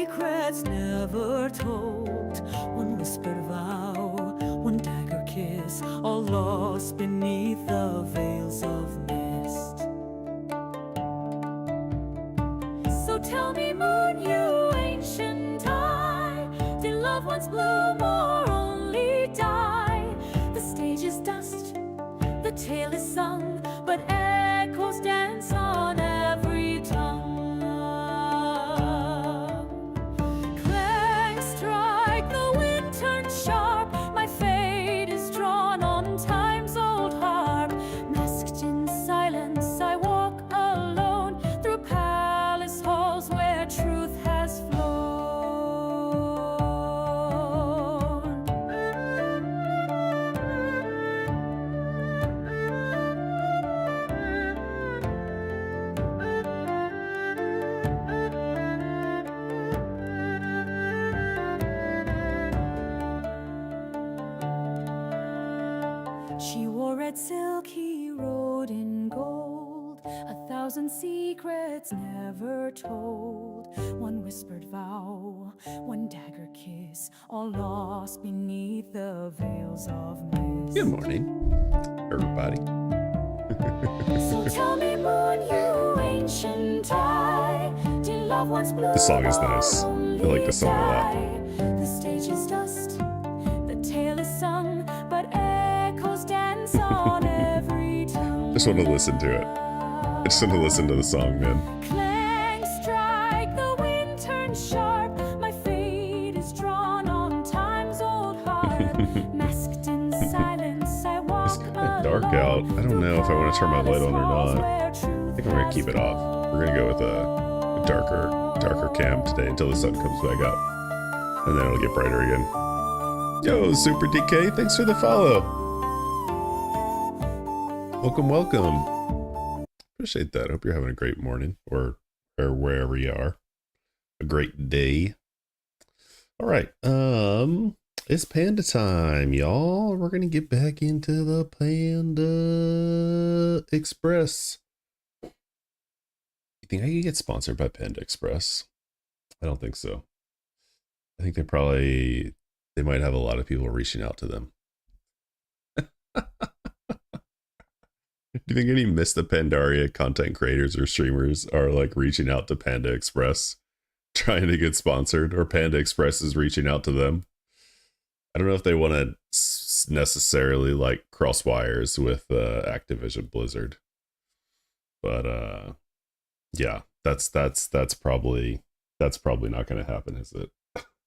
secrets never told, one whispered vow, one dagger kiss, all lost beneath the veils of mist. So tell me, moon, you ancient eye, did love once bloom or only die? The stage is dust, the tale is sung, but echoes dance on every tongue. Clang, strike, the wind turns sharp, my fate is drawn on time's old harp. Masked in silence, I walk alone through palace halls where truth has flown. She wore red silk, he rode in gold, 1,000 secrets never told, one whispered vow, one dagger kiss, all lost beneath the veils of mist. Good morning, everybody. So tell me, moon, you ancient eye, did love once bloom? This song is nice. I like this song a lot. The stage is dust, the tale is sung, but echoes dance on every tongue. Just want to listen to it. I just want to listen to the song, man. Clang, strike, the wind turns sharp, my fate is drawn on time's old harp. Masked in silence, I walk It's kind of dark out. I don't know if I want to turn my light on or not. I think I'm going to keep it off. We're going to go with a darker cam today until the sun comes back up. And then it'll get brighter again. Yo, Super DK, thanks for the follow. Welcome, welcome. Appreciate that. Hope you're having a great morning or wherever you are. A great day. All right. It's Panda time, y'all. We're gonna get back into the Panda Express. You think I could get sponsored by Panda Express? I don't think so. I think they might have a lot of people reaching out to them. Do you think any Miss the Pandaria content creators or streamers are like reaching out to Panda Express trying to get sponsored, or Panda Express is reaching out to them? I don't know if they want to necessarily like cross wires with Activision Blizzard, but yeah, that's probably not going to happen, is it?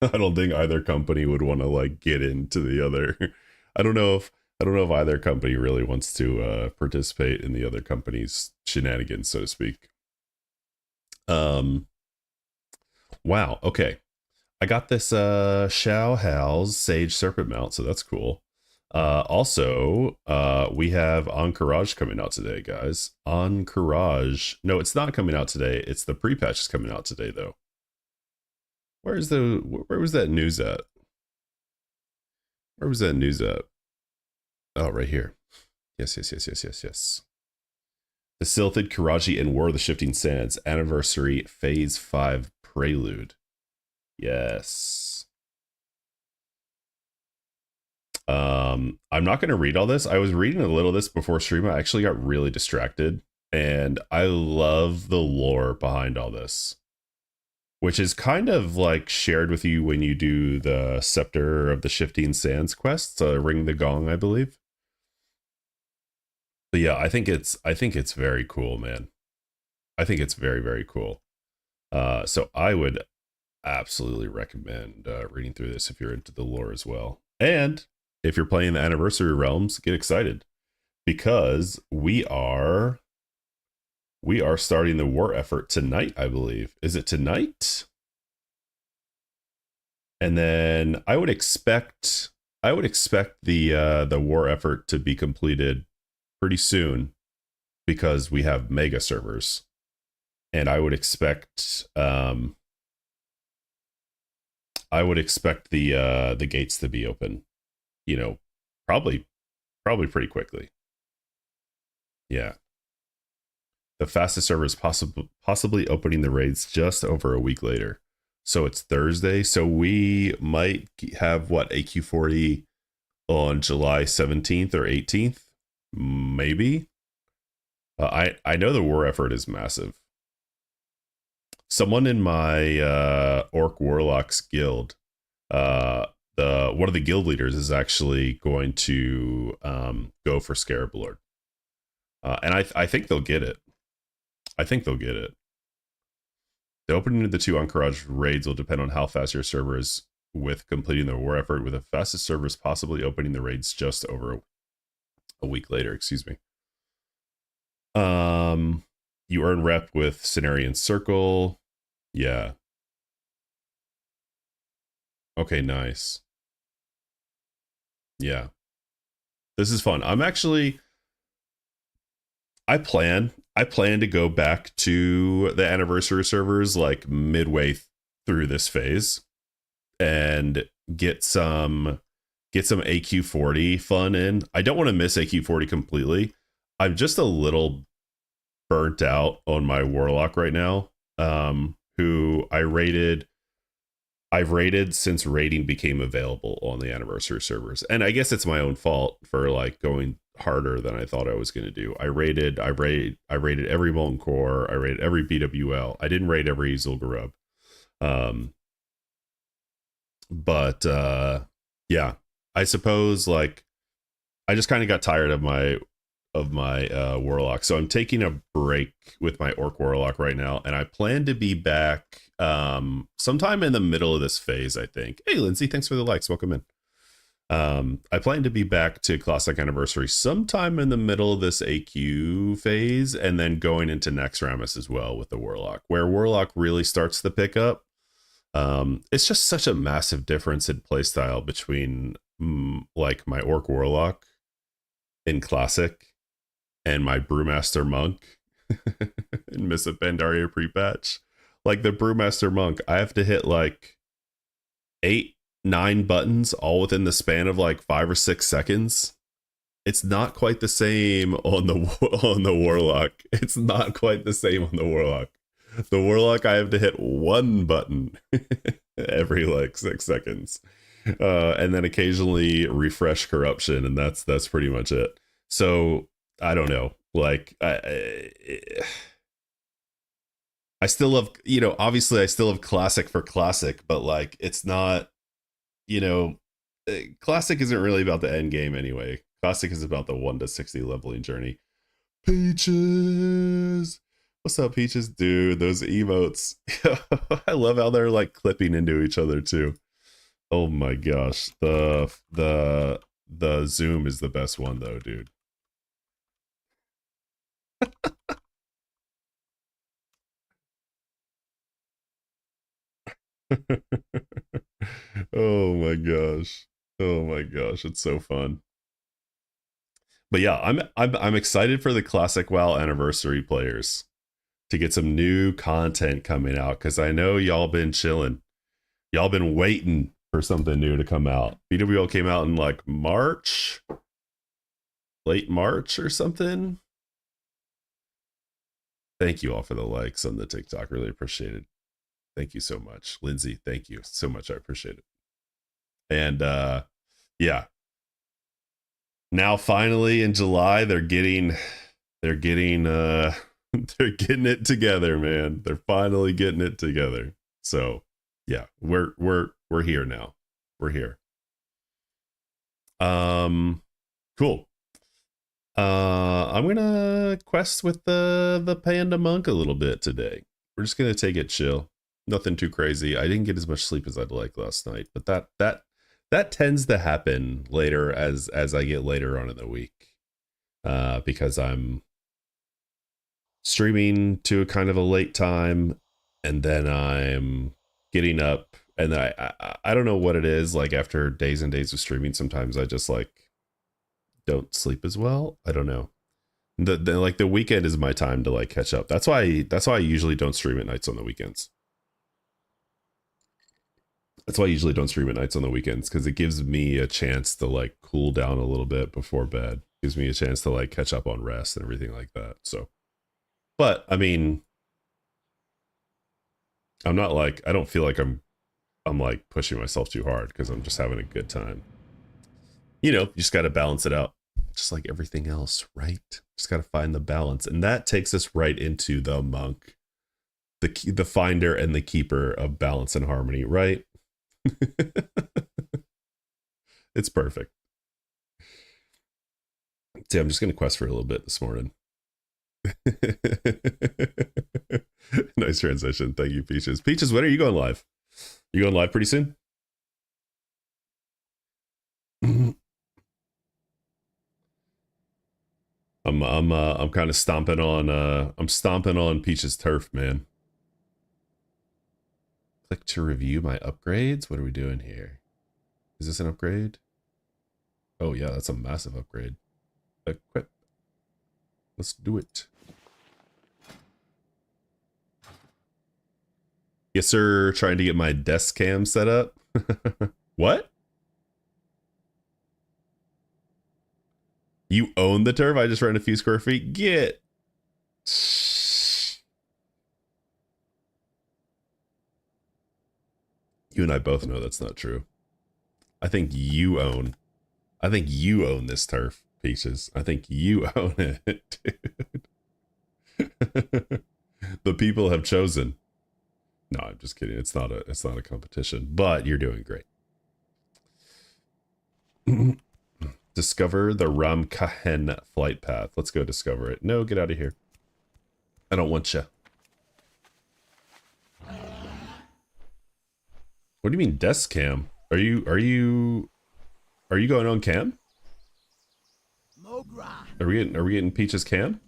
I don't think either company would want to like get into the other. I don't know if either company really wants to participate in the other company's shenanigans, so to speak. Wow. Okay. I got this Shao Hal's Sage Serpent Mount, so that's cool. Also, we have Encourage coming out today, guys. Encourage. No, it's not coming out today. It's the Prepatch is coming out today, though. Where was that news at? Where was that news at? Oh, right here. Yes. The Silthid, Karaji, and War of the Shifting Sands Anniversary Phase 5 Prelude. Yes. I'm not going to read all this. I was reading a little of this before stream. I actually got really distracted, and I love the lore behind all this, which is kind of like shared with you when you do the Scepter of the Shifting Sands quest, Ring the Gong, I believe. But yeah, I think it's very cool, man. I think it's very, very cool. So I would absolutely recommend reading through this if you're into the lore as well. And if you're playing the Anniversary Realms, get excited, because we are starting the war effort tonight, I believe. Is it tonight? And then I would expect the war effort to be completed pretty soon, because we have mega servers, and I would expect the gates to be open, probably pretty quickly. Yeah. The fastest server is possibly opening the raids just over a week later. So it's Thursday. So we might have what, AQ40 on July 17th or 18th, maybe. I know the war effort is massive. Someone in my Orc Warlocks guild, the one of the guild leaders is actually going to go for Scarab Lord, and I think they'll get it. I think they'll get it. The opening of the 2 Encourage raids will depend on how fast your server is with completing the war effort, with the fastest servers possibly opening the raids just over a week later. Excuse me. You earn rep with Cenarian Circle. Yeah. Okay, nice. Yeah. This is fun. I plan to go back to the anniversary servers like midway through this phase and get some AQ40 fun in. I don't want to miss AQ40 completely. I'm just a little burnt out on my Warlock right now, who I've raided since raiding became available on the anniversary servers. And I guess it's my own fault for like going harder than I thought I was going to do. I raided every Molten Core. I raided every BWL. I didn't raid every Zul'Gurub. But yeah, I suppose like I just kind of got tired of my Warlock. So I'm taking a break with my Orc Warlock right now, and I plan to be back sometime in the middle of this phase, I think. Hey, Lindsay, thanks for the likes. Welcome in. I plan to be back to Classic Anniversary sometime in the middle of this AQ phase, and then going into next Ramus as well with the Warlock, where Warlock really starts to pick up. It's just such a massive difference in playstyle between like my Orc Warlock in Classic and my Brewmaster Monk in Miss Pandaria Prepatch. Like the Brewmaster Monk, I have to hit like 8-9 buttons all within the span of like 5 or 6 seconds. It's not quite the same on the Warlock. It's not quite the same on the Warlock. The Warlock, I have to hit 1 button every like 6 seconds, and then occasionally refresh corruption, and that's pretty much it. So I don't know. Like I still love, obviously I still have Classic for Classic, but like it's not, Classic isn't really about the end game anyway. Classic is about the 1 to 60 leveling journey. Peaches, what's up, Peaches? Dude, those emotes. I love how they're like clipping into each other too. Oh my gosh, the zoom is the best one though, dude. Oh my gosh. Oh my gosh, it's so fun. But yeah, I'm excited for the Classic WoW anniversary players to get some new content coming out, because I know y'all been chilling. Y'all been waiting for something new to come out. BWL came out in like March, late March or something. Thank you all for the likes on the TikTok. Really appreciate it. Thank you so much. Lindsay, thank you so much. I appreciate it. And yeah. Now finally in July they're getting they're getting it together, man. They're finally getting it together. So, yeah, we're here now. We're here. Cool. I'm gonna quest with the Panda Monk a little bit today. We're just gonna take it chill. Nothing too crazy. I didn't get as much sleep as I'd like last night, but that tends to happen later as I get later on in the week, because I'm streaming to a kind of a late time, and then I'm getting up, and then I don't know what it is, like after days and days of streaming, sometimes I just like don't sleep as well. I don't know. The weekend is my time to like catch up. That's why I usually don't stream at nights on the weekends. That's why I usually don't stream at nights on the weekends, because it gives me a chance to like cool down a little bit before bed. Gives me a chance to like catch up on rest and everything like that. So, but I mean, I'm not like, I don't feel like I'm like pushing myself too hard because I'm just having a good time. You know, you just got to balance it out. Just like everything else, right? Just got to find the balance. And that takes us right into the monk, the finder and the keeper of balance and harmony, right? It's perfect. See, I'm just going to quest for a little bit this morning. Nice transition. Thank you, Peaches. Peaches, when are you going live? You going live pretty soon? I'm kind of stomping on Peach's turf, man. Click to review my upgrades. What are we doing here? Is this an upgrade? Oh yeah, that's a massive upgrade. Equip. Let's do it. Yes, sir. Trying to get my desk cam set up. What? You own the turf? I just ran a few square feet. Get. You and I both know that's not true. I think you own this turf, Peaches. I think you own it, dude. The people have chosen. No, I'm just kidding. It's not a competition, but you're doing great. Discover the Ramkahen flight path. Let's go discover it. No, get out of here. I don't want you. What do you mean desk cam? Are you going on cam? Are we getting Peach's cam?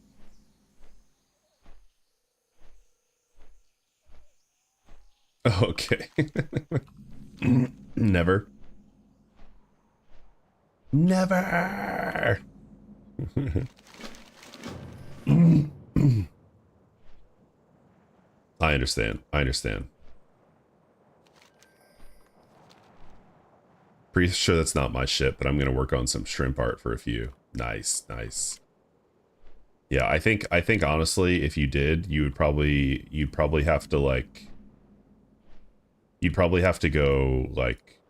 Okay. Never. Never. I understand. Pretty sure that's not my ship, but I'm gonna work on some shrimp art for a few. Nice. Yeah, I think honestly, if you did, you'd probably have to like, you'd probably have to go like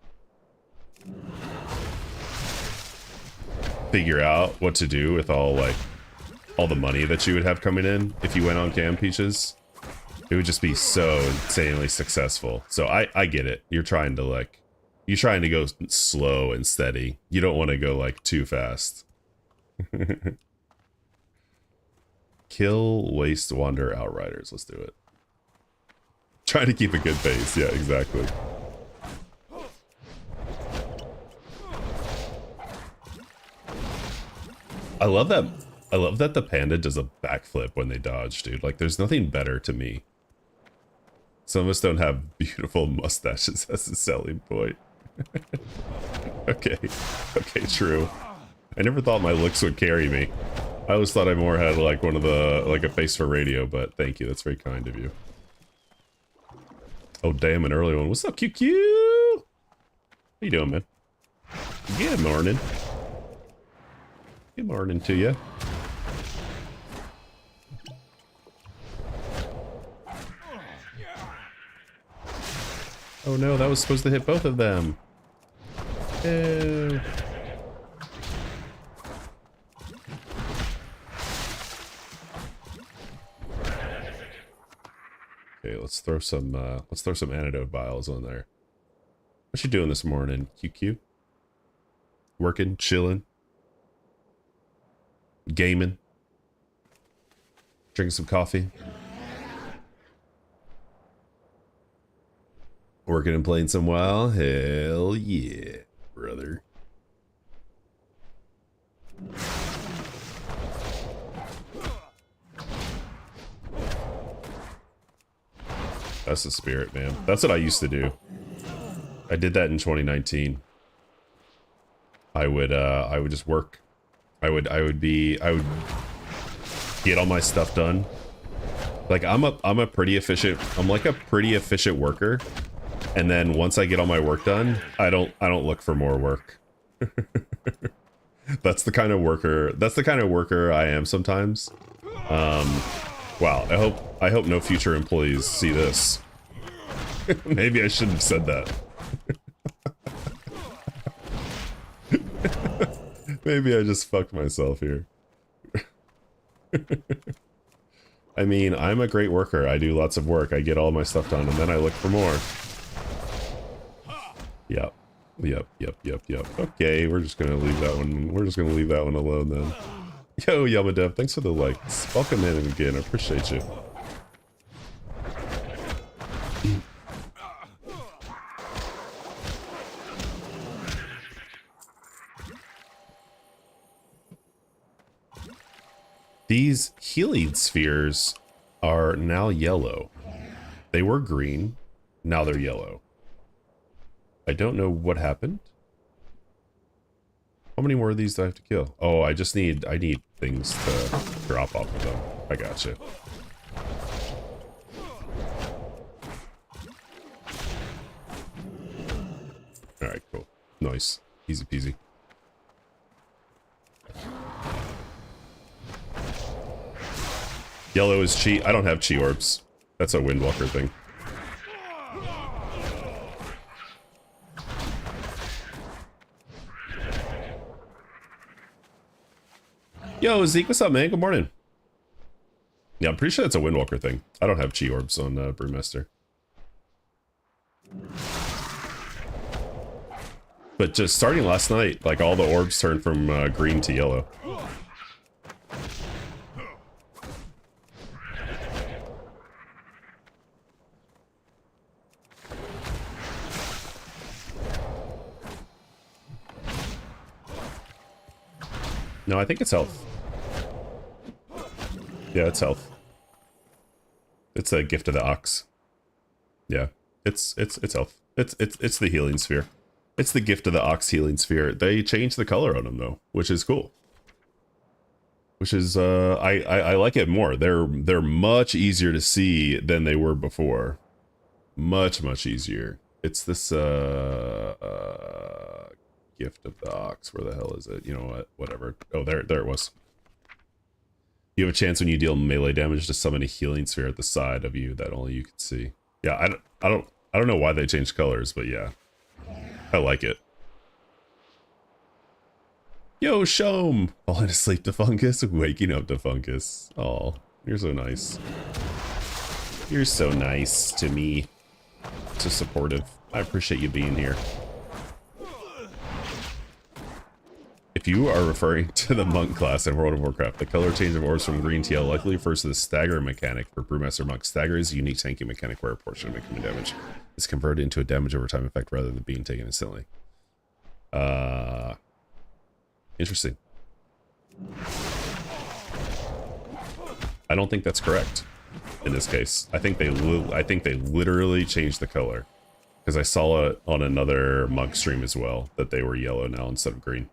figure out what to do with all the money that you would have coming in if you went on cam, Peaches. It would just be so insanely successful. So I get it. You're trying to go slow and steady. You don't want to go like too fast. Kill, waste, wander, outriders. Let's do it. Trying to keep a good pace. Yeah, exactly. I love that the panda does a backflip when they dodge, dude. Like, there's nothing better to me. Some of us don't have beautiful mustaches as a selling point. Okay, true. I never thought my looks would carry me. I always thought I more had like a face for radio, but thank you. That's very kind of you. Oh, damn, an early one. What's up, QQ? How you doing, man? Good morning. Good morning to you. Oh no, that was supposed to hit both of them. Ew. Okay, let's throw some antidote vials on there. What you doing this morning, QQ? Working, chilling, gaming, drinking some coffee. Working and playing some WoW? Hell yeah, brother. That's the spirit, man. That's what I used to do. I did that in 2019. I would just work. I would get all my stuff done. Like I'm a pretty efficient worker. And then once I get all my work done, I don't look for more work. That's the kind of worker I am sometimes. Wow, I hope no future employees see this. Maybe I shouldn't have said that. Maybe I just fucked myself here. I mean, I'm a great worker. I do lots of work. I get all my stuff done, and then I look for more. Yep. Okay, we're just gonna leave that one. We're just gonna leave that one alone then. Yo, Yamadev, thanks for the likes. Welcome in again. I appreciate you. These healing spheres are now yellow. They were green, now they're yellow. I don't know what happened. How many more of these do I have to kill? Oh, I need things to drop off of them. I gotcha. Alright, cool. Nice. Easy peasy. Yellow is chi. I don't have chi orbs. That's a Windwalker thing. Yo, Zeke, what's up, man? Good morning. Yeah, I'm pretty sure that's a Windwalker thing. I don't have chi orbs on Brewmaster. But just starting last night, like all the orbs turned from green to yellow. No, I think it's health. Yeah, it's health. It's a gift of the ox. Yeah, it's health. It's the healing sphere. It's the gift of the ox healing sphere. They changed the color on them though, which is cool. Which is I like it more. They're much easier to see than they were before. Much easier. It's this gift of the ox. Where the hell is it? You know what? Whatever. Oh, there it was. You have a chance when you deal melee damage to summon a healing sphere at the side of you that only you can see. Yeah, I don't know why they changed colors, but yeah, I like it. Yo, Shom! Falling asleep to Fungus, waking up to Fungus. Oh, you're so nice. You're so nice to me. So supportive. I appreciate you being here. If you are referring to the monk class in World of Warcraft, the color change of orbs from green to yellow likely refers to the stagger mechanic for Brewmaster Monk. Stagger is a unique tanking mechanic where a portion of incoming damage is converted into a damage over time effect rather than being taken instantly. Interesting. I don't think that's correct in this case. I think they literally changed the color because I saw it on another monk stream as well that they were yellow now instead of green.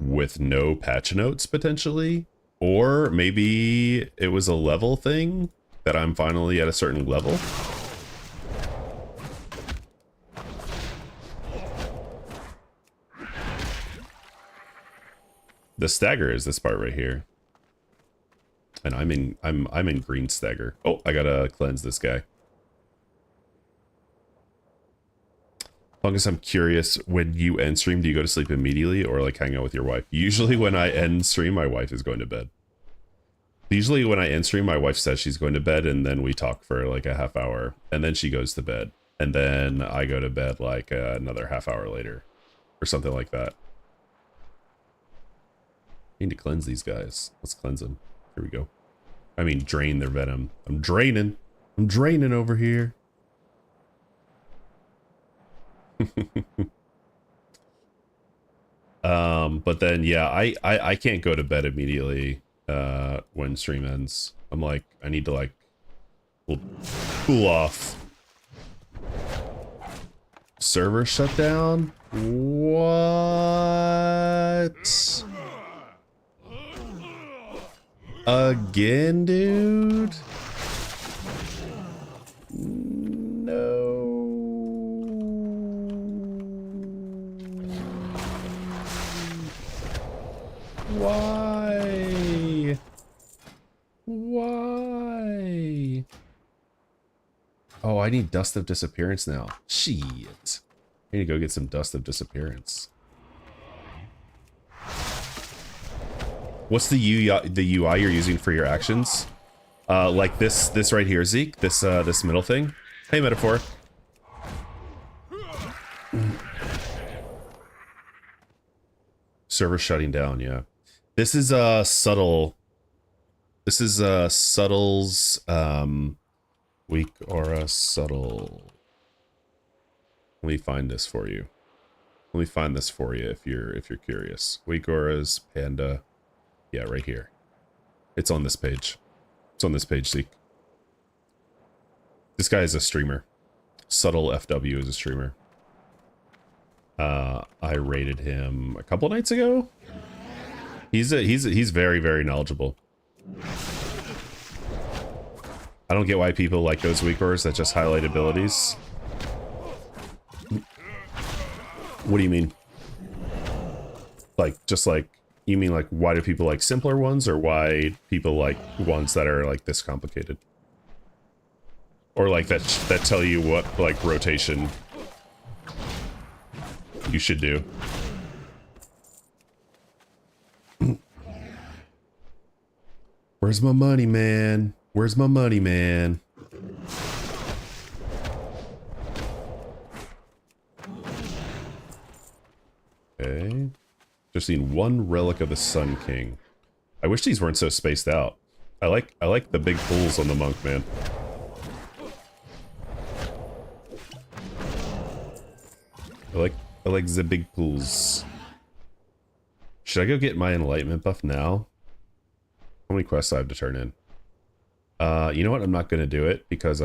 With no patch notes potentially, or maybe it was a level thing that I'm finally at a certain level. The stagger is this part right here, and I'm in green stagger. Oh, I gotta cleanse this guy. Fungus, I'm curious, when you end stream, do you go to sleep immediately or like hang out with your wife? Usually when I end stream, my wife is going to bed. Usually when I end stream, my wife says she's going to bed and then we talk for like a half hour and then she goes to bed. And then I go to bed like another half hour later or something like that. Need to cleanse these guys. Let's cleanse them. Here we go. I mean, drain their venom. I'm draining over here. But then yeah, I can't go to bed immediately when stream ends. I'm like, I need to like cool off. Server shut down? What? Again, dude? No. Why? Why? Oh, I need Dust of Disappearance now. Shit. I need to go get some Dust of Disappearance. What's the UI you're using for your actions? Like this right here, Zeke. This middle thing. Hey, Metaphor. Server shutting down. Yeah. This is subtle. This is subtle's weak aura subtle. Let me find this for you. Let me find this for you if you're curious. Weak auras, Panda. Yeah, right here. It's on this page. It's on this page, Zeke. This guy is a streamer. Subtle FW is a streamer. I rated him a couple nights ago. He's very, very knowledgeable. I don't get why people like those weak auras that just highlight abilities. What do you mean? Like, just like, you mean like, why do people like simpler ones, or why people like ones that are like this complicated? Or like that tell you what like rotation you should do? Where's my money, man? Where's my money, man? Okay. Just seen one relic of the Sun King. I wish these weren't so spaced out. I like the big pools on the monk, man. I like the big pools. Should I go get my enlightenment buff now? How many quests I have to turn in? You know what? I'm not gonna do it because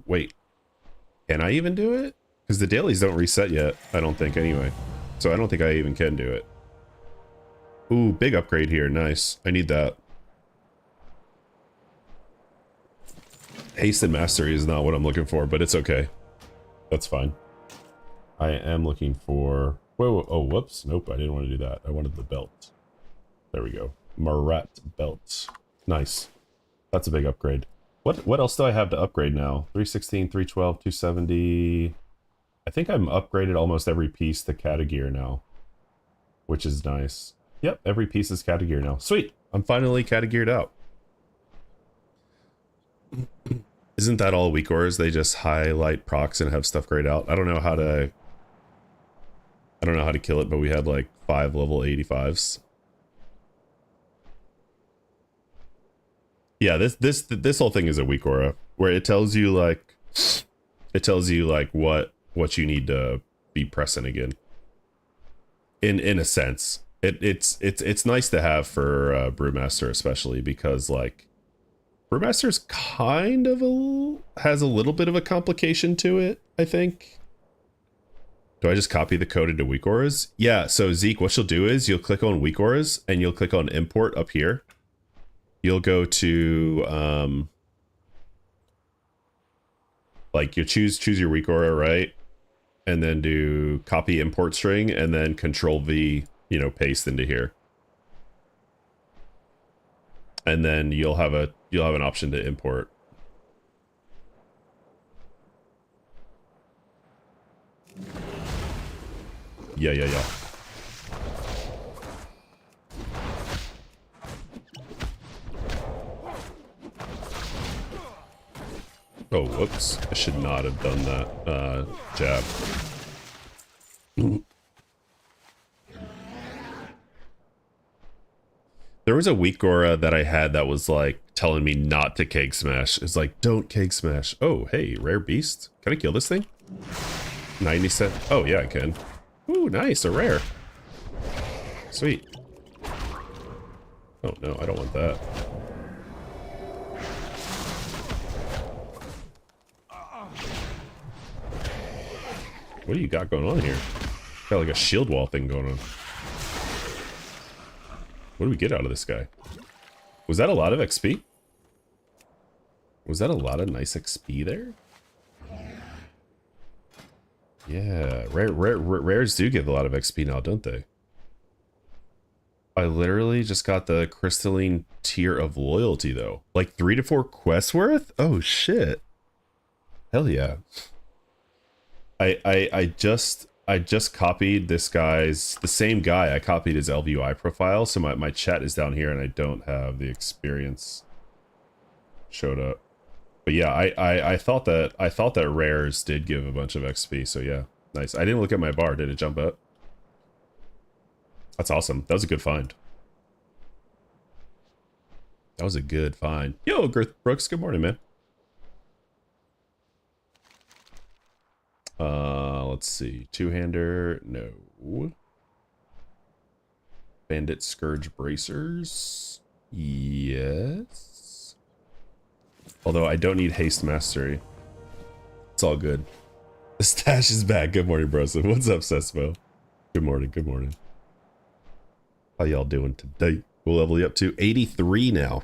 wait. Can I even do it? Because the dailies don't reset yet, I don't think, anyway. So I don't think I even can do it. Ooh, big upgrade here. Nice. I need that. Haste and Mastery is not what I'm looking for, but it's okay. That's fine. I am looking for... Whoa, oh, whoops. Nope, I didn't want to do that. I wanted the belt. There we go. Marat belt. Nice. That's a big upgrade. What else do I have to upgrade now? 316, 312, 270... I think I'm upgraded almost every piece to Catagear now, which is nice. Yep, every piece is Catagear now. Sweet! I'm finally Catageared out. Isn't that all weak auras? They just highlight procs and have stuff grayed out. I don't know how to kill it, but we had like 5 level 85s. Yeah, this whole thing is a weak aura where it tells you like what you need to be pressing again. In a sense. It's nice to have for Brewmaster, especially because like Brewmaster's kind of has a little bit of a complication to it, I think. Do I just copy the code into weak auras? Yeah, so Zeke, what you'll do is you'll click on weak auras and you'll click on import up here. You'll go to like you choose your weak aura, right? And then do copy import string and then control V, you know, paste into here. And then you'll have an option to import. Yeah. Oh, whoops. I should not have done that jab. There was a weak aura that I had that was like telling me not to cake smash. It's like, don't cake smash. Oh, hey, rare beast. Can I kill this thing? 97. Oh, yeah, I can. Ooh, nice, a rare. Sweet. Oh, no, I don't want that. What do you got going on here? Got like a shield wall thing going on. What do we get out of this guy? Was that a lot of XP? Was that a lot of nice XP there? Yeah, rares do give a lot of XP now, don't they? I literally just got the crystalline tier of loyalty though. Like 3 to 4 quests worth? Oh shit. Hell yeah. I just copied this guy's, the same guy. I copied his LVUI profile, so my chat is down here and I don't have the experience showed up. But yeah, I thought that rares did give a bunch of XP, so yeah. Nice. I didn't look at my bar. Did it jump up? That's awesome. That was a good find. That was a good find. Yo, Girth Brooks, good morning, man. Let's see. Two-hander, no. Bandit Scourge Bracers, yes. Although I don't need Haste Mastery. It's all good. The stash is back. Good morning, bros. What's up, Sesmo? Good morning, good morning. How y'all doing today? We'll level you up to 83 now.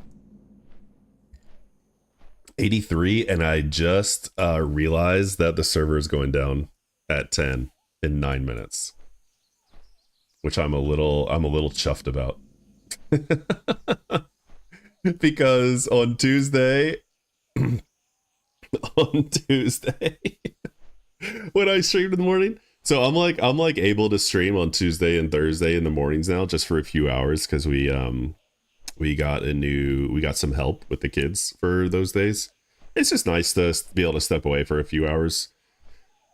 83, and I just realized that the server is going down at 10 in 9 minutes, which I'm a little chuffed about. Because on Tuesday when I streamed in the morning, so I'm like able to stream on Tuesday and Thursday in the mornings now, just for a few hours, because we got some help with the kids for those days. It's just nice to be able to step away for a few hours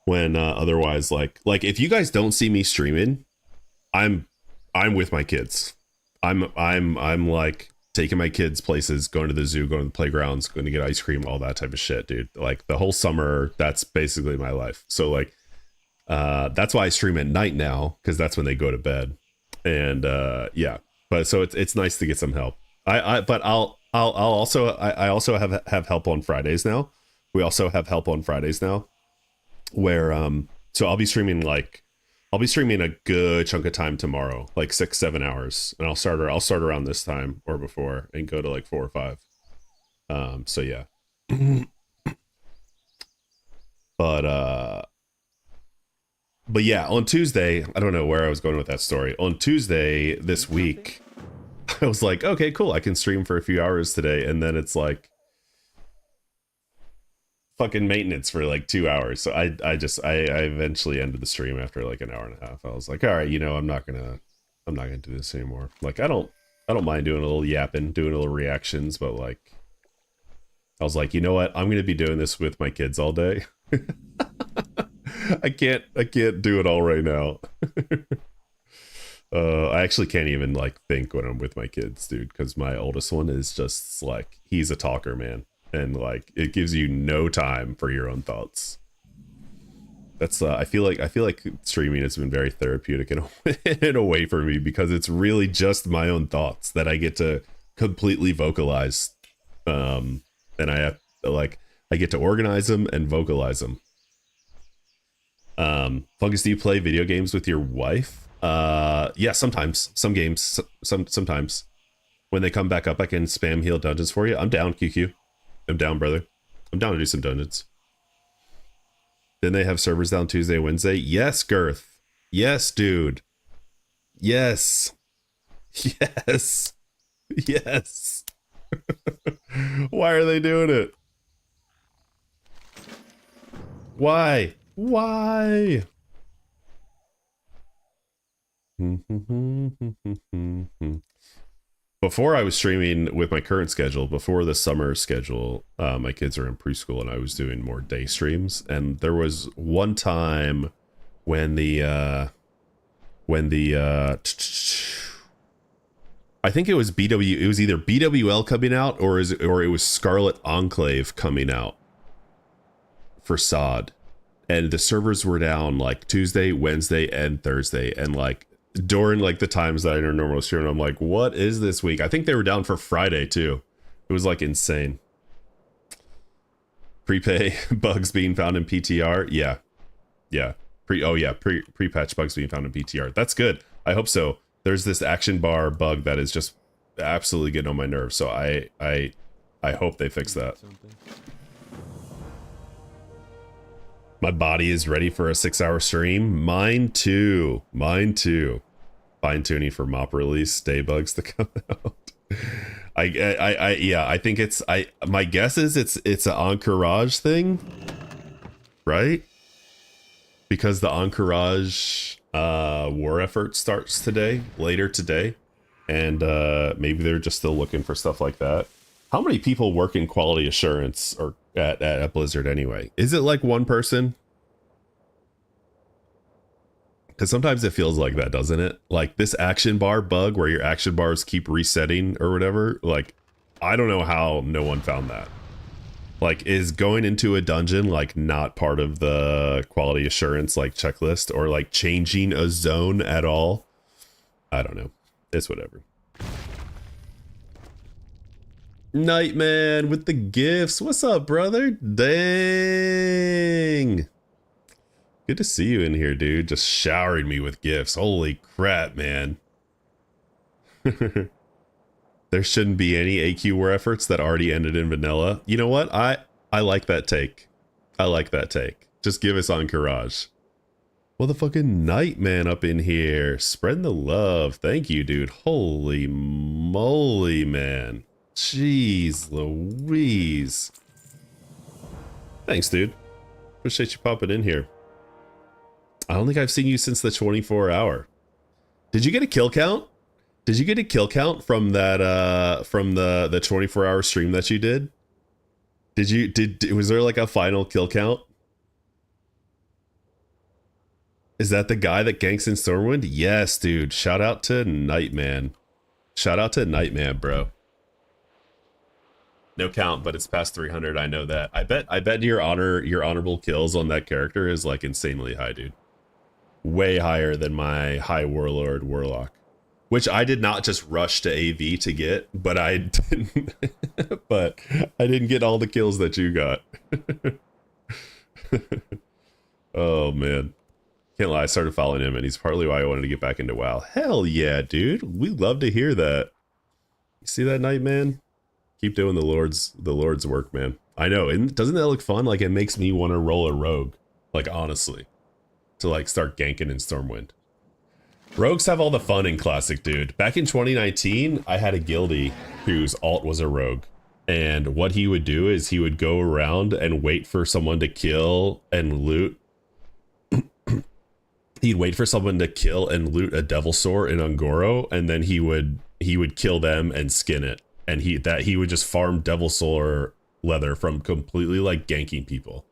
when otherwise, like if you guys don't see me streaming, I'm with my kids. I'm like taking my kids places, going to the zoo, going to the playgrounds, going to get ice cream, all that type of shit, dude. Like the whole summer, that's basically my life. So like that's why I stream at night now, because that's when they go to bed. And yeah, but so it's nice to get some help. But I'll also have help on Fridays now. We also have help on Fridays now, where so I'll be streaming a good chunk of time tomorrow, like 6-7 hours, and I'll start around this time or before and go to like 4 or 5. So yeah. But yeah, on Tuesday, I don't know where I was going with that story. On Tuesday this week, I was like, okay, cool, I can stream for a few hours today, and then it's like fucking maintenance for like 2 hours. So I eventually ended the stream after like an hour and a half. I was like, all right, I'm not gonna do this anymore. Like I don't mind doing a little yapping, doing a little reactions, but like I was like, you know what, I'm gonna be doing this with my kids all day. I can't do it all right now. I actually can't even like think when I'm with my kids, dude, because my oldest one is just like, he's a talker, man, and like it gives you no time for your own thoughts. That's I feel like streaming has been very therapeutic in a way for me, because it's really just my own thoughts that I get to completely vocalize, and I have I get to organize them and vocalize them. Fungus, do you play video games with your wife? Yeah, sometimes. Some games, sometimes. When they come back up, I can spam heal dungeons for you. I'm down, QQ. I'm down, brother. I'm down to do some dungeons. Then they have servers down Tuesday, Wednesday. Yes, Girth. Yes, dude. Yes. Yes. Yes. Why are they doing it? Why? Why? Before I was streaming with my current schedule, before the summer schedule, my kids are in preschool and I was doing more day streams. And there was one time when I think it was it was either BWL coming out or it was Scarlet Enclave coming out for SOD. And the servers were down like Tuesday, Wednesday, and Thursday. And like during like the times that I normally stream, I'm like, what is this week? I think they were down for Friday too. It was like insane. Prepay bugs being found in PTR. Yeah. Yeah. Prepatch bugs being found in PTR. That's good. I hope so. There's this action bar bug that is just absolutely getting on my nerves. So I hope they fix that. My body is ready for a 6-hour stream. Mine too. Mine too. Fine tuning for mop release day bugs to come out. Yeah, I think my guess is it's an Encourage thing. right? Because the Encourage war effort starts later today. And maybe they're just still looking for stuff like that. How many people work in quality assurance or at Blizzard anyway? Is it like one person? Because sometimes it feels like that, doesn't it? Like this action bar bug where your action bars keep resetting or whatever. Like, I don't know how no one found that. Like, is going into a dungeon like not part of the quality assurance like checklist, or like changing a zone at all? I don't know. It's whatever. Nightman with the gifts. What's up, brother? Dang. Good to see you in here, dude. Just showering me with gifts. Holy crap, man. There shouldn't be any AQ war efforts that already ended in vanilla. You know what? I like that take. I like that take. Just give us Encourage. Motherfucking Nightman up in here. Spreading the love. Thank you, dude. Holy moly, man. Jeez Louise. Thanks, dude. Appreciate you popping in here. I don't think I've seen you since the 24-hour. Did you get a kill count? Did you get a kill count from that from the 24-hour stream that you did? Was there like a final kill count? Is that the guy that ganks in Stormwind? Yes, dude. Shout out to Nightman. Shout out to Nightman, bro. No count, but it's past 300. I know that. I bet your honorable kills on that character is like insanely high, dude. Way higher than my High Warlord Warlock, which I did not just rush to AV to get, but I didn't. But I didn't get all the kills that you got. Oh man, can't lie. I started following him, and he's partly why I wanted to get back into WoW. Hell yeah, dude. We love to hear that. You see that, Nightman? Keep doing the Lord's work, man. I know, and doesn't that look fun? Like, it makes me want to roll a rogue. Like, honestly, to like start ganking in Stormwind. Rogues have all the fun in Classic, dude. Back in 2019, I had a guildie whose alt was a rogue. And what he would do is he would go around and wait for someone to kill and loot. He'd wait for someone to kill and loot a Devil Sore in Ungoro, and then he would kill them and skin it. And he would just farm Devil Sore leather from completely like ganking people.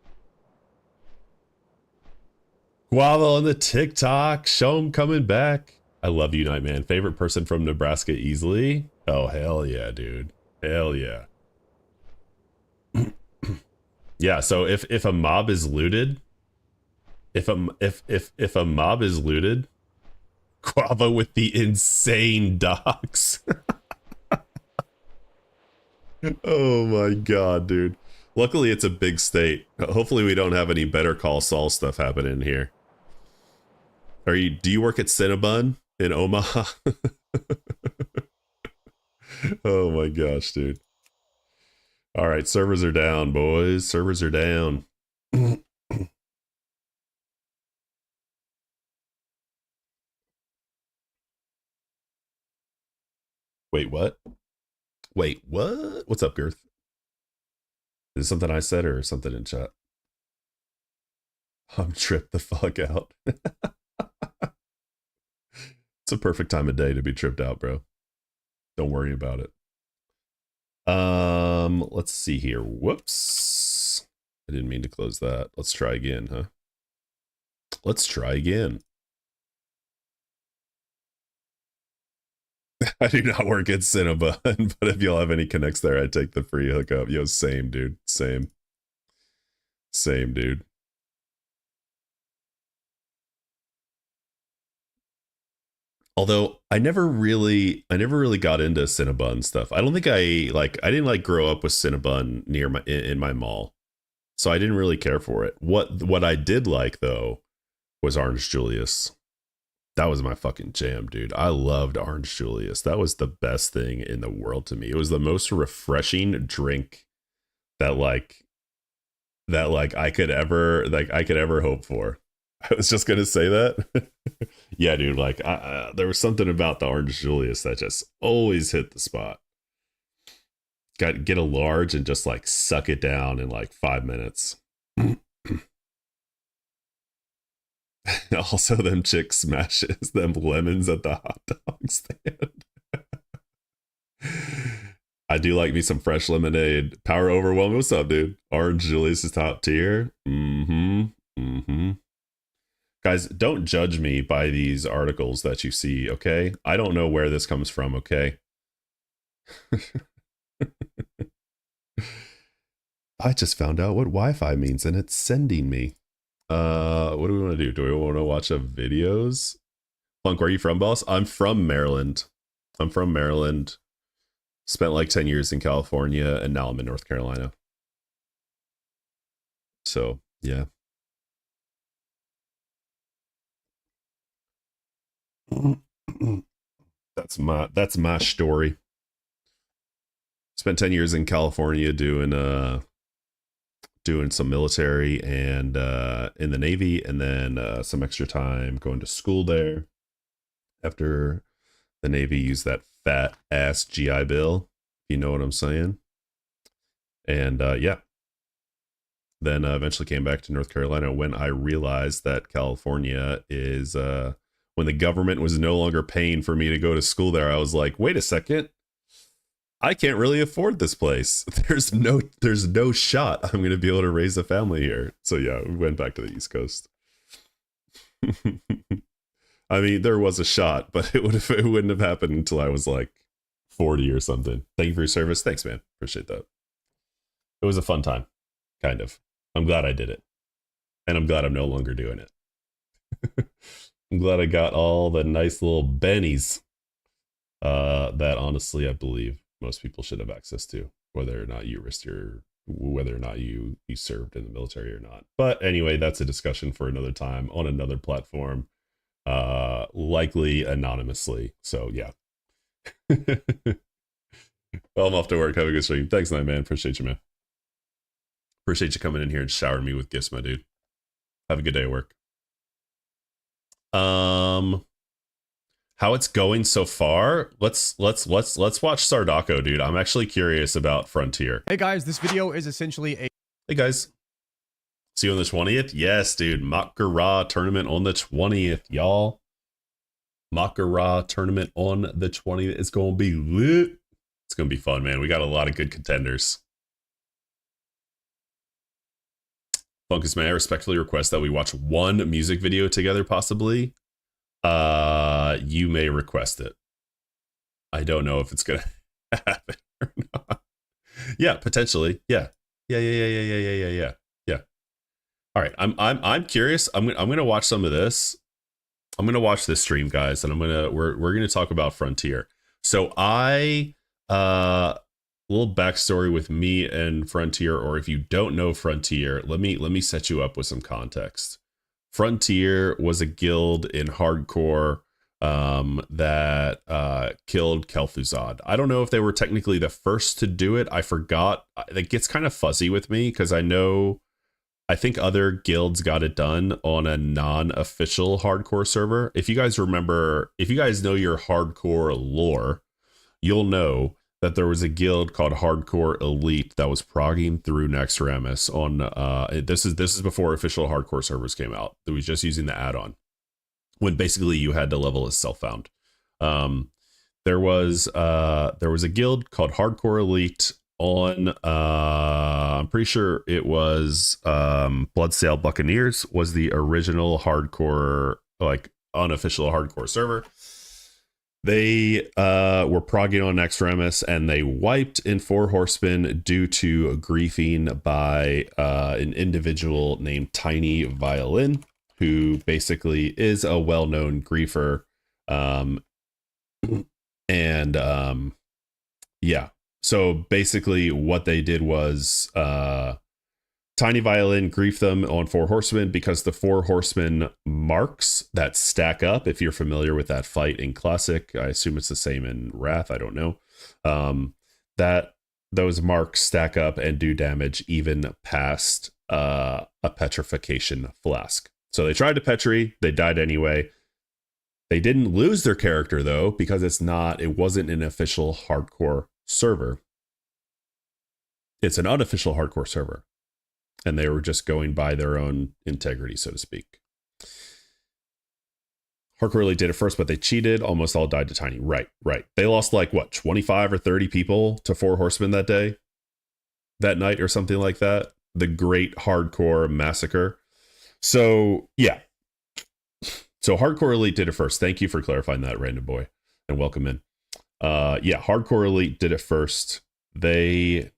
Guavo on the TikTok. Show him coming back. I love you, Nightman. Favorite person from Nebraska easily? Oh, hell yeah, dude. Hell yeah. Yeah, so if a mob is looted, if a mob is looted, Guavo with the insane docs. Oh my god, dude. Luckily it's a big state. Hopefully we don't have any Better Call Saul stuff happening here. Do you work at Cinnabon in Omaha? Oh my gosh, dude. All right, servers are down, boys. Servers are down. Wait, what? Wait, what? What's up, Girth? Is it something I said or something in chat? I'm tripped the fuck out. It's a perfect time of day to be tripped out, bro. Don't worry about it. Let's see here. Whoops. I didn't mean to close that. Let's try again, huh? Let's try again. I do not work at Cinnabon, but if y'all have any connects there, I'd take the free hookup. Yo, same, dude. Same. Same, dude. Although I never really got into Cinnabon stuff. I don't think I didn't grow up with Cinnabon in my mall. So I didn't really care for it. What I did like though was Orange Julius. That was my fucking jam, dude. I loved Orange Julius. That was the best thing in the world to me. It was the most refreshing drink that I could ever hope for. I was just gonna say that. Yeah, dude. There was something about the Orange Julius that just always hit the spot. Get a large and just suck it down in 5 minutes. Also, them chick smashes them lemons at the hot dog stand. I do like me some fresh lemonade. Power overwhelm. What's up, dude? Orange Julius is top tier. Guys, don't judge me by these articles that you see, okay? I don't know where this comes from, okay? I just found out what Wi-Fi means and it's sending me. What do we want to do? Do we want to watch a videos? Plunk, where are you from, boss? I'm from Maryland. Spent like 10 years in California and now I'm in North Carolina. So, yeah. That's my story. Spent 10 years in California doing some military and in the Navy, and then some extra time going to school there. After the Navy used that fat ass GI Bill, if you know what I'm saying. And yeah. Then eventually came back to North Carolina when I realized that California is when the government was no longer paying for me to go to school there. I was like, wait a second, I can't really afford this place. There's no shot I'm going to be able to raise a family here. So yeah, we went back to the East Coast. I mean, there was a shot, but it wouldn't have happened until I was like 40 or something. Thank you for your service. Thanks, man. Appreciate that. It was a fun time, kind of. I'm glad I did it. And I'm glad I'm no longer doing it. I'm glad I got all the nice little bennies that honestly I believe most people should have access to, whether or not you risked whether or not you served in the military or not. But anyway, that's a discussion for another time on another platform, likely anonymously. So yeah. Well, I'm off to work. Have a good stream. Thanks, Night Man. Appreciate you, man. Appreciate you coming in here and showering me with gifts, my dude. Have a good day at work. How it's going so far? Let's watch Sardako, dude. I'm actually curious about Frontier. Hey guys, this video is essentially a... Hey guys. See you on the 20th? Yes, dude. Makara tournament on the 20th, y'all. Makara tournament on the 20th. It's gonna be lit. It's gonna be fun, man. We got a lot of good contenders. Funkus, may I respectfully request that we watch one music video together, possibly? You may request it. I don't know if it's gonna happen or not. Yeah, potentially. Yeah. Yeah. All right, I'm curious. I'm gonna watch some of this. I'm gonna watch this stream, guys, and we're gonna talk about Frontier. So little backstory with me and Frontier, or if you don't know Frontier, let me set you up with some context. Frontier was a guild in hardcore that killed Kel'Thuzad. I don't know if they were technically the first to do it. I forgot. It gets kind of fuzzy with me because I think other guilds got it done on a non-official hardcore server. If you guys remember, if you guys know your hardcore lore, you'll know that there was a guild called Hardcore Elite that was progging through Naxxramas on this is before official hardcore servers came out. It was just using the add-on when basically you had to level as self-found. There was a guild called Hardcore Elite on I'm pretty sure it was Bloodsail Buccaneers was the original hardcore, like unofficial hardcore server. They were progging on Naxxramas and they wiped in Four Horsemen due to griefing by an individual named Tiny Violin, who basically is a well-known griefer. Yeah. So basically what they did was Tiny Violin griefed them on Four Horsemen because the Four Horsemen marks that stack up, if you're familiar with that fight in Classic, I assume it's the same in Wrath, I don't know, that those marks stack up and do damage even past a petrification flask. So they tried to petri, they died anyway. They didn't lose their character though, because it wasn't an official hardcore server. It's an unofficial hardcore server. And they were just going by their own integrity, so to speak. Hardcore Elite did it first, but they cheated. Almost all died to Tiny. Right. They lost like what, 25 or 30 people to Four Horsemen that night or something like that. The Great Hardcore Massacre. So yeah. So Hardcore Elite did it first. Thank you for clarifying that, Random Boy, and welcome in. Yeah, Hardcore Elite did it first. They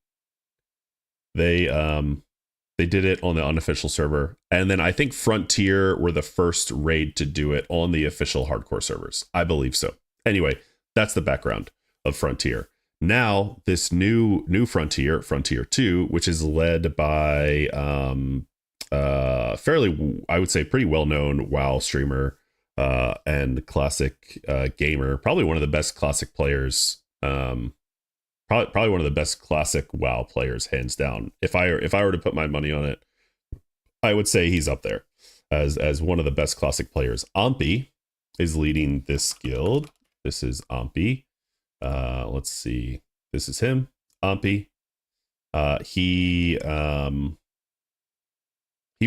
did it on the unofficial server, and then I think Frontier were the first raid to do it on the official hardcore servers. I believe so. Anyway, that's the background of Frontier. Now this new Frontier, Frontier 2, which is led by fairly, I would say, pretty well-known WoW streamer and classic gamer, probably one of the best classic players. Probably one of the best classic WoW players, hands down. If I were to put my money on it, I would say he's up there as one of the best classic players. Ampi is leading this guild. This is Ampi. Let's see. This is him, Ampi. He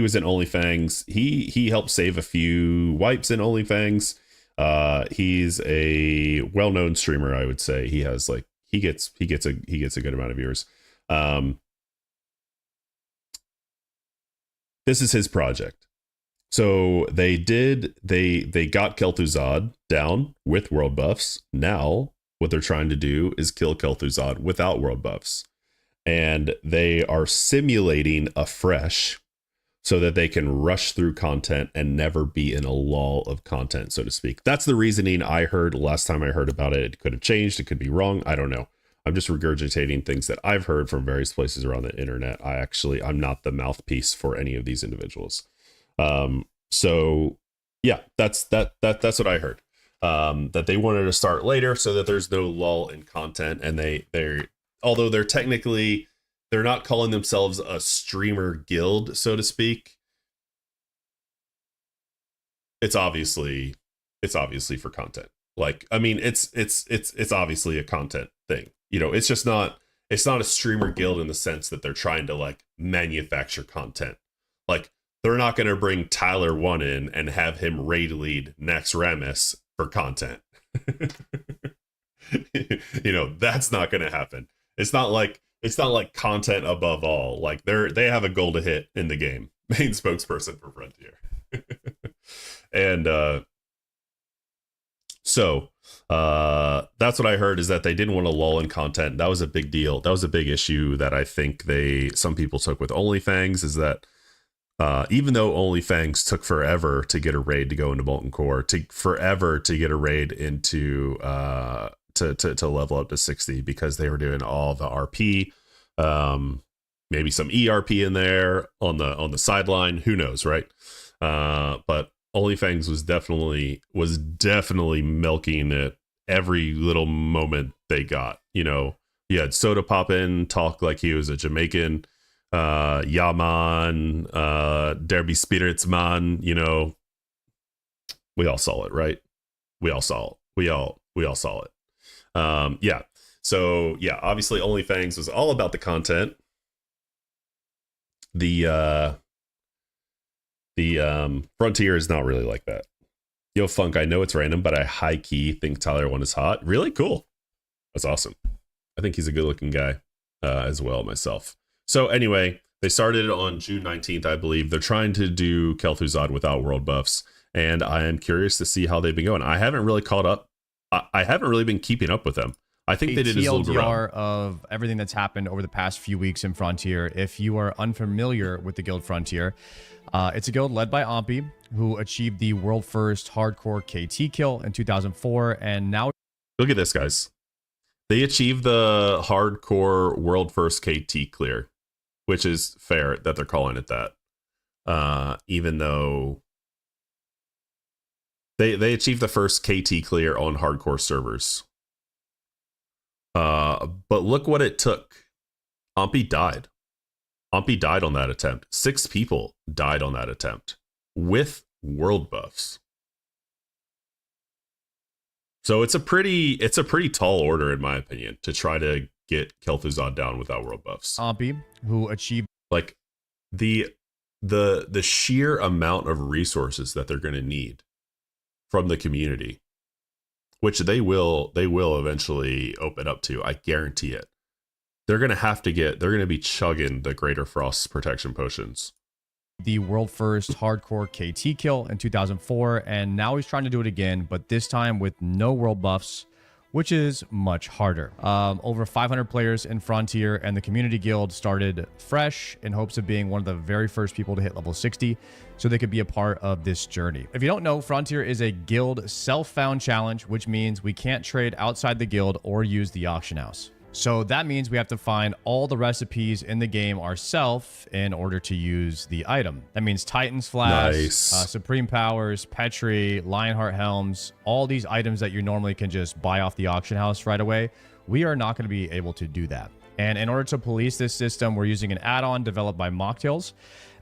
was in OnlyFangs. He helped save a few wipes in OnlyFangs. He's a well-known streamer, I would say. He has like he gets a good amount of viewers. This is his project. So they got Kel'Thuzad down with world buffs. Now what they're trying to do is kill Kel'Thuzad without world buffs. And they are simulating afresh so that they can rush through content and never be in a lull of content, so to speak. That's the reasoning I heard last time I heard about it. It could have changed. It could be wrong. I don't know. I'm just regurgitating things that I've heard from various places around the internet. I'm not the mouthpiece for any of these individuals. So yeah, that's what I heard. That they wanted to start later so that there's no lull in content. And although they're not calling themselves a streamer guild, so to speak. It's obviously for content. Like, I mean, it's obviously a content thing. You know, it's not a streamer guild in the sense that they're trying to like manufacture content. Like, they're not going to bring Tyler One in and have him raid lead Nax Ramis for content. You know, that's not going to happen. It's not like content above all. Like they have a goal to hit in the game. Main spokesperson for Frontier. And so that's what I heard, is that they didn't want to lull in content. That was a big deal. That was a big issue that I think some people took with OnlyFangs, is that even though OnlyFangs took forever to get a raid to go into Molten Core, forever to get a raid into to level up to 60, because they were doing all the RP, maybe some ERP in there on the sideline, who knows, right? But OnlyFangs was definitely milking it every little moment they got. You know, you had Soda pop in, talk like he was a Jamaican, Yaman, Derby Spirits man, you know. We all saw it, right? We all saw it. Yeah. So yeah, obviously OnlyFangs was all about the content. The Frontier is not really like that. Yo, Funk, I know it's random, but I high key think Tyler One is hot. Really cool. That's awesome. I think he's a good looking guy as well myself. So anyway, they started it on June 19th, I believe. They're trying to do Kel'Thuzad without world buffs, and I am curious to see how they've been going. I haven't really caught up. I haven't really been keeping up with them. I think they did a little TLDR of everything that's happened over the past few weeks in Frontier. If you are unfamiliar with the guild Frontier, it's a guild led by Ampi, who achieved the world first hardcore KT kill in 2004, and now look at this, guys. They achieved the hardcore world first KT clear, which is fair that they're calling it that. Even though they achieved the first KT clear on hardcore servers. But look what it took. Ampi died. Ampi died on that attempt. 6 people died on that attempt with world buffs. So it's a pretty tall order, in my opinion, to try to get Kel'Thuzad down without world buffs. Ampi, who achieved like the sheer amount of resources that they're going to need from the community, which they will eventually open up to. I guarantee it. They're going to be chugging the Greater Frost protection potions. The world first hardcore KT kill in 2004, and now he's trying to do it again, but this time with no world buffs, which is much harder. Over 500 players in Frontier, and the community guild started fresh in hopes of being one of the very first people to hit level 60 so they could be a part of this journey. If you don't know, Frontier is a guild self-found challenge, which means we can't trade outside the guild or use the auction house. So that means we have to find all the recipes in the game ourselves in order to use the item. That means Titan's Flask, Nice. Supreme Powers, Petri, Lionheart Helms, all these items that you normally can just buy off the auction house right away. We are not going to be able to do that. And in order to police this system, we're using an add-on developed by Mocktails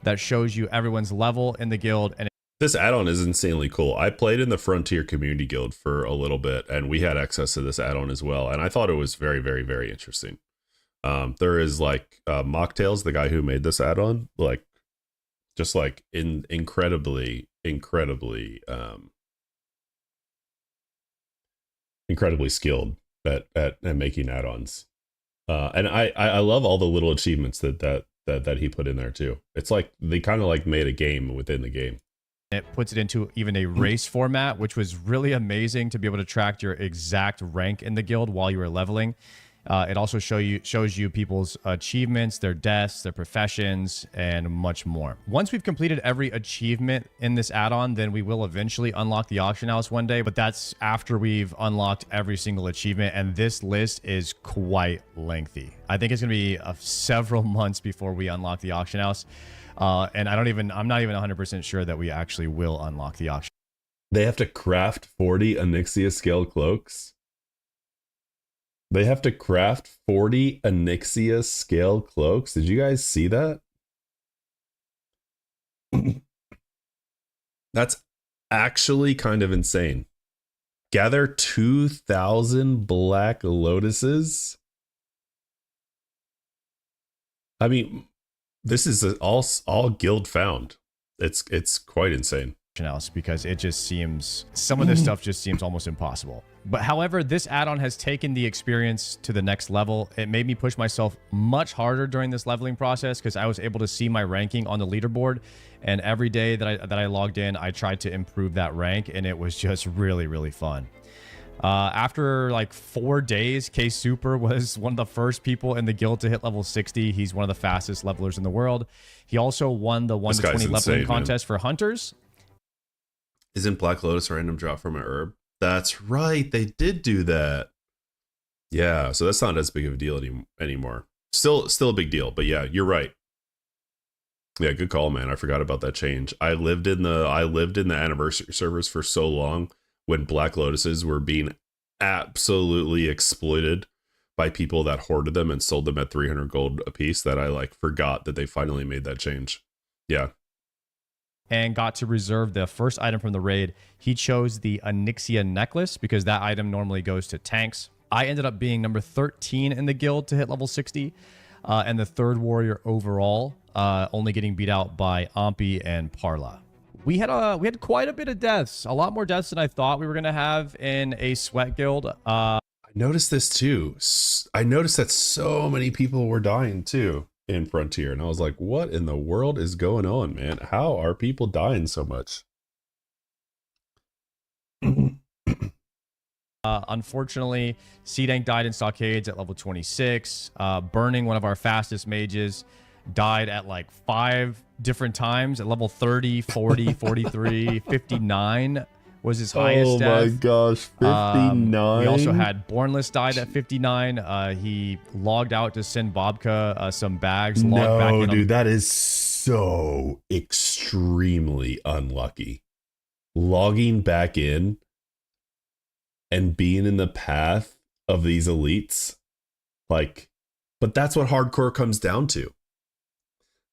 that shows you everyone's level in the guild. And This add-on is insanely cool. I played in the Frontier Community Guild for a little bit, and we had access to this add-on as well. And I thought it was very, very, very interesting. There is like Mocktails, the guy who made this add-on, like just like incredibly skilled at making add-ons. And I love all the little achievements that he put in there too. It's like they kind of like made a game within the game. it puts it into even a race format, which was really amazing to be able to track your exact rank in the guild while you were leveling. It also shows you people's achievements, their deaths, their professions, and much more. Once we've completed every achievement in this add-on, then we will eventually unlock the auction house one day, but that's after we've unlocked every single achievement, and this list is quite lengthy. I think it's going to be several months before we unlock the auction house, and I'm not even 100% sure that we actually will unlock the auction. They have to craft 40 Onyxia scale cloaks. They have to craft 40 Onyxia scale cloaks. Did you guys see that? That's actually kind of insane. Gather 2,000 black lotuses. I mean, this is all guild found. It's quite insane. House because it just seems, some of this stuff just seems almost impossible. But however, this add-on has taken the experience to the next level. It made me push myself much harder during this leveling process because I was able to see my ranking on the leaderboard, and every day that I logged in, I tried to improve that rank, and it was just really, really fun. After like 4 days, K Super was one of the first people in the guild to hit level 60. He's one of the fastest levelers in the world. He also won the 1 to 20 leveling contest for hunters. Isn't Black Lotus a random drop from an herb? That's right, they did do that. Yeah, so that's not as big of a deal anymore. Still a big deal, but yeah, you're right. Yeah, good call, man. I forgot about that change. I lived in the anniversary servers for so long when Black Lotuses were being absolutely exploited by people that hoarded them and sold them at 300 gold a piece that I like forgot that they finally made that change. Yeah. And got to reserve the first item from the raid. He chose the Onyxia necklace because that item normally goes to tanks. I ended up being number 13 in the guild to hit level 60, and the third warrior overall, only getting beat out by Ampi and Parla. We had quite a bit of deaths, a lot more deaths than I thought we were gonna have in a sweat guild. I noticed this too. I noticed that so many people were dying too in Frontier, and I was like, what in the world is going on, man? How are people dying so much? Unfortunately, C-Dank died in Stockades at level 26. Burning, one of our fastest mages, died at like 5 different times at level 30, 40, 43, 59 was his highest death. Oh my gosh, 59. We also had Bornless died at 59. He logged out to send Bobka some bags. Logged back in dude, that is so extremely unlucky. Logging back in and being in the path of these elites, like, but that's what hardcore comes down to.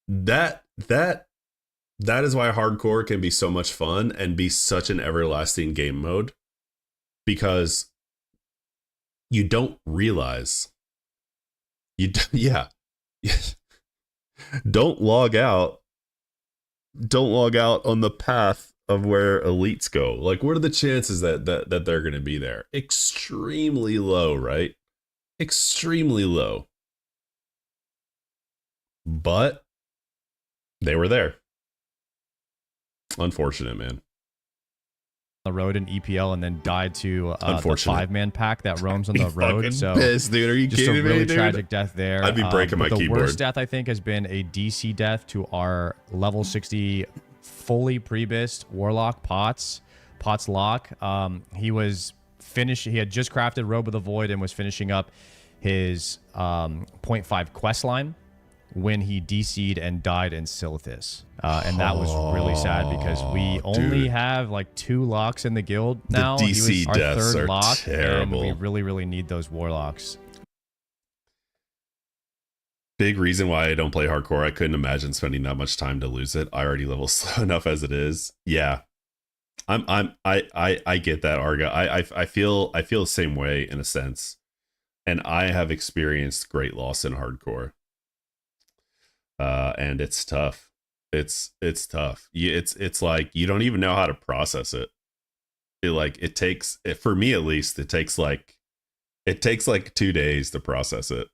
That is why hardcore can be so much fun and be such an everlasting game mode, because you don't realize don't log out on the path of where elites go. Like, what are the chances that they're going to be there? Extremely low, right? Extremely low. But they were there. Unfortunate, man. The road in EPL and then died to the Unfortunate. 5-man pack that roams on the road. So pissed, dude. Are you just kidding a really me, dude? tragic death there. I'd be breaking my the keyboard. worst death I think has been a DC death to our level 60 fully pre-bist Warlock Potts Lock. He was finished. He had just crafted Robe of the Void and was finishing up his 0.5 quest line when he DC'd and died in Silithus. And that was really sad because we only have like 2 locks in the guild now. The DC he was our deaths 3rd are lock, terrible. and we really, really need those warlocks. Big reason why I don't play hardcore. I couldn't imagine spending that much time to lose it. I already level slow enough as it is. Yeah. I get that, Arga. I feel the same way in a sense. And I have experienced great loss in hardcore. And it's tough. It's tough. It's like you don't even know how to process it. It takes, for me at least, it takes like 2 days to process it.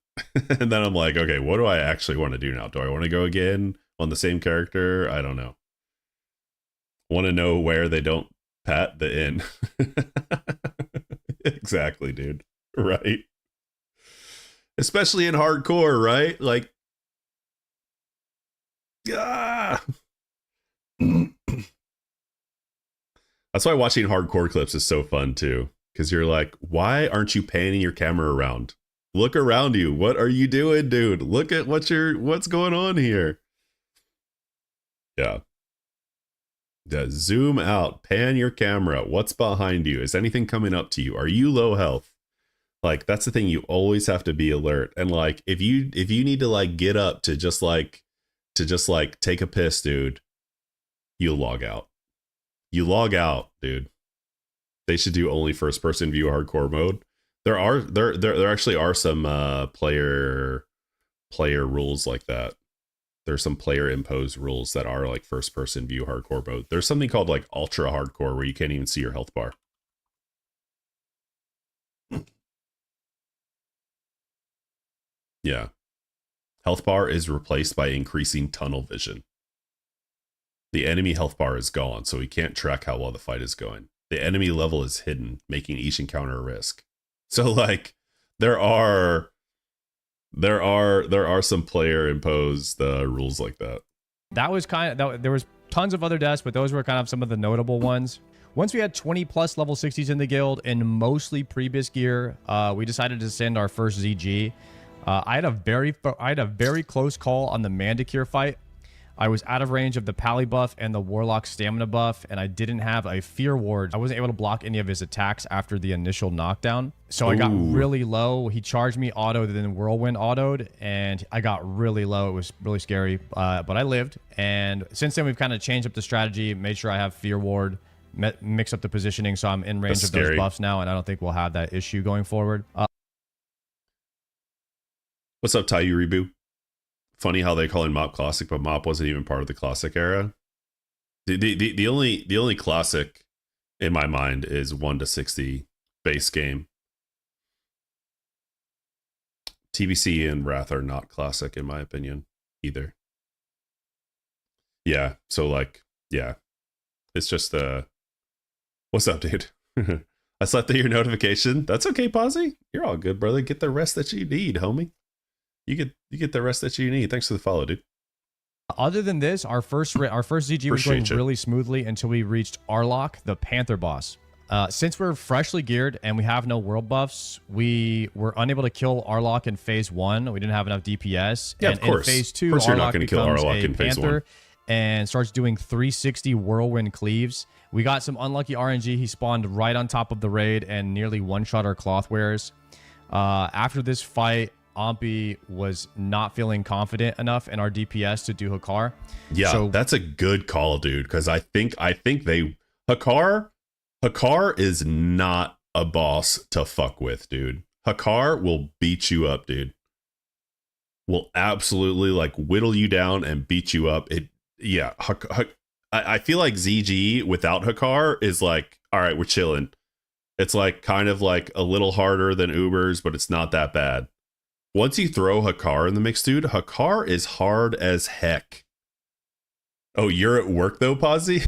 And then I'm like, okay, what do I actually want to do now? Do I want to go again on the same character? I don't know. Want to know where they don't pat the inn. Exactly, dude. Right. Especially in hardcore, right? Like, ah. That's why watching hardcore clips is so fun too. Because you're like, why aren't you panning your camera around? Look around you. What are you doing, dude? Look at what's going on here. Yeah. Yeah. Zoom out. Pan your camera. What's behind you? Is anything coming up to you? Are you low health? Like, that's the thing. You always have to be alert. And like, if you need to like get up to just like take a piss, dude, you log out. You log out, dude. They should do only first person view hardcore mode. There actually are some player rules like that. There's some player imposed rules that are like first person view hardcore mode. There's something called like ultra hardcore where you can't even see your health bar. Yeah. Health bar is replaced by increasing tunnel vision. The enemy health bar is gone, so we can't track how well the fight is going. The enemy level is hidden, making each encounter a risk. So like there are some player imposed rules like that. That was there was tons of other deaths, but those were kind of some of the notable ones. Once we had 20 plus level 60s in the guild and mostly pre-bis gear, we decided to send our first ZG. I had a very close call on the Mandacure fight. I was out of range of the Pagle buff and the Warlock stamina buff, and I didn't have a Fear Ward. I wasn't able to block any of his attacks after the initial knockdown. So I got really low. He charged me auto, then Whirlwind autoed, and I got really low. It was really scary, but I lived. And since then, we've kind of changed up the strategy, made sure I have Fear Ward, mix up the positioning, so I'm in range of those buffs now, and I don't think we'll have that issue going forward. What's up, Tayuribu? Funny how they call him Mop Classic, but Mop wasn't even part of the Classic era. The only Classic in my mind is 1 to 60 base game. TBC and Wrath are not Classic in my opinion either. Yeah, so like, yeah, it's just what's up, dude? I slept through your notification. That's okay, Posy. You're all good, brother. Get the rest that you need, homie. You get the rest that you need. Thanks for the follow, dude. Other than this, our first ZG was going really smoothly until we reached Arlok, the Panther boss. Since we're freshly geared and we have no world buffs, we were unable to kill Arlok in phase 1. We didn't have enough DPS. Yeah, and of course. In phase 2, of course you're not Arlok going to kill becomes Arlok a in phase Panther 1. and starts doing 360 whirlwind cleaves. We got some unlucky RNG. He spawned right on top of the raid and nearly one-shot our cloth wearers. After this fight, Ompi was not feeling confident enough in our DPS to do Hakar. Yeah, so that's a good call, dude, because I think they Hakar is not a boss to fuck with, dude. Hakar will beat you up, dude. Will absolutely like whittle you down and beat you up. I feel like ZG without Hakar is like, all right, we're chilling. It's like kind of like a little harder than Ubers, but it's not that bad. Once you throw Hakar in the mix, dude, Hakar is hard as heck. Oh, you're at work though, Posy?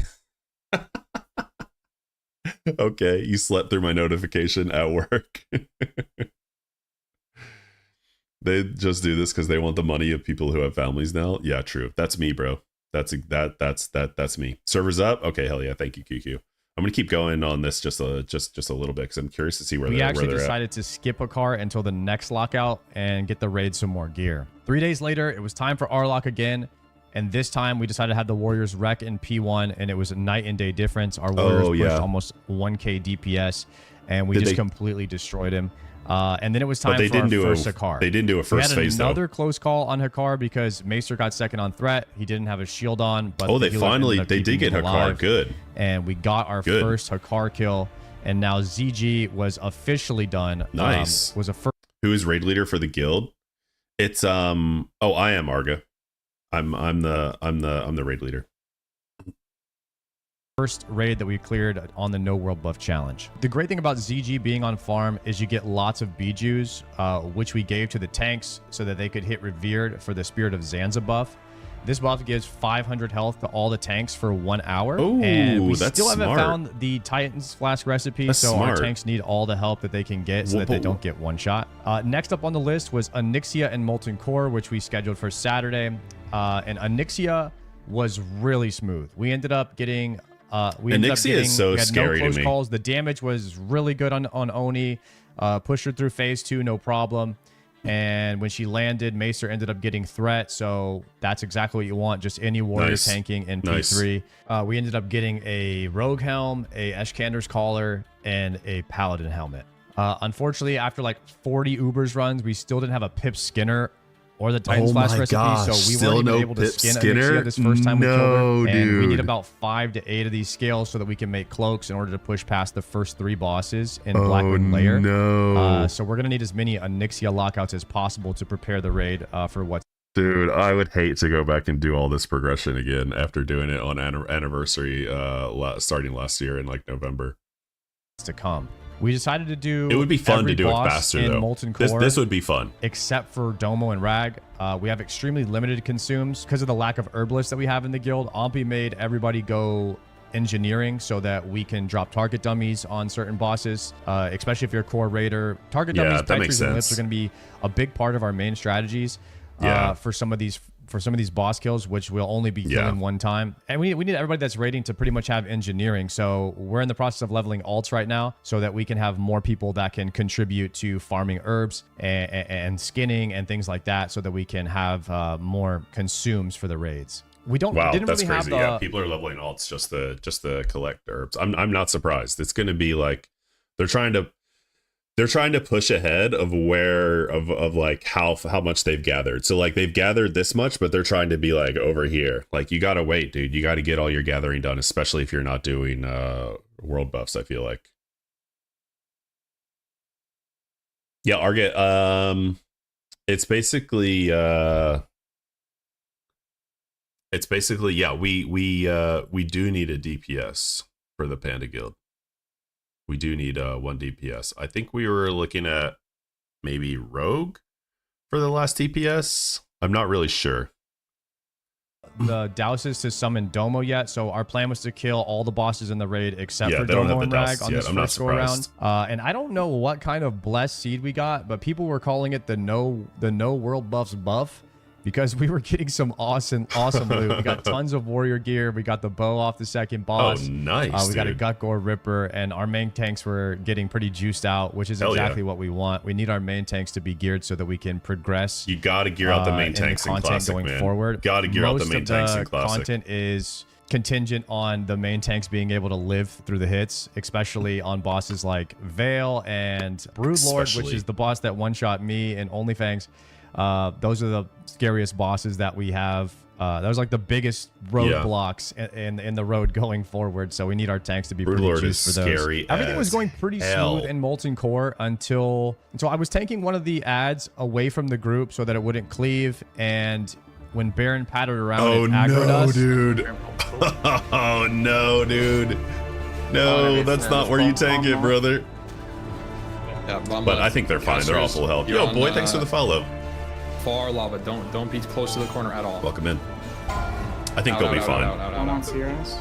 Okay, you slept through my notification at work. They just do this because they want the money of people who have families now. Yeah, true. That's me, bro. That's me. Servers up. Okay, hell yeah. Thank you, QQ. I'm gonna keep going on this just a little bit because I'm curious to see where we actually where decided to skip a car until the next lockout and get the raid some more gear. 3 days later, it was time for our lock again. And this time we decided to have the Warriors wreck in P1, and it was a night and day difference. Our Warriors pushed almost 1k DPS, and we completely destroyed him. And then it was time for our first Hakar. They didn't do a first phase, though. We had another close call on Hakar because Maester got second on threat. He didn't have a shield on. But they did get Hakar. Good. And we got our first Hakar kill. And now ZG was officially done. Nice. Was a first. Who is raid leader for the guild? It's I am Arga. I'm the raid leader. First raid that we cleared on the No World Buff challenge. The great thing about ZG being on farm is you get lots of Bijus, which we gave to the tanks so that they could hit Revered for the Spirit of Zanza buff. This buff gives 500 health to all the tanks for 1 hour. Ooh, and we that's still haven't smart. found the Titan's Flask recipe, so our tanks need all the help that they can get so that they don't get one shot. Next up on the list was Onyxia and Molten Core, which we scheduled for Saturday. And Onyxia was really smooth. We ended up getting... Onyxia is so scary to me. Calls. The damage was really good on Oni. Pushed her through phase 2, no problem. And when she landed, Maester ended up getting threat. So that's exactly what you want. Just any warrior tanking in P3. We ended up getting a Rogue Helm, a Eshkander's Collar, and a Paladin Helmet. Unfortunately, after like 40 Ubers runs, we still didn't have a Pip Skinner or the Titan's Flask recipe, so we weren't even able to skin Onyxia this first time we killed her. And we need about 5 to 8 of these scales so that we can make cloaks in order to push past the first 3 bosses in Blackwood Lair. So we're going to need as many Onyxia lockouts as possible to prepare the raid for what's... Dude, I would hate to go back and do all this progression again after doing it on anniversary starting last year in like November. To come. We decided to do... It would be fun to do it faster, though. Molten Core, this would be fun. Except for Domo and Rag. We have extremely limited consumes because of the lack of herbalists that we have in the guild. Ompi made everybody go engineering so that we can drop target dummies on certain bosses, especially if you're a core raider. Target dummies, petries, and lifts are going to be a big part of our main strategies for some of these boss kills, which will only be killing one time. And we need everybody that's raiding to pretty much have engineering. So we're in the process of leveling alts right now so that we can have more people that can contribute to farming herbs and skinning and things like that so that we can have more consumes for the raids. We don't. Wow, didn't that's really crazy. have People are leveling alts just to collect herbs. I'm not surprised. It's going to be like they're trying to push ahead of like how much they've gathered. So like they've gathered this much, but they're trying to be like over here. Like you gotta wait, dude. You got to get all your gathering done, especially if you're not doing world buffs. I feel like. Yeah, Arget. It's basically we do need a DPS for the Panda Guild. We do need 1 DPS. I think we were looking at maybe Rogue for the last DPS. I'm not really sure. The douses to summon Domo yet, so our plan was to kill all the bosses in the raid except for Domo and Rag on this first go around. And I don't know what kind of blessed seed we got, but people were calling it the no world buffs buff. Because we were getting some awesome loot. We got tons of warrior gear. We got the bow off the second boss. Oh, nice, we got a Gut Gore Ripper, and our main tanks were getting pretty juiced out, which is exactly what we want. We need our main tanks to be geared so that we can progress. You got to gear out the main tanks in Classic, going forward. Got to gear out the main tanks in Classic. Content is contingent on the main tanks being able to live through the hits, especially on bosses like Veil and Broodlord, which is the boss that one-shot me and OnlyFangs. Those are the scariest bosses that we have. That was like the biggest roadblocks in the road going forward. So we need our tanks to be pretty juiced for those. Scary. Everything was going pretty smooth in Molten Core until I was tanking one of the ads away from the group so that it wouldn't cleave, and when Baron pattered around Oh and aggroed no, us. dude. Oh no, dude. No, that's not where you tank it, brother. Yeah, But I think they're fine. They're all full health. Yo, boy, thanks for the follow. Far lava. Don't be close to the corner at all. Welcome in. I think they'll be fine. I'm on Sierras.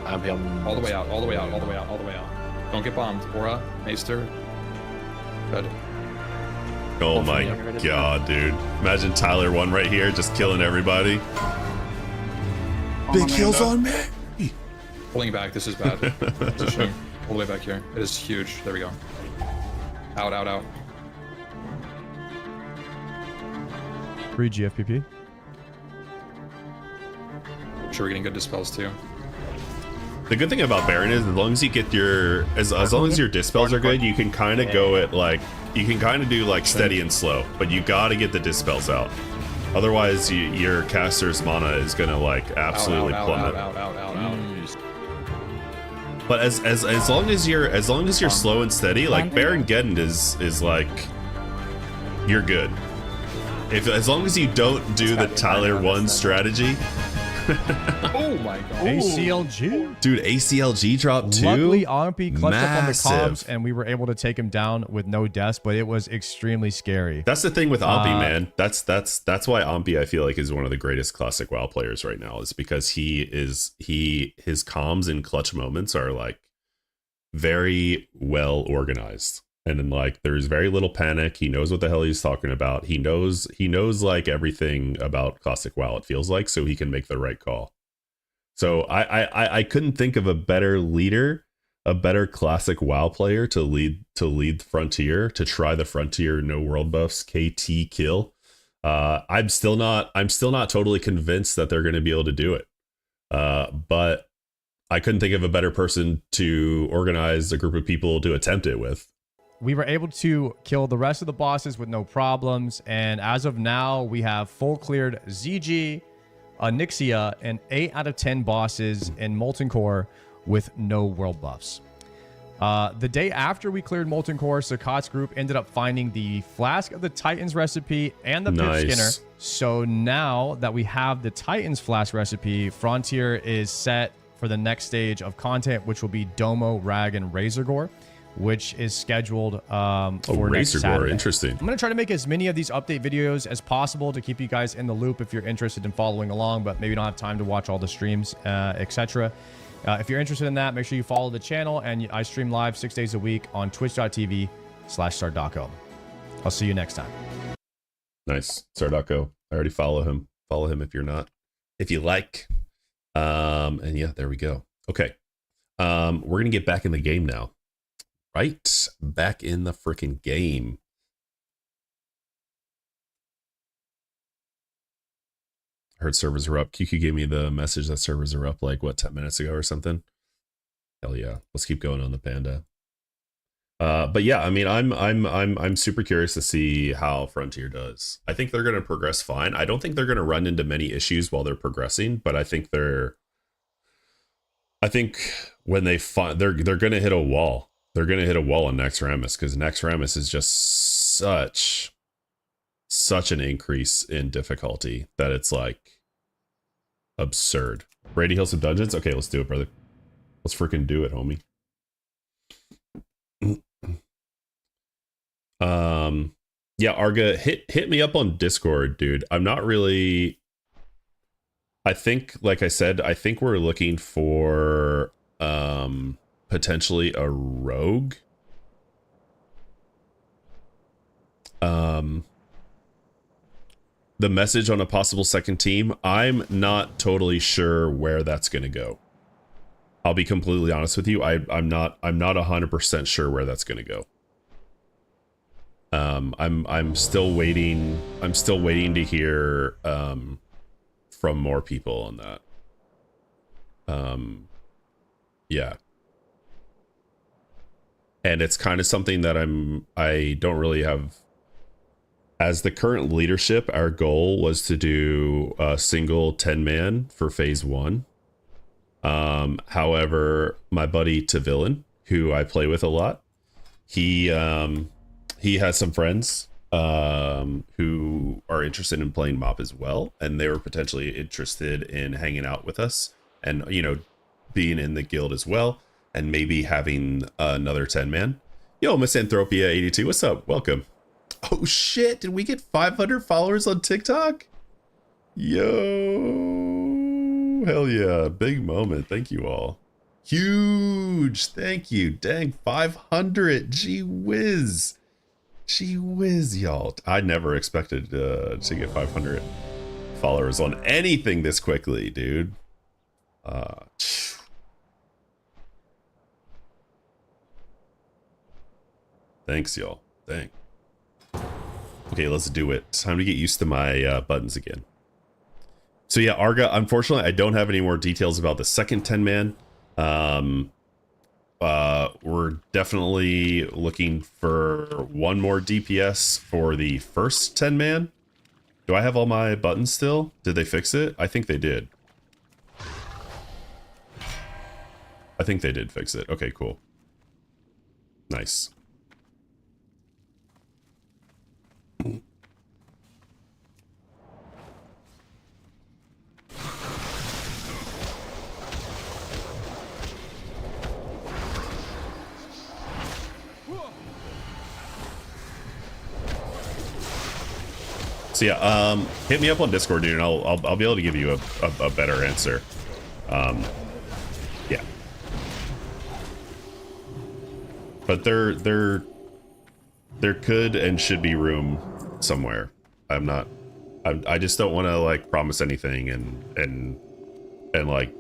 I'm all the way out. All the way out. All the way out. All the way out. Don't get bombed. Aura, Maester. Good. Oh my god, dude. Imagine Tyler 1 right here, just killing everybody. Big heals on me. Pulling back. This is bad. It's a shame. All the way back here. It is huge. There we go. Out, out, out. Free GFPP. Sure, we're getting good dispels too. The good thing about Baron is, as long as you get your, as long as your dispels are good, you can kind of go at like, you can kind of do like steady and slow, but you got to get the dispels out. Otherwise, your caster's mana is gonna like absolutely plummet. But as long as you're slow and steady, like Baron Geddon is like, you're good. As long as you don't do the Tyler 1 strategy. Oh my god. ACLG. Dude, ACLG dropped too. Luckily, Armpy clutched up on the Massive. comms, and we were able to take him down with no deaths, but it was extremely scary. That's the thing with Ampi, man. That's why Ampi, I feel like, is one of the greatest classic WoW players right now, is because his comms and clutch moments are like very well organized. And then like there's very little panic. He knows what the hell he's talking about. He knows like everything about classic WoW, it feels like, so he can make the right call. So I couldn't think of a better leader, a better classic WoW player to lead Frontier, to try the Frontier no world buffs KT kill. I'm still not totally convinced that they're going to be able to do it. But I couldn't think of a better person to organize a group of people to attempt it with. We were able to kill the rest of the bosses with no problems, and as of now, we have full cleared ZG, Onyxia, and 8 out of 10 bosses in Molten Core with no world buffs. The day after we cleared Molten Core, Sakat's group ended up finding the Flask of the Titans recipe and the Pip Skinner. So now that we have the Titans Flask recipe, Frontier is set for the next stage of content, which will be Domo, Rag, and Razorgore, which is scheduled for next Saturday. Interesting. I'm going to try to make as many of these update videos as possible to keep you guys in the loop if you're interested in following along, but maybe don't have time to watch all the streams, etc. If you're interested in that, make sure you follow the channel, and I stream live 6 days a week on twitch.tv/Sardaco. I'll see you next time. Nice. Sardaco. I already follow him. Follow him if you're not. If you like. And yeah, there we go. Okay. We're going to get back in the game now. Right back in the freaking game. I heard servers are up. QQ gave me the message that servers are up like what, 10 minutes ago or something. Hell yeah. Let's keep going on the Panda. But yeah, I mean, I'm super curious to see how Frontier does. I think they're going to progress fine. I don't think they're going to run into many issues while they're progressing, but I think when they find they're going to hit a wall. They're going to hit a wall on Naxxramas, because Naxxramas is just such an increase in difficulty that it's like absurd. Brady Hill some dungeons? Okay, let's do it, brother. Let's freaking do it, homie. Yeah, Arga, hit me up on Discord, dude. I'm not really... I think, like I said, I think we're looking for... potentially a rogue. The message on a possible second team, I'm not totally sure where that's going to go. I'll be completely honest with you. I'm not 100% sure where that's going to go. I'm still waiting. I'm still waiting to hear from more people on that. Yeah. And it's kind of something that I don't really have. As the current leadership, our goal was to do a single 10-man for phase 1. However, my buddy Tavillain, who I play with a lot, he has some friends who are interested in playing MOP as well, and they were potentially interested in hanging out with us and, you know, being in the guild as well, and maybe having another 10-man. Yo, Misanthropia82, what's up? Welcome. Oh shit, did we get 500 followers on TikTok? Yo, hell yeah, big moment. Thank you all. Huge, thank you. Dang, 500, gee whiz. Gee whiz, y'all. I never expected to get 500 followers on anything this quickly, dude. Thanks, y'all. Dang. Okay, let's do it. Time to get used to my buttons again. So yeah, Arga, unfortunately, I don't have any more details about the second 10-man. We're definitely looking for one more DPS for the first 10-man. Do I have all my buttons still? Did they fix it? I think they did. I think they did fix it. Okay, cool. Nice. So yeah, hit me up on Discord, dude, and I'll be able to give you a better answer. Yeah. But there could and should be room somewhere. I just don't want to like promise anything and like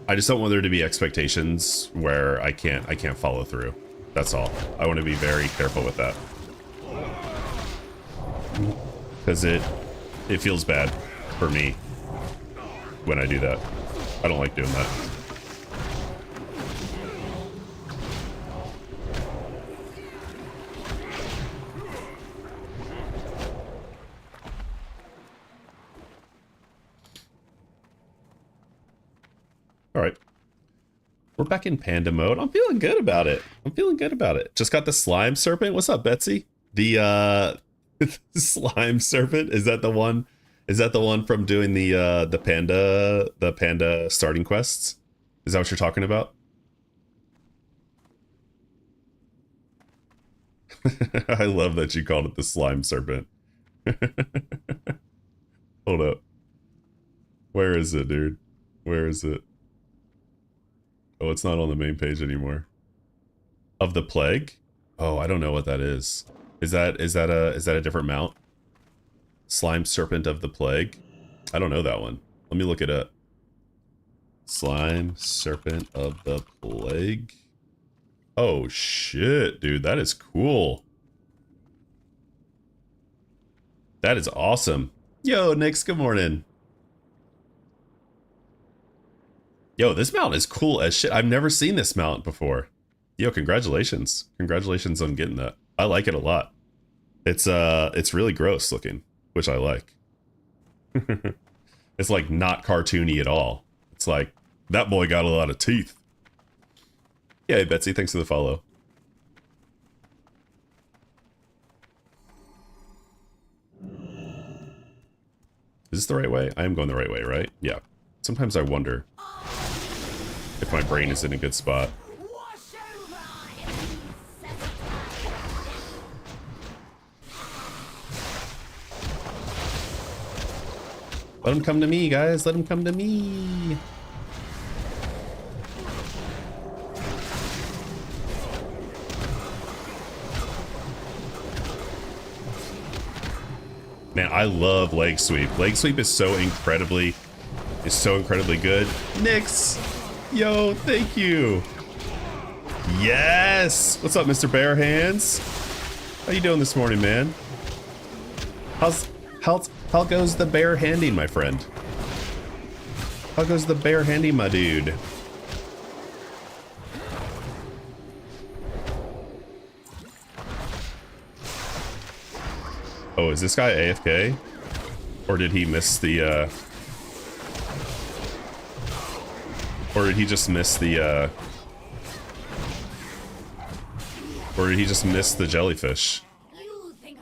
I just don't want there to be expectations where I can't follow through. That's all. I want to be very careful with that. Because it feels bad for me when I do that. I don't like doing that. All right. We're back in Panda mode. I'm feeling good about it. Just got the slime serpent. What's up, Betsy? The slime serpent, is that the one from doing the panda starting quests? Is that what you're talking about? I love that you called it the slime serpent. Hold up, where is it, dude? Where is it? Oh, it's not on the main page anymore. Of the plague? Oh, I don't know what that is. Is that a different mount? Slime Serpent of the Plague? I don't know that one. Let me look it up. Slime Serpent of the Plague. Oh shit, dude, that is cool. That is awesome. Yo, Nix, good morning. Yo, this mount is cool as shit. I've never seen this mount before. Yo, congratulations. Congratulations on getting that. I like it a lot. It's really gross looking, which I like. It's like not cartoony at all. It's like that boy got a lot of teeth. Yeah, hey, Betsy, thanks for the follow. Is this the right way? I am going the right way, right? Yeah. Sometimes I wonder if my brain is in a good spot. Let him come to me, guys. Let him come to me. Man, I love leg sweep. Leg sweep is so incredibly good. Nix, yo, thank you. Yes. What's up, Mr. Bare Hands? How you doing this morning, man? How goes the bare handing, my friend? How goes the bare handing, my dude? Oh, is this guy AFK? Or did he miss the, or did he just miss the, or did he just miss the jellyfish? You think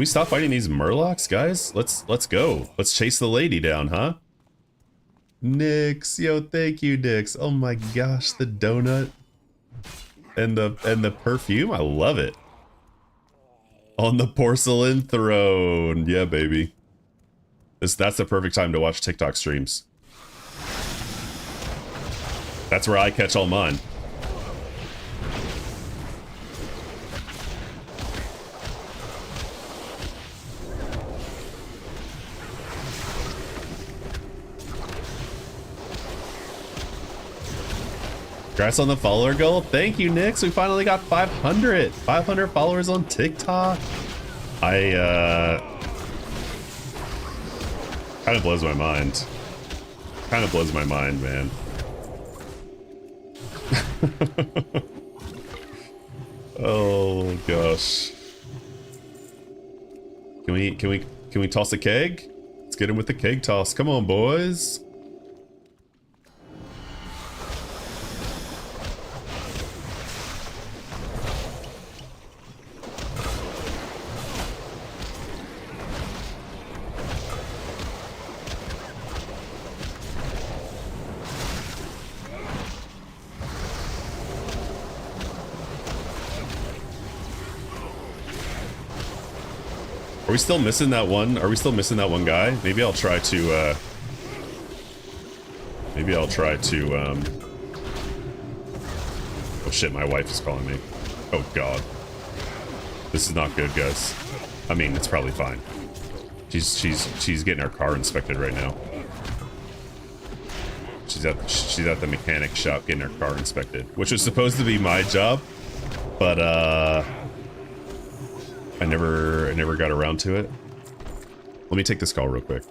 Can we stop fighting these murlocs, guys? Let's go. Let's chase the lady down, huh? Nix, yo, thank you, Nix. Oh my gosh, the donut and the perfume, I love it. On the porcelain throne, yeah, baby. That's the perfect time to watch TikTok streams. That's where I catch all mine. Congrats on the follower goal. Thank you, Nix. We finally got 500 followers on TikTok. Kind of blows my mind. Kind of blows my mind, man. Oh gosh. Can we toss a keg? Let's get him with the keg toss. Come on, boys. Are we still missing that one? Are we still missing that one guy? Maybe I'll try to, oh shit, my wife is calling me. Oh god. This is not good, guys. I mean, it's probably fine. She's getting her car inspected right now. She's at the mechanic shop getting her car inspected, which was supposed to be my job, but I never got around to it. Let me take this call real quick.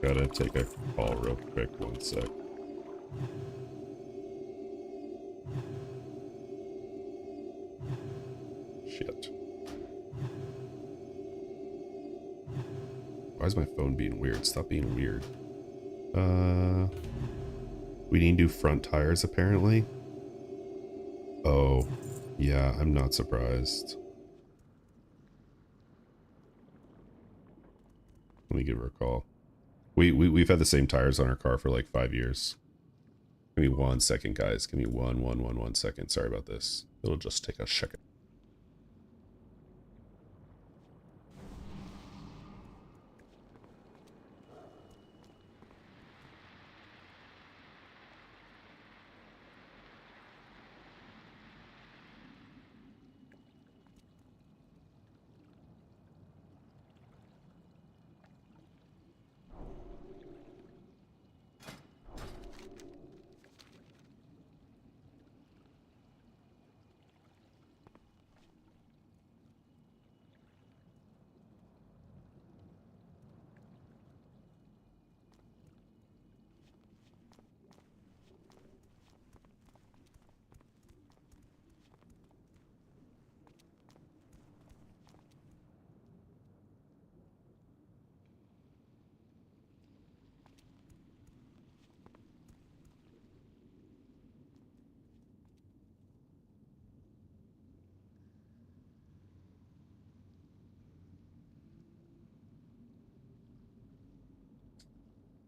Gotta take a call real quick, 1 sec. Shit. Why is my phone being weird? Stop being weird. We need new front tires apparently. Oh, yeah, I'm not surprised. Let me give her a call. We've had the same tires on our car for like 5 years. Give me 1 second, guys. Give me one second. Sorry about this. It'll just take a second.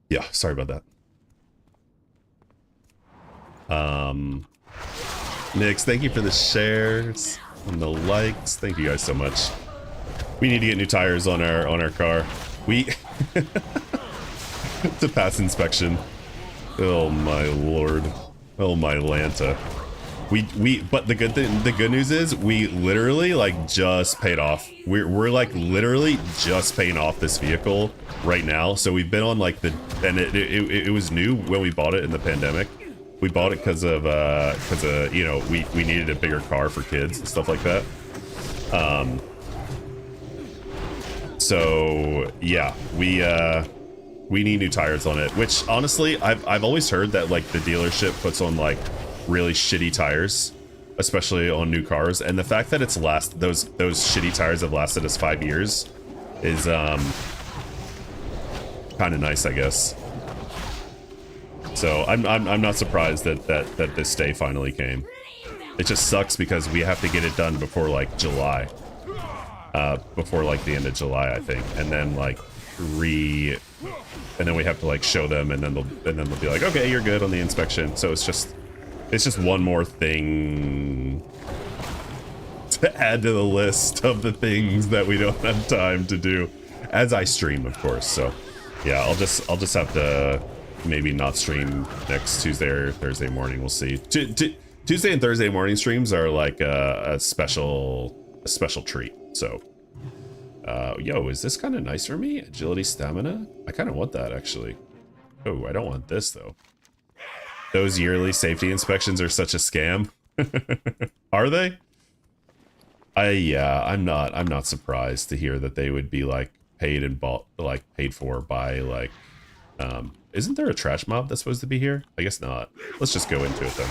Yeah, sorry about that. Nix, thank you for the shares and the likes. Thank you guys so much. We need to get new tires on our car. We to pass inspection. Oh my lord. Oh my Lanta. But the good news is we literally like just paid off. We're like literally just paying off this vehicle right now. So we've been on like it was new when we bought it in the pandemic. We bought it because of you know, we needed a bigger car for kids and stuff like that. So yeah, we need new tires on it, which honestly I've always heard that like the dealership puts on like really shitty tires, especially on new cars, and the fact that it's those shitty tires have lasted us 5 years is kind of nice, I guess. So I'm not surprised that this day finally came. It just sucks because we have to get it done before like July. before like the end of July, I think, and then like and then we have to like show them, and then they'll be like, okay, you're good on the inspection. So it's just one more thing to add to the list of the things that we don't have time to do as I stream, of course. So yeah, I'll just have to maybe not stream next Tuesday or Thursday morning. We'll see. Tuesday and Thursday morning streams are like a special treat. So yo, is this kind of nice for me? Agility, stamina? I kind of want that, actually. Oh, I don't want this, though. Those yearly safety inspections are such a scam. Are they? I'm not surprised to hear that they would be, like, paid for by, like, isn't there a trash mob that's supposed to be here? I guess not. Let's just go into it, then.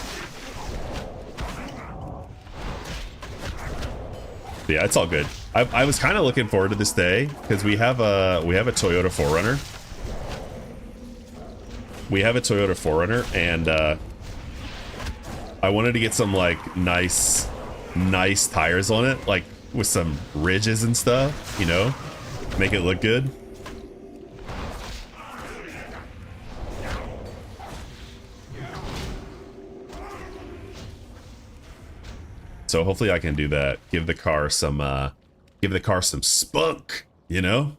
Yeah, it's all good. I was kind of looking forward to this day because we have a Toyota 4Runner. We have a Toyota 4Runner, and I wanted to get some like nice tires on it, like with some ridges and stuff, you know, make it look good. So hopefully I can do that. Give the car some spunk, you know?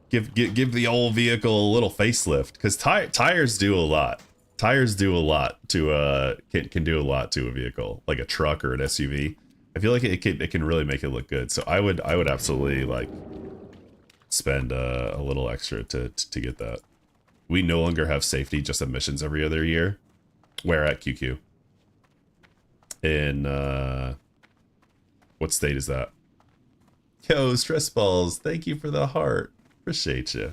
Give the old vehicle a little facelift, because tires do a lot. Tires do a lot to can do a lot to a vehicle, like a truck or an SUV. I feel like it can really make it look good. So I would absolutely like spend a little extra to get that. We no longer have safety, just emissions every other year. Where at QQ? In what state is that? Yo, stress balls, thank you for the heart. Appreciate you.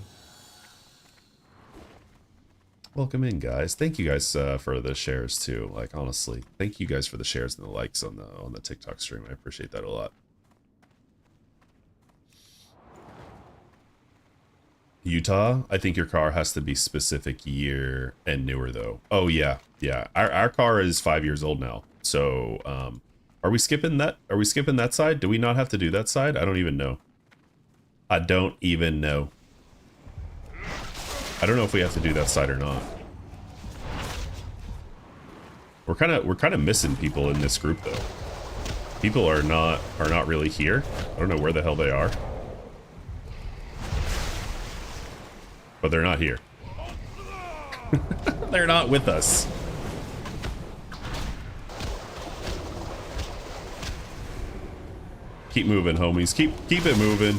Welcome in, guys. Thank you guys for the shares too. Like, honestly, thank you guys for the shares and the likes on the TikTok stream. I appreciate that a lot. Utah, I think your car has to be specific year and newer though. Oh yeah, yeah. Our car is 5 years old now. So are we skipping that? Are we skipping that side? Do we not have to do that side? I don't even know. I don't even know. I don't know if we have to do that side or not. We're kind of missing people in this group though. People are not really here. I don't know where the hell they are. But they're not here. They're not with us. Keep moving, homies. Keep it moving.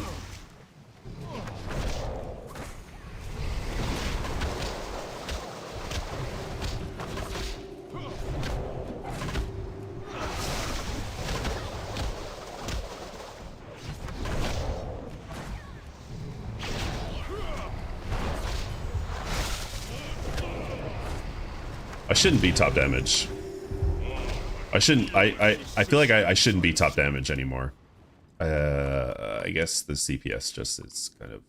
I shouldn't be top damage. I shouldn't. I feel like I shouldn't be top damage anymore. I guess the CPS just is kind of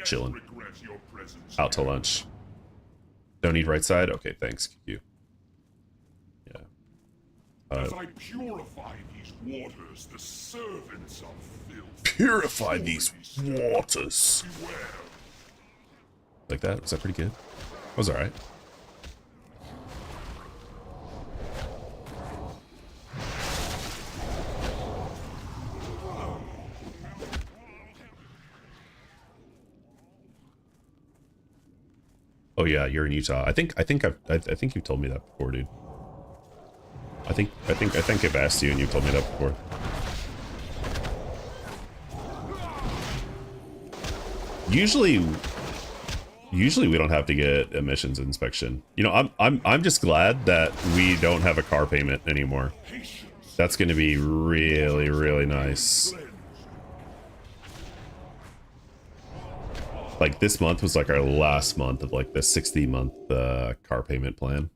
chilling. Out to lunch. Don't need right side? Okay, thanks. You. Yeah. As I purify these waters, the servants of filth. Purify these waters. Like that? Was that pretty good? That was alright. Oh yeah, you're in Utah. I think you've told me that before, dude. I think I've asked you and you've told me that before. Usually we don't have to get emissions inspection. You know, I'm just glad that we don't have a car payment anymore. That's going to be really, really nice. Like this month was like our last month of like the 60-month car payment plan.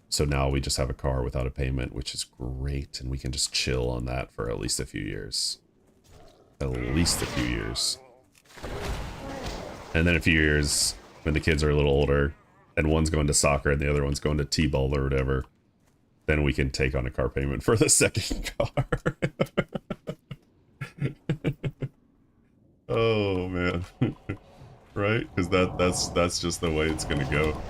So now we just have a car without a payment, which is great, and we can just chill on that for at least a few years. At least a few years. And then a few years when the kids are a little older and one's going to soccer and the other one's going to t-ball or whatever, Then we can take on a car payment for the second car. Oh man. Right? Because that's just the way it's gonna go.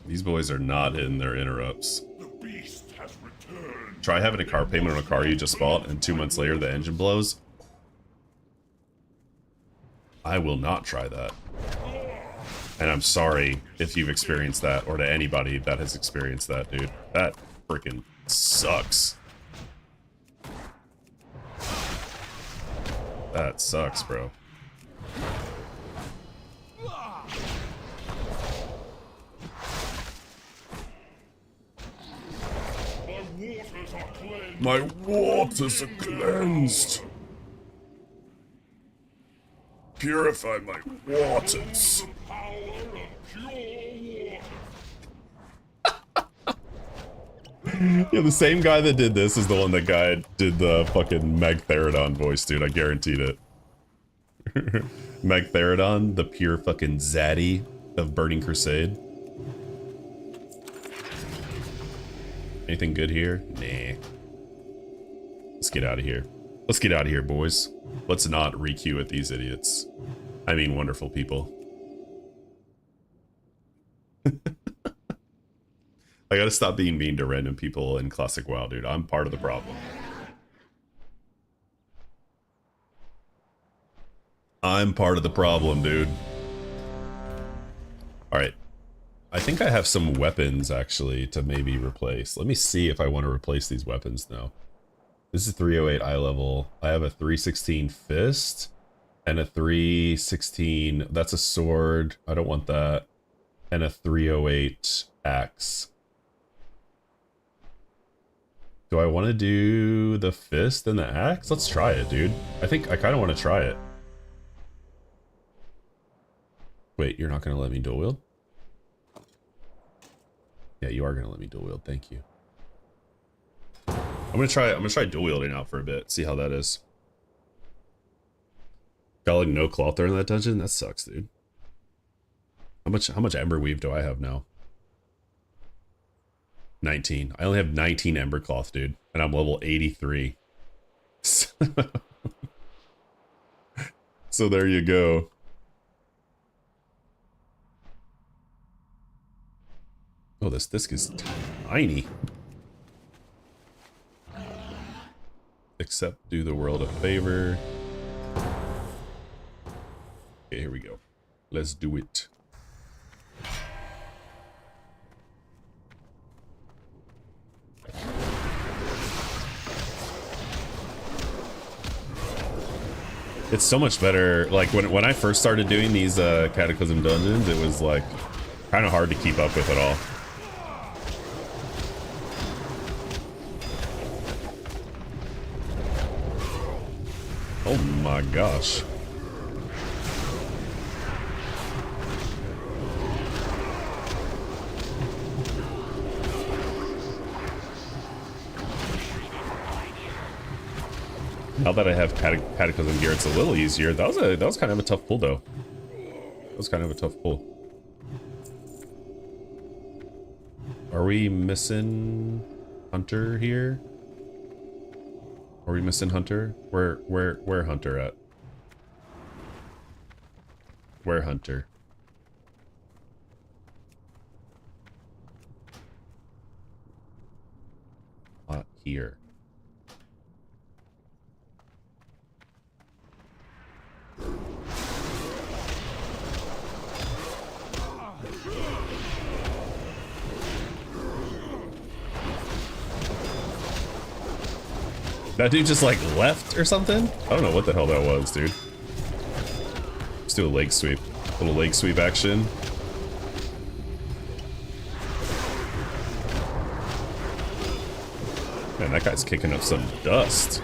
These boys are not hitting their interrupts. The beast has returned. Try having a car payment on a car you just bought and 2 months later the engine blows. I will not try that. And I'm sorry if you've experienced that, or to anybody that has experienced that, dude. That freaking sucks. That sucks, bro. My waters are cleansed. My waters are cleansed. Purify my waters. The power of pure water. Yeah, the same guy that did this is the one that did the fucking Magtheridon voice, dude. I guaranteed it. Magtheridon, the pure fucking zaddy of Burning Crusade. Anything good here? Nah. Let's get out of here. Let's get out of here, boys. Let's not requeue at these idiots. I mean, wonderful people. I gotta stop being mean to random people in Classic WoW, dude. I'm part of the problem. I'm part of the problem, dude. Alright. I think I have some weapons, actually, to maybe replace. Let me see if I want to replace these weapons now. This is 308 eye level. I have a 316 fist and a 316... That's a sword. I don't want that. And a 308 axe. Do I want to do the fist and the axe? Let's try it, dude. I think I kind of want to try it. Wait, you're not going to let me dual wield? Yeah, you are going to let me dual wield. Thank you. I'm going to try dual wielding out for a bit. See how that is. Got like no cloth there in that dungeon? That sucks, dude. How much ember weave do I have now? 19. I only have 19 ember cloth, dude, and I'm level 83. So there you go. Oh, this disc is tiny. Except do the world a favor. Okay, here we go. Let's do it. It's so much better. Like when I first started doing these Cataclysm dungeons, it was like kind of hard to keep up with it all. Oh my gosh. Now that I have Cataclysm gear, it's a little easier. That was kind of a tough pull, though. That was kind of a tough pull. Are we missing Hunter here? Are we missing Hunter? Where Hunter at? Where Hunter? Not here. That dude just like left or something? I don't know what the hell that was, dude. Let's do a leg sweep. A little leg sweep action. Man, that guy's kicking up some dust.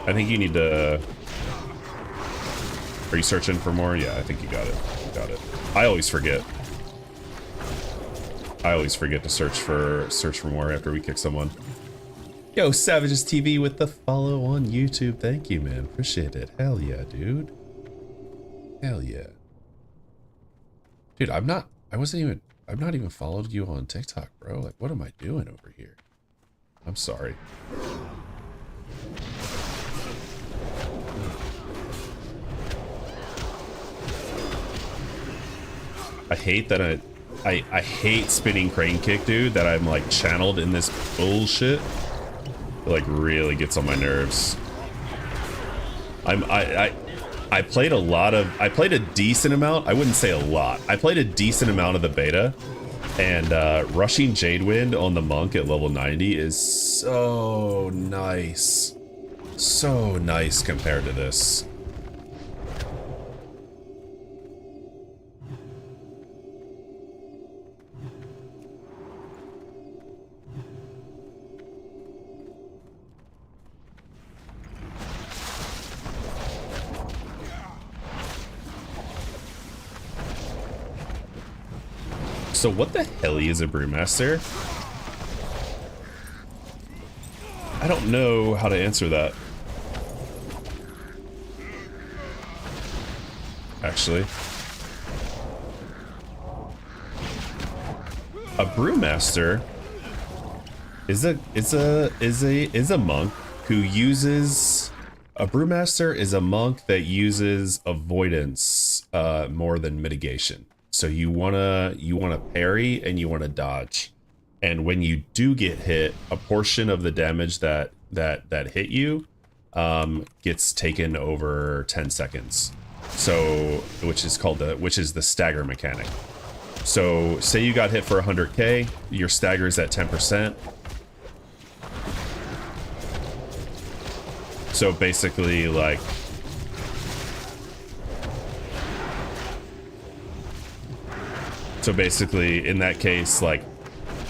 I think you need to... Are you searching for more? Yeah, I think you got it. You got it. I always forget. I always forget to search for more after we kick someone. Yo, Savages TV with the follow on YouTube. Thank you, man. Appreciate it. Hell yeah, dude. Hell yeah. Dude, I'm not I've not even followed you on TikTok, bro. Like, what am I doing over here? I'm sorry. I hate that I hate spinning crane kick, dude, that I'm like channeled in this bullshit. It like really gets on my nerves. I played a decent amount. I wouldn't say a lot. I played a decent amount of the beta, and rushing Jadewind on the monk at level 90 is so nice. So nice compared to this. So what the hell is a Brewmaster? I don't know how to answer that. Actually. A Brewmaster is a monk who uses a Brewmaster is a monk that uses avoidance more than mitigation. So you wanna parry and you wanna dodge, and when you do get hit, a portion of the damage that hit you gets taken over 10 seconds. So which is the stagger mechanic. So say you got hit for 100k, your stagger is at 10%. So basically, like, in that case, like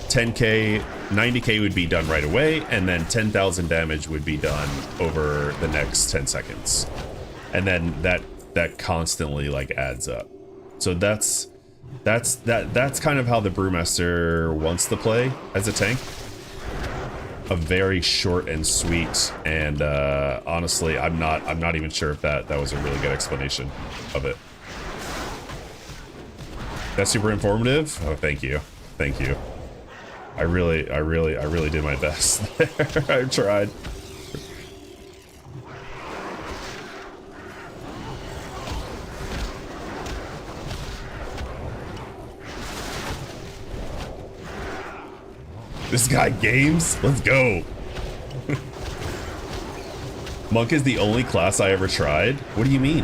10k, 90k would be done right away, and then 10,000 damage would be done over the next 10 seconds. And then that constantly like adds up. So that's kind of how the Brewmaster wants to play as a tank. A very short and sweet, and honestly, I'm not even sure if that was a really good explanation of it. That's super informative. Oh, thank you. I really did my best there. I tried. This guy games? Let's go. Monk is the only class I ever tried? What do you mean?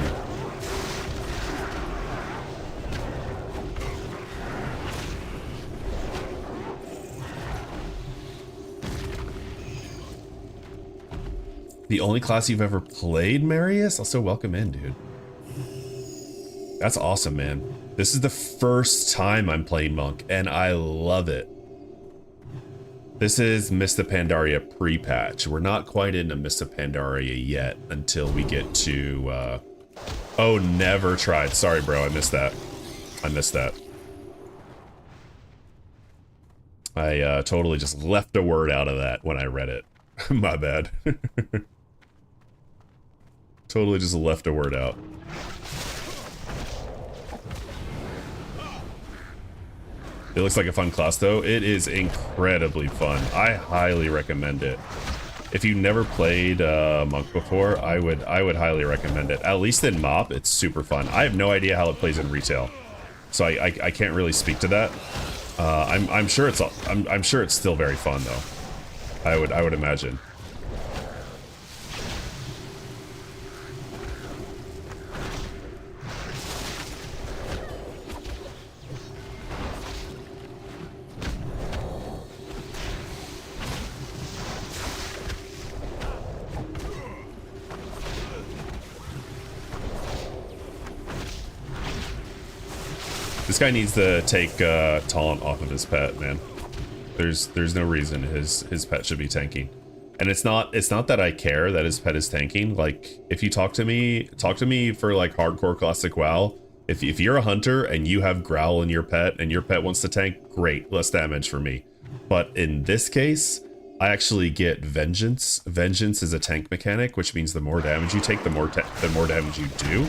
The only class you've ever played, Marius? Also, welcome in, dude. That's awesome, man. This is the first time I'm playing Monk, and I love it. This is Mr. Pandaria pre-patch. We're not quite into Mr. Pandaria yet until we get to... Oh, never tried. Sorry, bro. I missed that. I totally just left a word out of that when I read it. My bad. Totally just left a word out. It looks like a fun class though. It is incredibly fun. I highly recommend it. If you never played Monk before, I would highly recommend it. At least in MOP, it's super fun. I have no idea how it plays in retail, so I can't really speak to that. I'm sure it's still very fun though. I would imagine. This guy needs to take Taunt off of his pet, man. There's no reason his pet should be tanking. And it's not that I care that his pet is tanking. Like, if you talk to me for like hardcore classic WoW. If you're a hunter and you have Growl in your pet and your pet wants to tank, great, less damage for me. But in this case, I actually get Vengeance. Vengeance is a tank mechanic, which means the more damage you take, the more damage you do.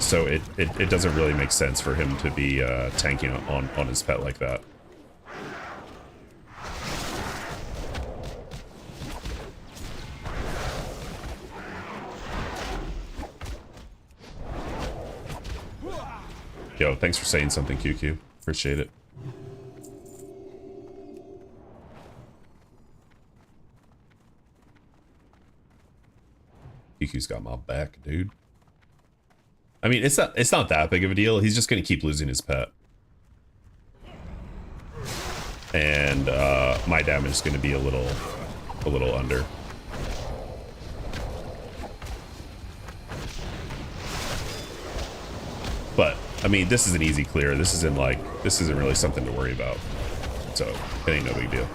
So it doesn't really make sense for him to be tanking on his pet like that. Yo, thanks for saying something, QQ. Appreciate it. QQ's got my back, dude. I mean, it's not that big of a deal. He's just gonna keep losing his pet. And my damage is gonna be a little under. But I mean, this is an easy clear. This isn't really something to worry about. So it ain't no big deal.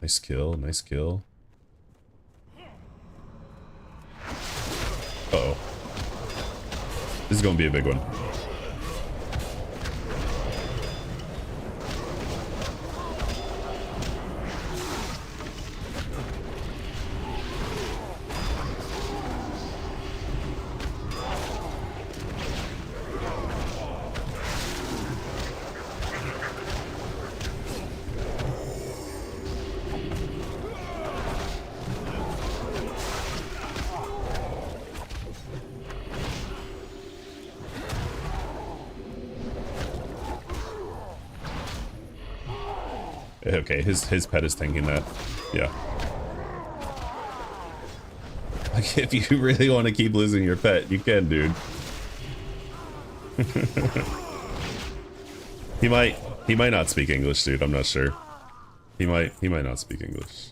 Nice kill, nice kill. Uh-oh. This is gonna be a big one. Okay, his pet is tanking that. Yeah. Like, if you really want to keep losing your pet, you can, dude. He might not speak English, dude. I'm not sure. He might not speak English.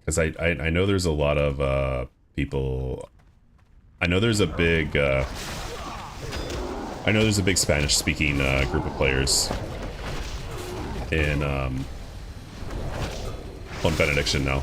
Because I know there's a lot of people. I know there's a big Spanish-speaking group of players in on Benediction now.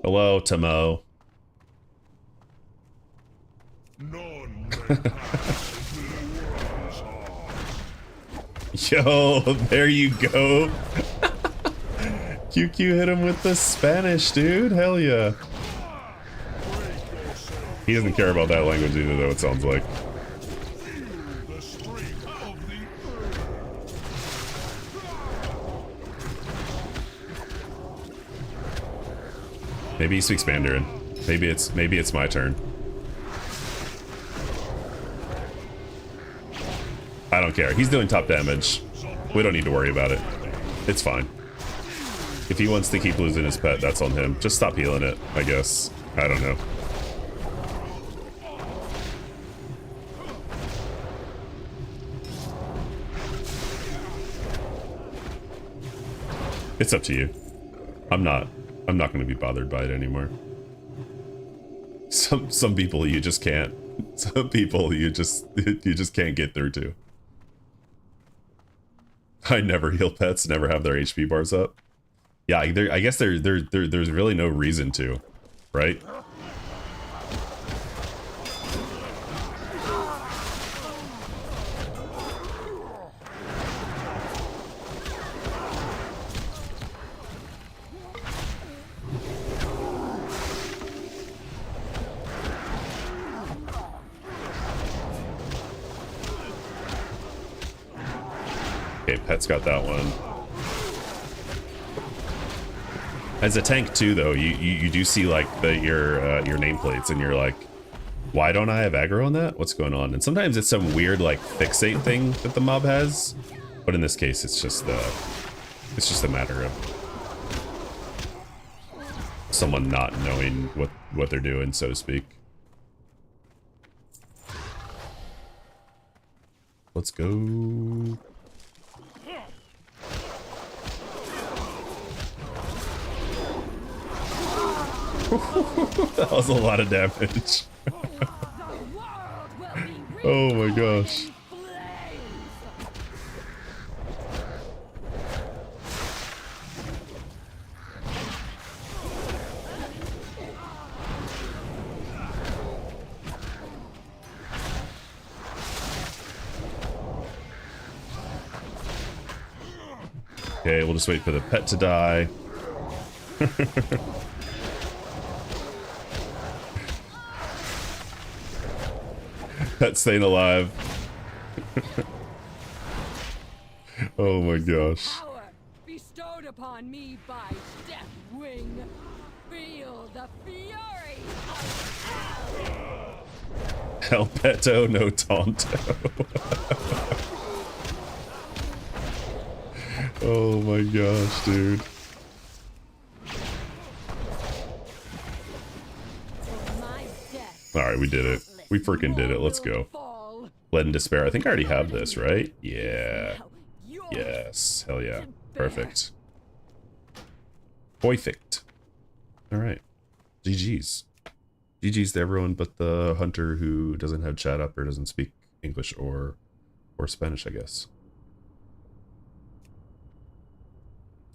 Hello, Tomo. None may pass until the worlds are. Yo, there you go. QQ hit him with the Spanish, dude. Hell yeah. He doesn't care about that language either, though, it sounds like. The strength of the Maybe he speaks Mandarin. Maybe it's my turn. I don't care. He's doing top damage. We don't need to worry about it. It's fine. If he wants to keep losing his pet, that's on him. Just stop healing it, I guess. I don't know. It's up to you. I'm not going to be bothered by it anymore. Some people you just can't. Some people you just can't get through to. I never heal pets, never have their HP bars up. Yeah, I guess there's really no reason to, right? Okay, Pet's got that one. As a tank too, though, you do see like your nameplates, and you're like, why don't I have aggro on that? What's going on? And sometimes it's some weird like fixate thing that the mob has, but in this case, it's just a matter of someone not knowing what they're doing, so to speak. Let's go. That was a lot of damage. Oh my gosh. Okay, we'll just wait for the pet to die. Pet staying alive. Oh my gosh. Power bestowed upon me by Deathwing. Feel the fury of hell. El Petto, no Tonto. Oh my gosh, dude. My death Alright, we did it. We freaking did it. Let's go. fall. Lead and Despair. I think I already have this, right? Yeah. Yes. Hell yeah. Perfect. Perfect. Alright. GG's. GG's to everyone but the hunter who doesn't have chat up or doesn't speak English or Spanish, I guess.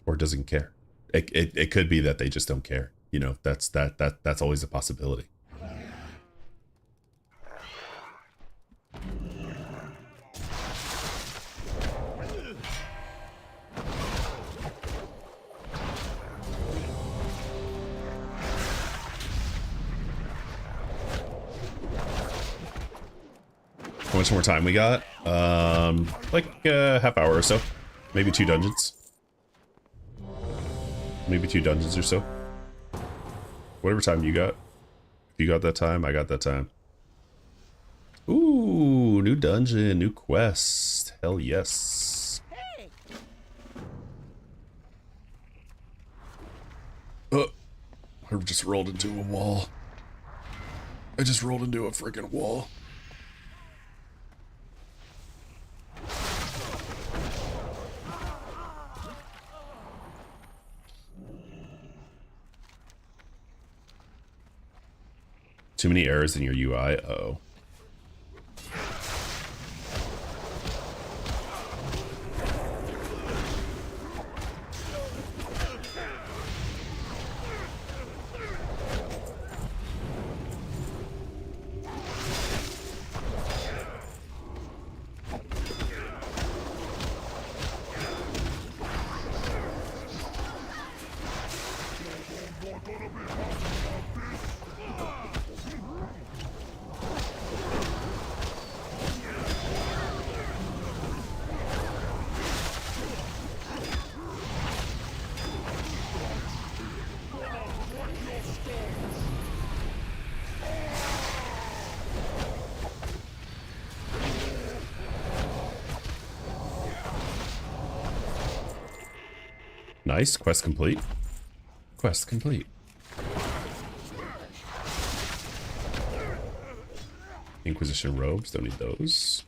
Or doesn't care. It could be that they just don't care. You know, that's always a possibility. How much more time we got? Like a half hour or so. Maybe 2 dungeons. Maybe 2 dungeons or so. Whatever time you got. If you got that time, I got that time. Ooh, new dungeon, new quest. Hell yes. Oh, I just rolled into a wall. I just rolled into a freaking wall. Too many errors in your UI? Uh-oh. Nice. Quest complete. Quest complete. Inquisition robes. Don't need those.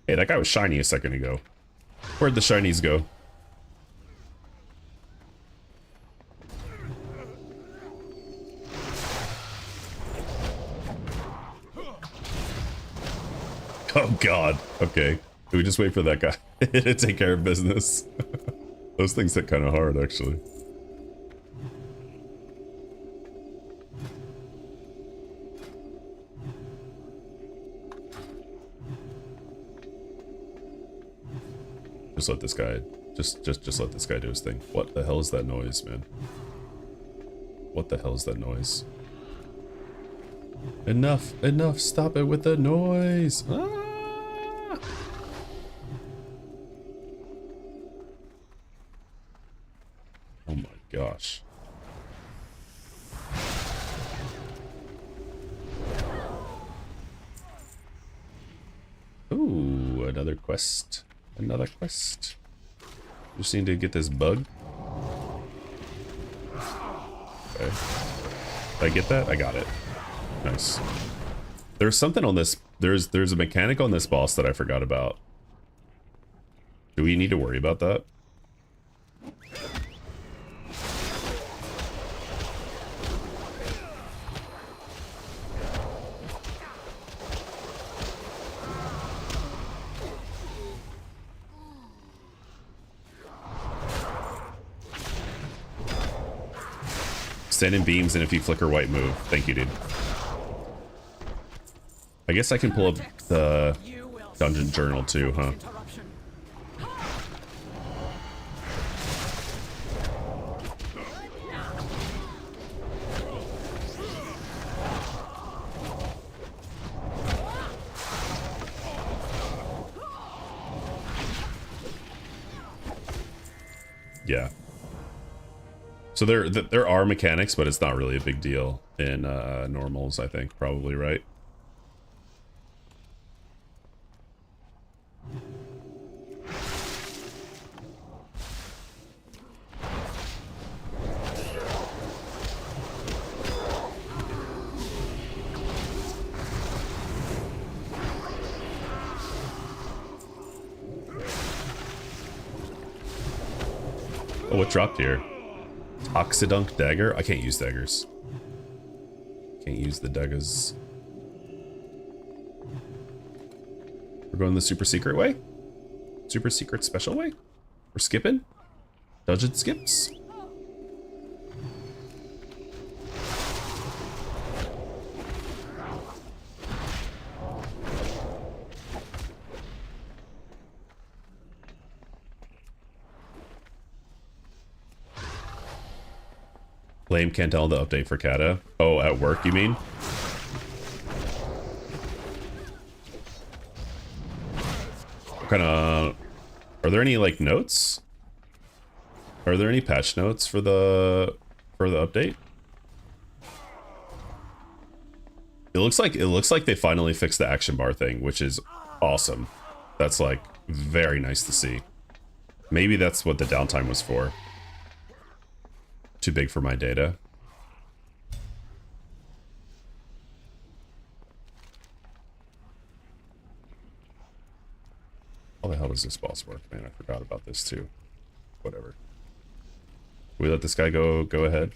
Hey, that guy was shiny a second ago. Where'd the shinies go? Oh god. Okay. Do we just wait for that guy to take care of business? Those things hit kind of hard, actually. Just let this guy, just let this guy do his thing. What the hell is that noise, man? What the hell is that noise? Enough, enough, stop it with the noise. Ah! Oh my gosh. Ooh, another quest. Another quest. Just need to get this bug. Okay. Did I get that? I got it. Nice. There's something on this. There's a mechanic on this boss that I forgot about. Do we need to worry about that? Stand in beams, and if you flicker white, move. Thank you, dude. I guess I can pull up the dungeon journal too, huh? Yeah. So there are mechanics, but it's not really a big deal in normals, I think, probably, right? Oh, what dropped here? Toxidunk dagger? I can't use daggers. Can't use the daggers. We're going the super secret way? Super secret special way? We're skipping? Dungeon skips? Lame can't tell the update for Kata. Oh, at work, you mean? What kind of... Are there any, like, notes? Are there any patch notes for the update? It looks like they finally fixed the action bar thing, which is awesome. That's, like, very nice to see. Maybe that's what the downtime was for. Too big for my data. How the hell does this boss work, man? I forgot about this too. Whatever. We let this guy go ahead.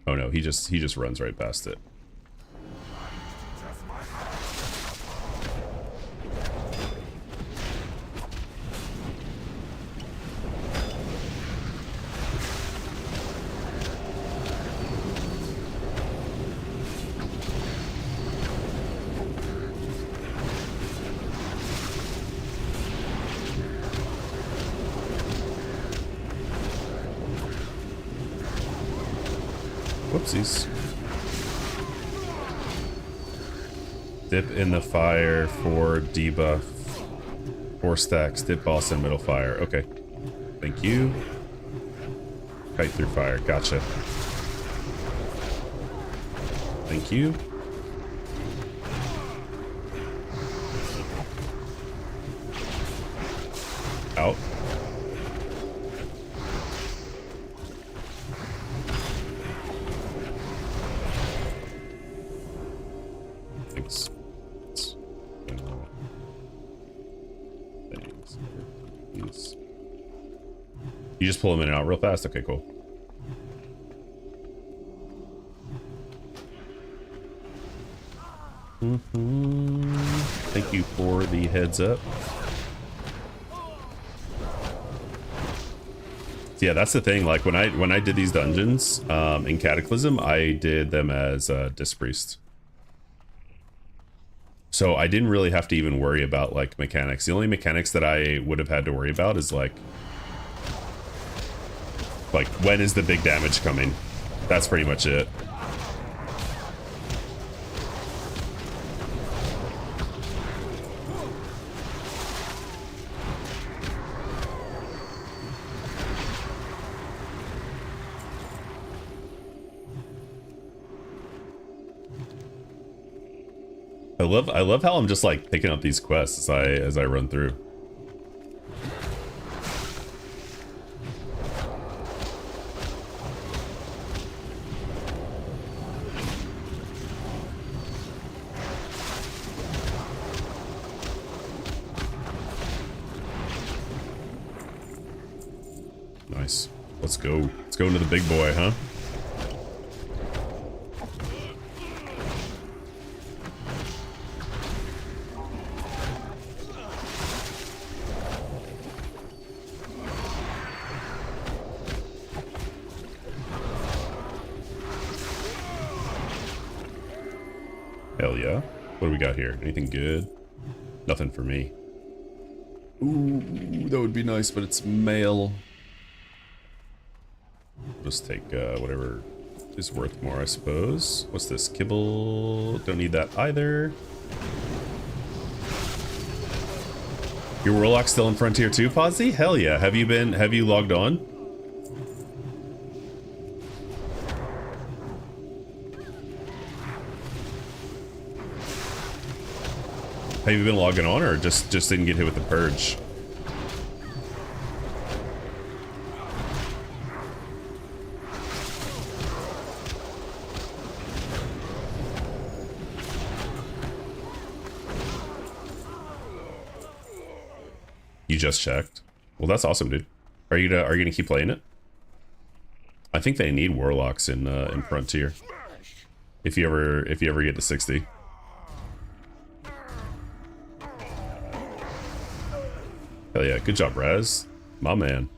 Oh no, he just runs right past it. Whoopsies. Dip in the fire for debuff. 4 stacks. Dip boss in middle fire. Okay. Thank you. Kite through fire. Gotcha. Thank you. Out. Thanks. Thanks. You just pull them in and out real fast? Okay, cool. Thank you for the heads up. Yeah, that's the thing. Like when I did these dungeons in Cataclysm, I did them as Disc Priest. So I didn't really have to even worry about like mechanics. The only mechanics that I would have had to worry about is like when is the big damage coming? That's pretty much it. I love how I'm just like picking up these quests as I run through. Let's go. Let's go into the big boy, huh? Hell yeah. What do we got here? Anything good? Nothing for me. Ooh, that would be nice, but it's male. Just take whatever is worth more, I suppose. What's this? Kibble. Don't need that either. Your Warlock's still in Frontier 2, Posy? Hell yeah. Have you logged on? Have you been logging on, or just didn't get hit with the purge? You just checked. Well, that's awesome, dude. Are you gonna keep playing it? I think they need warlocks in Frontier. If you ever get to 60. Hell yeah, good job, Raz. My man.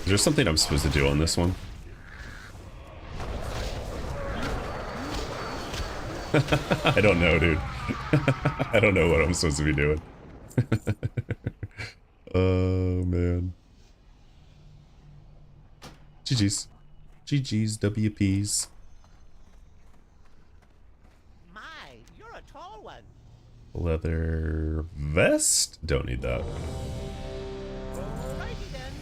Is there something I'm supposed to do on this one? I don't know, dude. I don't know what I'm supposed to be doing. Oh, man. GG's. GG's, WP's. My, you're a tall one. Leather vest? Don't need that. Alrighty then.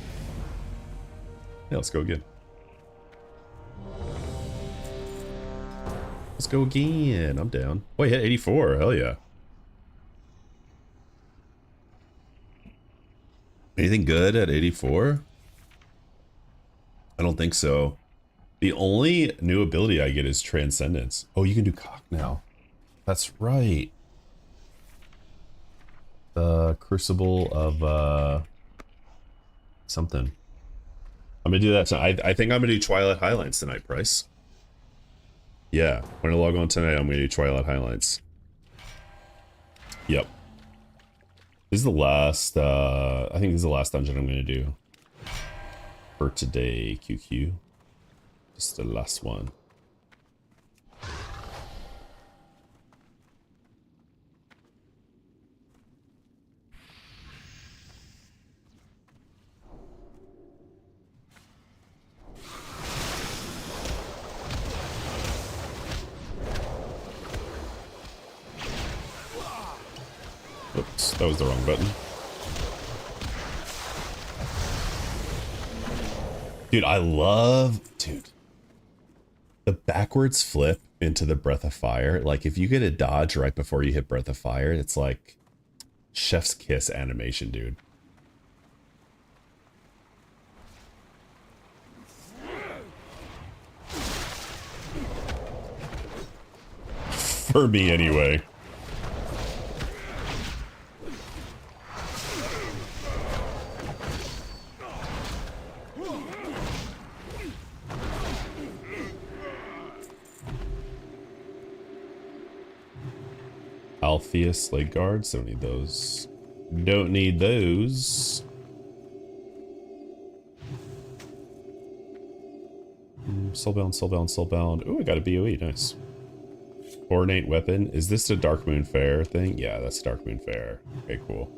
Yeah, let's go again. Let's go again. I'm down. Oh, he hit 84. Hell yeah. Anything good at 84? I don't think so. The only new ability I get is Transcendence. Oh, you can do cock now. That's right. The Crucible of something. I'm gonna do that tonight. I think I'm gonna do Twilight Highlights tonight, Bryce. Yeah, when I log on tonight, I'm gonna do Twilight Highlights. Yep. This is the last, I think this is the last dungeon I'm gonna do for today, QQ. Just the last one. Oops, that was the wrong button. Dude, I love... Dude. The backwards flip into the Breath of Fire. Like, if you get a dodge right before you hit Breath of Fire, it's like... Chef's kiss animation, dude. For me, anyway. Alpheus leg guards, don't need those. Don't need those. Soulbound, soulbound, soulbound. Oh, I got a BOE, nice. Ornate weapon. Is this the Darkmoon Fair thing? Yeah, that's Darkmoon Fair. Okay, cool.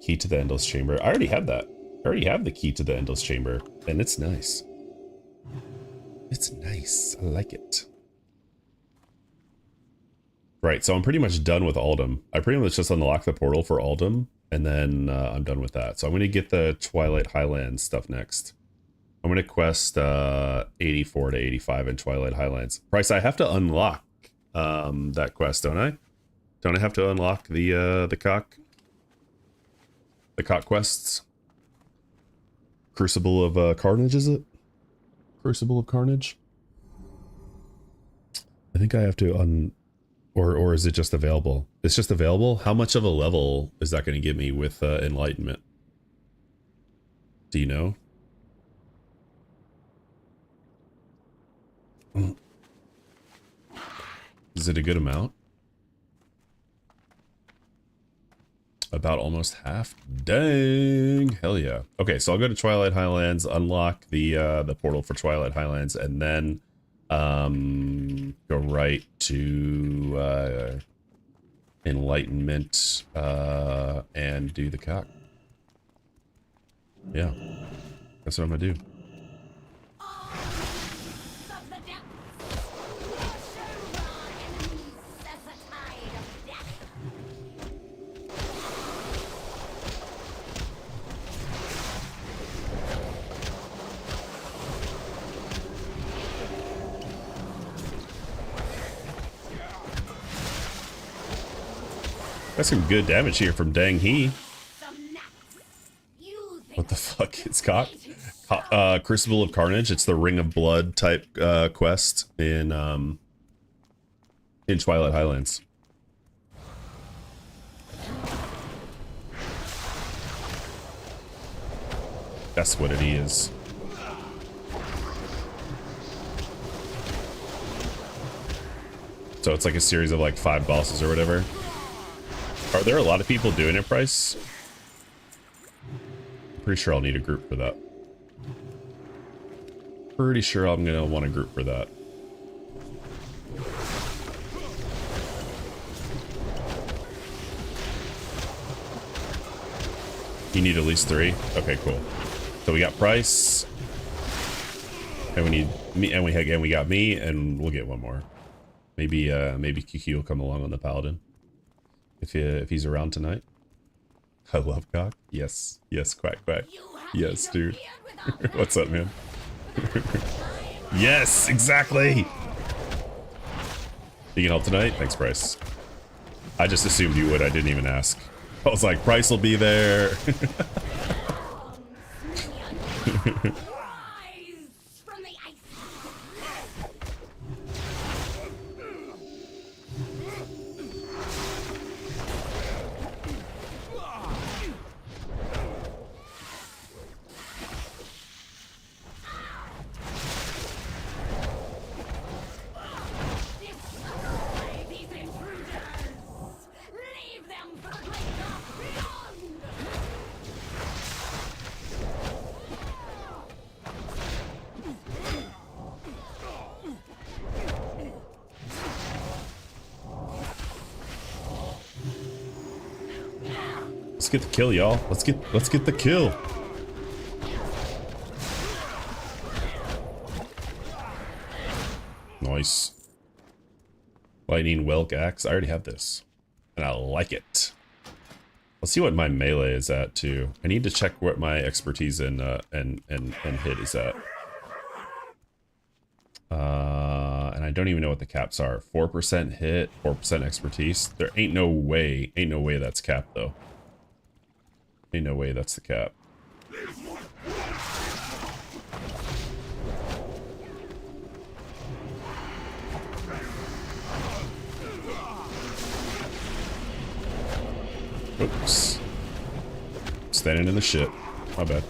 Key to the Endless Chamber. I already have that. I already have the key to the Endless Chamber, and it's nice. It's nice. I like it. Right, so I'm pretty much done with Aldum. I pretty much just unlocked the portal for Aldum, and then I'm done with that. So I'm going to get the Twilight Highlands stuff next. I'm gonna quest 84 to 85 in Twilight Highlands. Price, I have to unlock that quest, don't I? Don't I have to unlock the cock quests? Crucible of Carnage, is it? Crucible of Carnage? I think I have to or is it just available? It's just available? How much of a level is that going to give me with Enlightenment? Do you know? Is it a good amount? About almost half? Dang! Hell yeah. Okay, so I'll go to Twilight Highlands, unlock the portal for Twilight Highlands, and then go right to Enlightenment and do the cock. Yeah, that's what I'm gonna do. That's some good damage here from Dang He. What the fuck? It's got Crucible of Carnage. It's the Ring of Blood type quest in Twilight Highlands. That's what it is. So it's like a series of like 5 bosses or whatever. Are there a lot of people doing it, Price? I'm pretty sure I'll need a group for that. Pretty sure I'm gonna want a group for that. You need at least 3? Okay, cool. So we got Price. And we need me, and we got me, and we'll get one more. Maybe Kiki will come along on the Paladin. If he's around tonight. I love cock. Yes. Yes, quack quack. Yes, dude. What's up, man? Yes, exactly. You can help tonight? Thanks, Bryce. I just assumed you would. I didn't even ask. I was like, Bryce will be there. Let's get the kill, y'all. Let's get the kill. Nice. Lightning Welk Axe. I already have this. And I like it. Let's see what my melee is at too. I need to check what my expertise and hit is at. And I don't even know what the caps are. 4% hit, 4% expertise. There ain't no way that's capped though. Ain't no way that's the cap. Oops. Standing in the shit. My bad.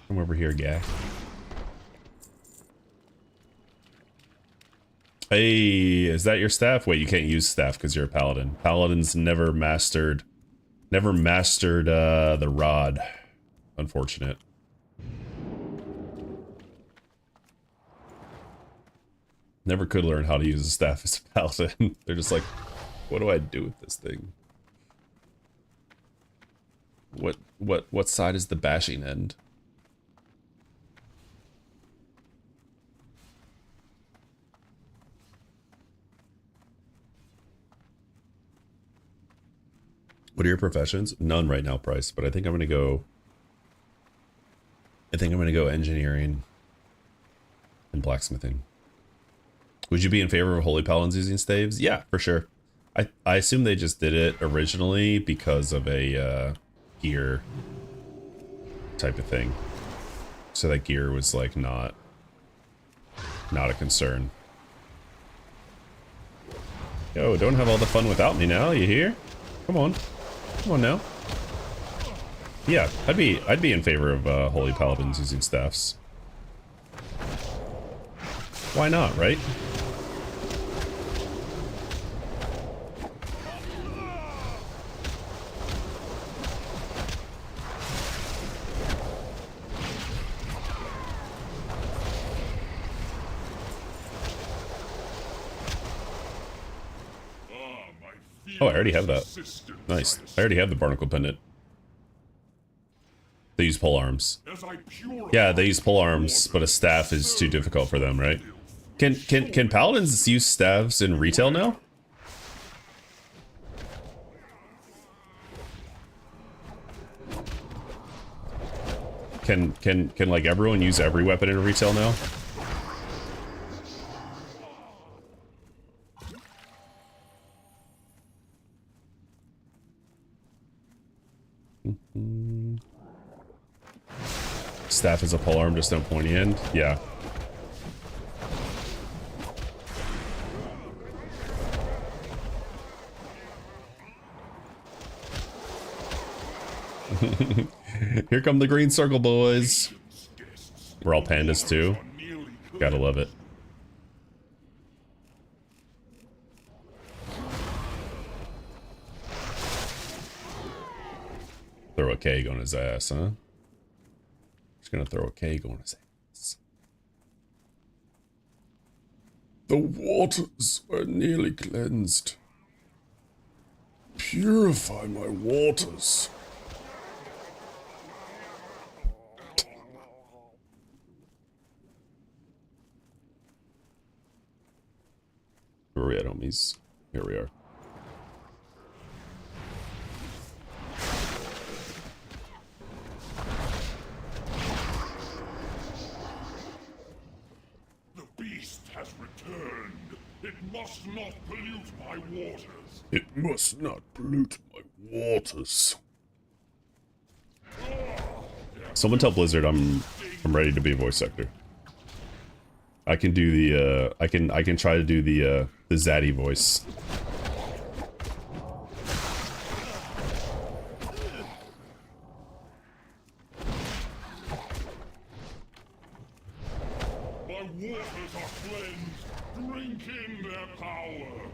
Come over here, guy. Hey, is that your staff? Wait, you can't use staff because you're a paladin. Paladins never mastered the rod. Unfortunate. Never could learn how to use a staff as a paladin. They're just like, what do I do with this thing? What side is the bashing end? What are your professions? None right now, Price, but I think I'm gonna go engineering and blacksmithing. Would you be in favor of holy paladins using staves? Yeah, for sure. I assume they just did it originally because of a gear type of thing. So that gear was like not a concern. Yo, don't have all the fun without me now, you hear? Come on. Come on now. Yeah, I'd be in favor of holy paladins using staffs. Why not, right? Oh, I already have that. Nice. I already have the barnacle pendant. They use pole arms. Yeah, they use pole arms, but a staff is too difficult for them, right? Can paladins use staves in retail now? Can like everyone use every weapon in retail now? Staff is a polearm, just no pointy end. Yeah. Here come the green circle boys. We're all pandas too. Gotta love it. Throw a keg on his ass, huh? Just gonna throw a keg on his ass. The waters are nearly cleansed. Purify my waters. Where are we at, homies? Here we are. The beast has returned. It must not pollute my waters. It must not pollute my waters. Someone tell Blizzard I'm ready to be a voice actor. I can do the I can try to do the Zaddy voice. My waters are cleansed. Drink in their power.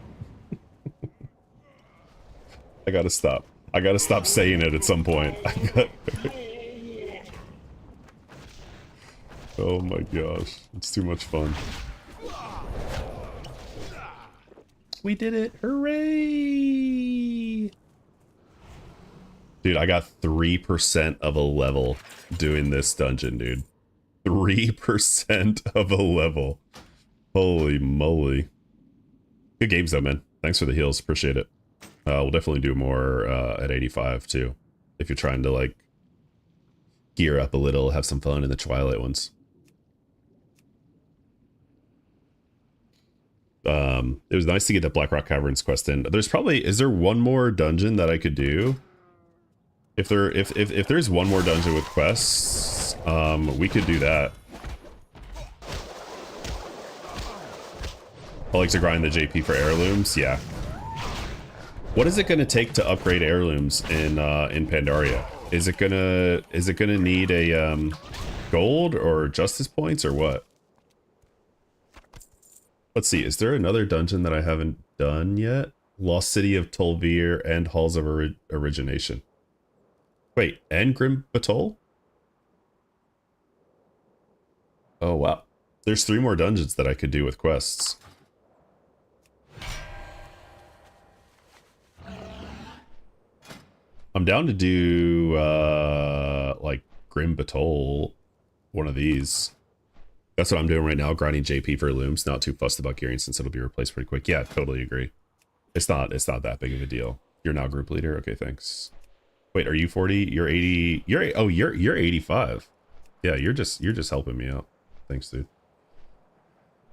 I gotta stop. I gotta stop saying it at some point. Oh my gosh, it's too much fun. We did it! Hooray! Dude, I got 3% of a level doing this dungeon, dude. 3% of a level. Holy moly. Good games though, man. Thanks for the heals, appreciate it. We'll definitely do more at 85 too. If you're trying to like gear up a little, have some fun in the Twilight ones. It was nice to get the Blackrock Caverns quest in. There's probably, is there one more dungeon that I could do? If there's one more dungeon with quests, we could do that. I like to grind the JP for heirlooms, yeah. What is it gonna take to upgrade heirlooms in Pandaria? Is it gonna need a gold or justice points or what? Let's see, is there another dungeon that I haven't done yet? Lost City of Tolvir and Halls of Origination. Wait, and Grim Batol? Oh wow. There's 3 more dungeons that I could do with quests. I'm down to do, like, Grim Batol, one of these. That's what I'm doing right now, grinding JP for looms. Not too fussed about gearing since it'll be replaced pretty quick. Yeah, totally agree. It's not that big of a deal. You're now group leader? Okay, thanks. Wait, are you 40? You're 80. You're 85. Yeah, you're just helping me out. Thanks, dude.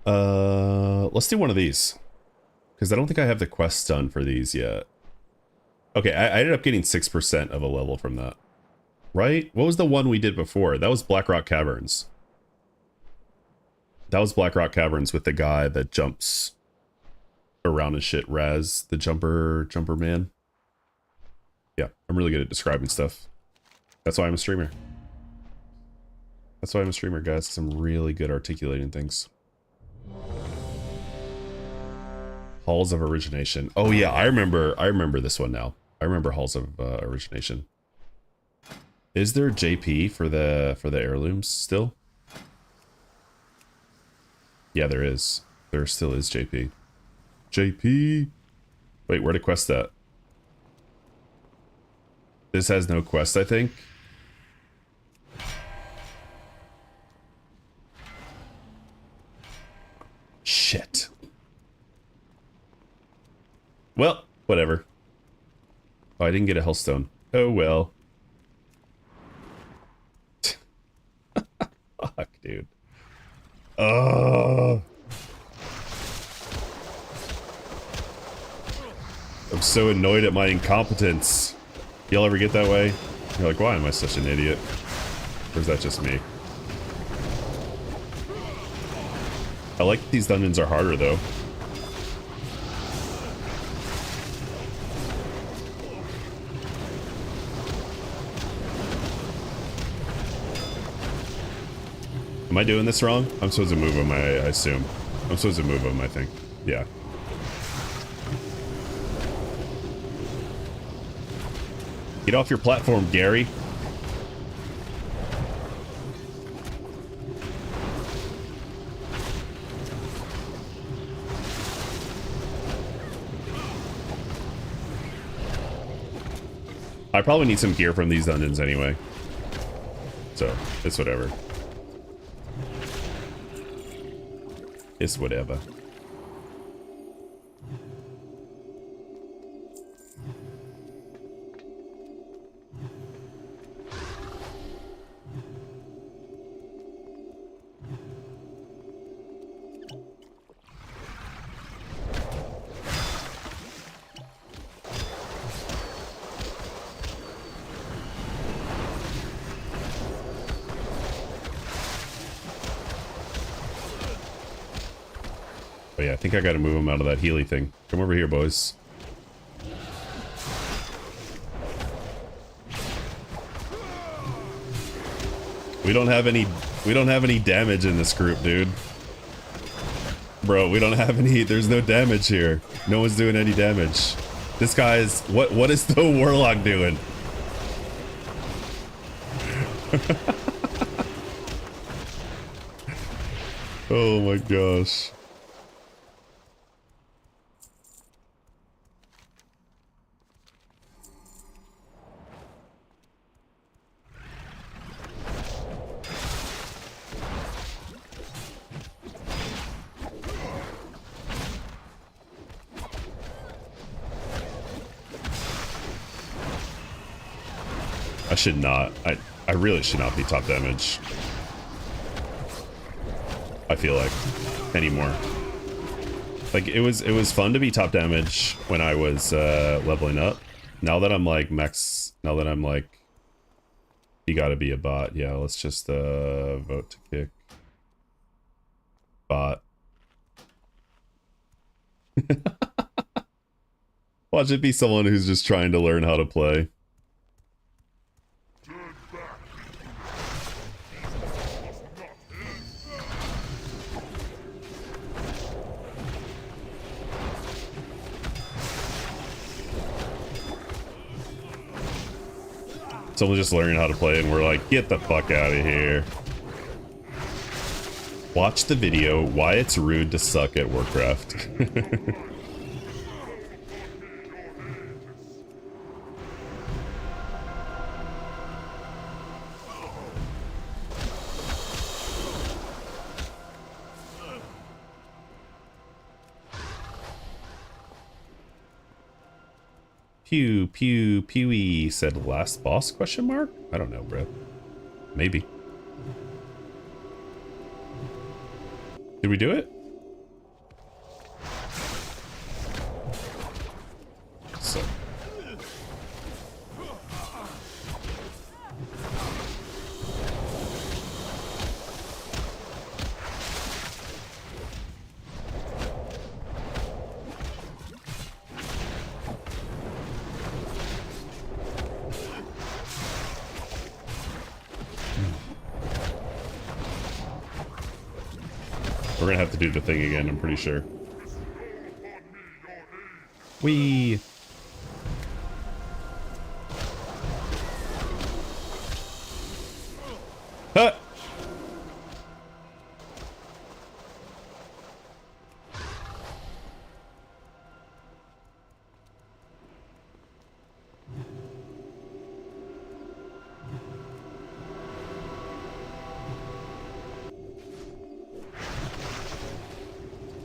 Let's do one of these. Because I don't think I have the quests done for these yet. Okay, I ended up getting 6% of a level from that. Right? What was the one we did before? That was Blackrock Caverns. That was Blackrock Caverns with the guy that jumps around and shit. Raz, the jumper man. Yeah, I'm really good at describing stuff. That's why I'm a streamer. That's why I'm a streamer, guys, because I'm really good articulating things. Halls of Origination. Oh yeah, I remember this one now. I remember Halls of Origination. Is there JP for the heirlooms still? Yeah, there is. There still is JP. JP. Wait, where to quest that? This has no quest, I think. Shit. Well, whatever. Oh, I didn't get a Hellstone. Oh well. Fuck, dude. I'm so annoyed at my incompetence. Y'all ever get that way? You're like, why am I such an idiot? Or is that just me? I like that these dungeons are harder, though. Am I doing this wrong? I'm supposed to move them, I assume. I'm supposed to move them, I think. Yeah. Get off your platform, Gary. I probably need some gear from these dungeons anyway. So, it's whatever. It's whatever. Oh yeah, I think I gotta move him out of that Healy thing. Come over here, boys. We don't have any damage in this group, dude. Bro, we don't have any, there's no damage here. No one's doing any damage. This guy is, what is the Warlock doing? Oh my gosh. I should not. I really should not be top damage. I feel like anymore. Like it was fun to be top damage when I was leveling up. Now that I'm like max, now that I'm like, you gotta be a bot. Yeah, let's just vote to kick bot. Watch it be someone who's just trying to learn how to play. Someone's just learning how to play and we're like, get the fuck out of here. Watch the video, why it's rude to suck at Warcraft. Pew, pew, pewy, said last boss, question mark? I don't know, bro. Maybe. Did we do it? So. We're gonna have to do the thing again, I'm pretty sure. Whee! Huh!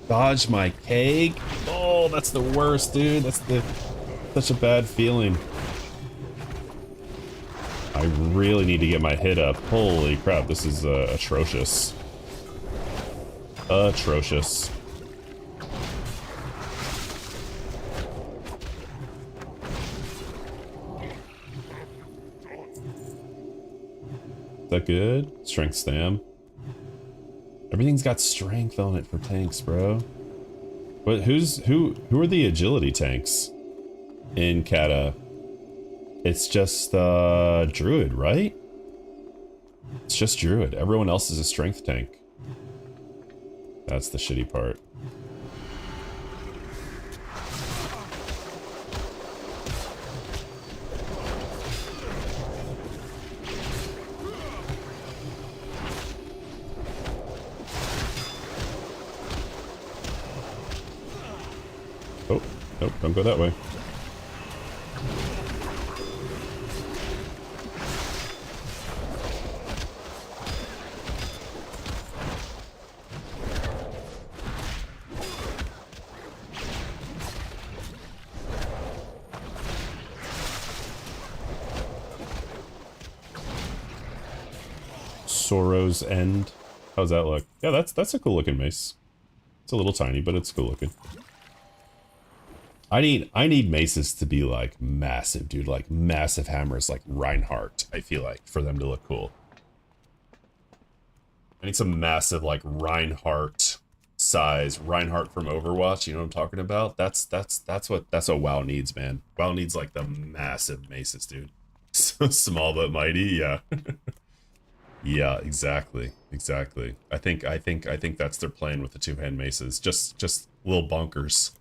Dodge my keg. Oh, that's the worst, dude. That's such a bad feeling. I really need to get my hit up. Holy crap, this is atrocious. Atrocious. Is that good? Strength stam. Everything's got strength on it for tanks, bro. But who are the agility tanks in Kata? It's just Druid, right? It's just Druid. Everyone else is a strength tank. That's the shitty part. Oh, nope, don't go that way. Sorrow's End. How's that look? Yeah, that's a cool looking mace. It's a little tiny, but it's cool looking. I need maces to be like massive, dude, like massive hammers like Reinhardt, I feel like, for them to look cool. I need some massive like Reinhardt size, Reinhardt from Overwatch, you know what I'm talking about? That's what WoW needs, man. WoW needs like the massive maces, dude. So small but mighty, yeah. Yeah, exactly. Exactly. I think that's their plan with the two-hand maces. Just little bunkers.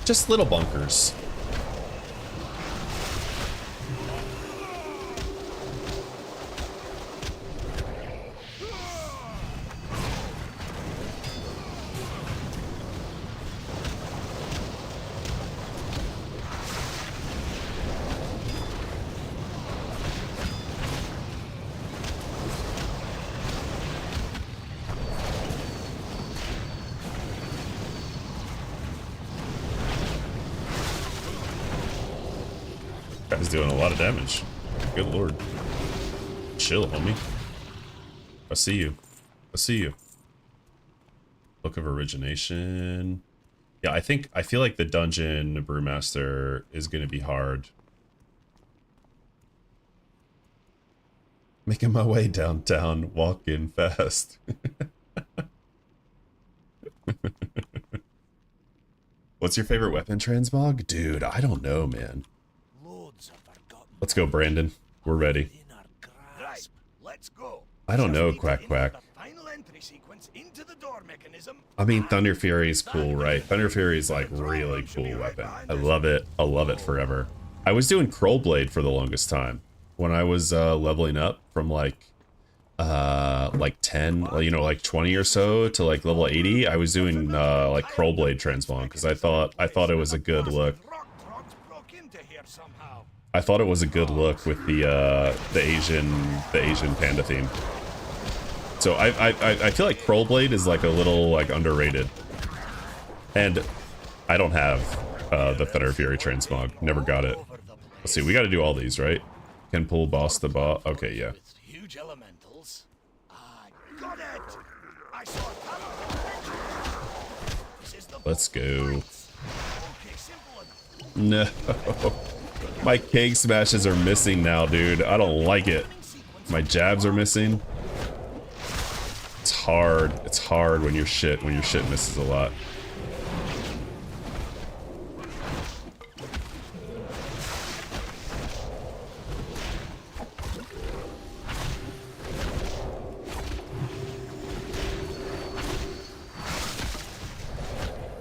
Just little bunkers. Guy's doing a lot of damage. Good lord. Chill, homie. I see you. I see you. Book of Origination. Yeah, I feel like the dungeon Brewmaster is gonna be hard. Making my way downtown, walking fast. What's your favorite weapon, Transmog? Dude, I don't know, man. Let's go, Brandon. We're ready. Right, let's go. I don't know, Quack Quack. The final entry sequence into the dorm I mean, Thunder Fury is cool, right? Thunder Fury is like really cool weapon. I love it. I'll love it forever. I was doing Kroll Blade for the longest time when I was leveling up from like 10, you know, like 20 or so to like level 80. I was doing like Kroll Blade transmog because I thought it was a good look. I thought it was a good look with the Asian panda theme. So I feel like Kroll Blade is like a little like underrated, and I don't have the Thunder Fury transmog. Never got it. Let's see. We got to do all these, right? Can pull boss the boss. Okay, yeah. Huge elementals. Let's go. No. My cake smashes are missing now, dude. I don't like it. My jabs are missing. It's hard. It's hard when your shit misses a lot.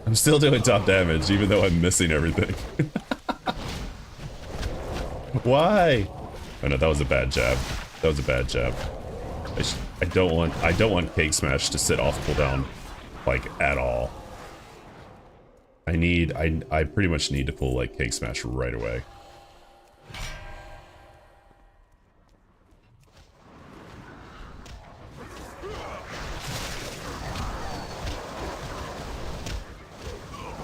I'm still doing top damage, even though I'm missing everything. Why? Oh no, that was a bad jab. That was a bad jab. I don't want Cake Smash to sit off cooldown, like, at all. I pretty much need to pull, like, Cake Smash right away.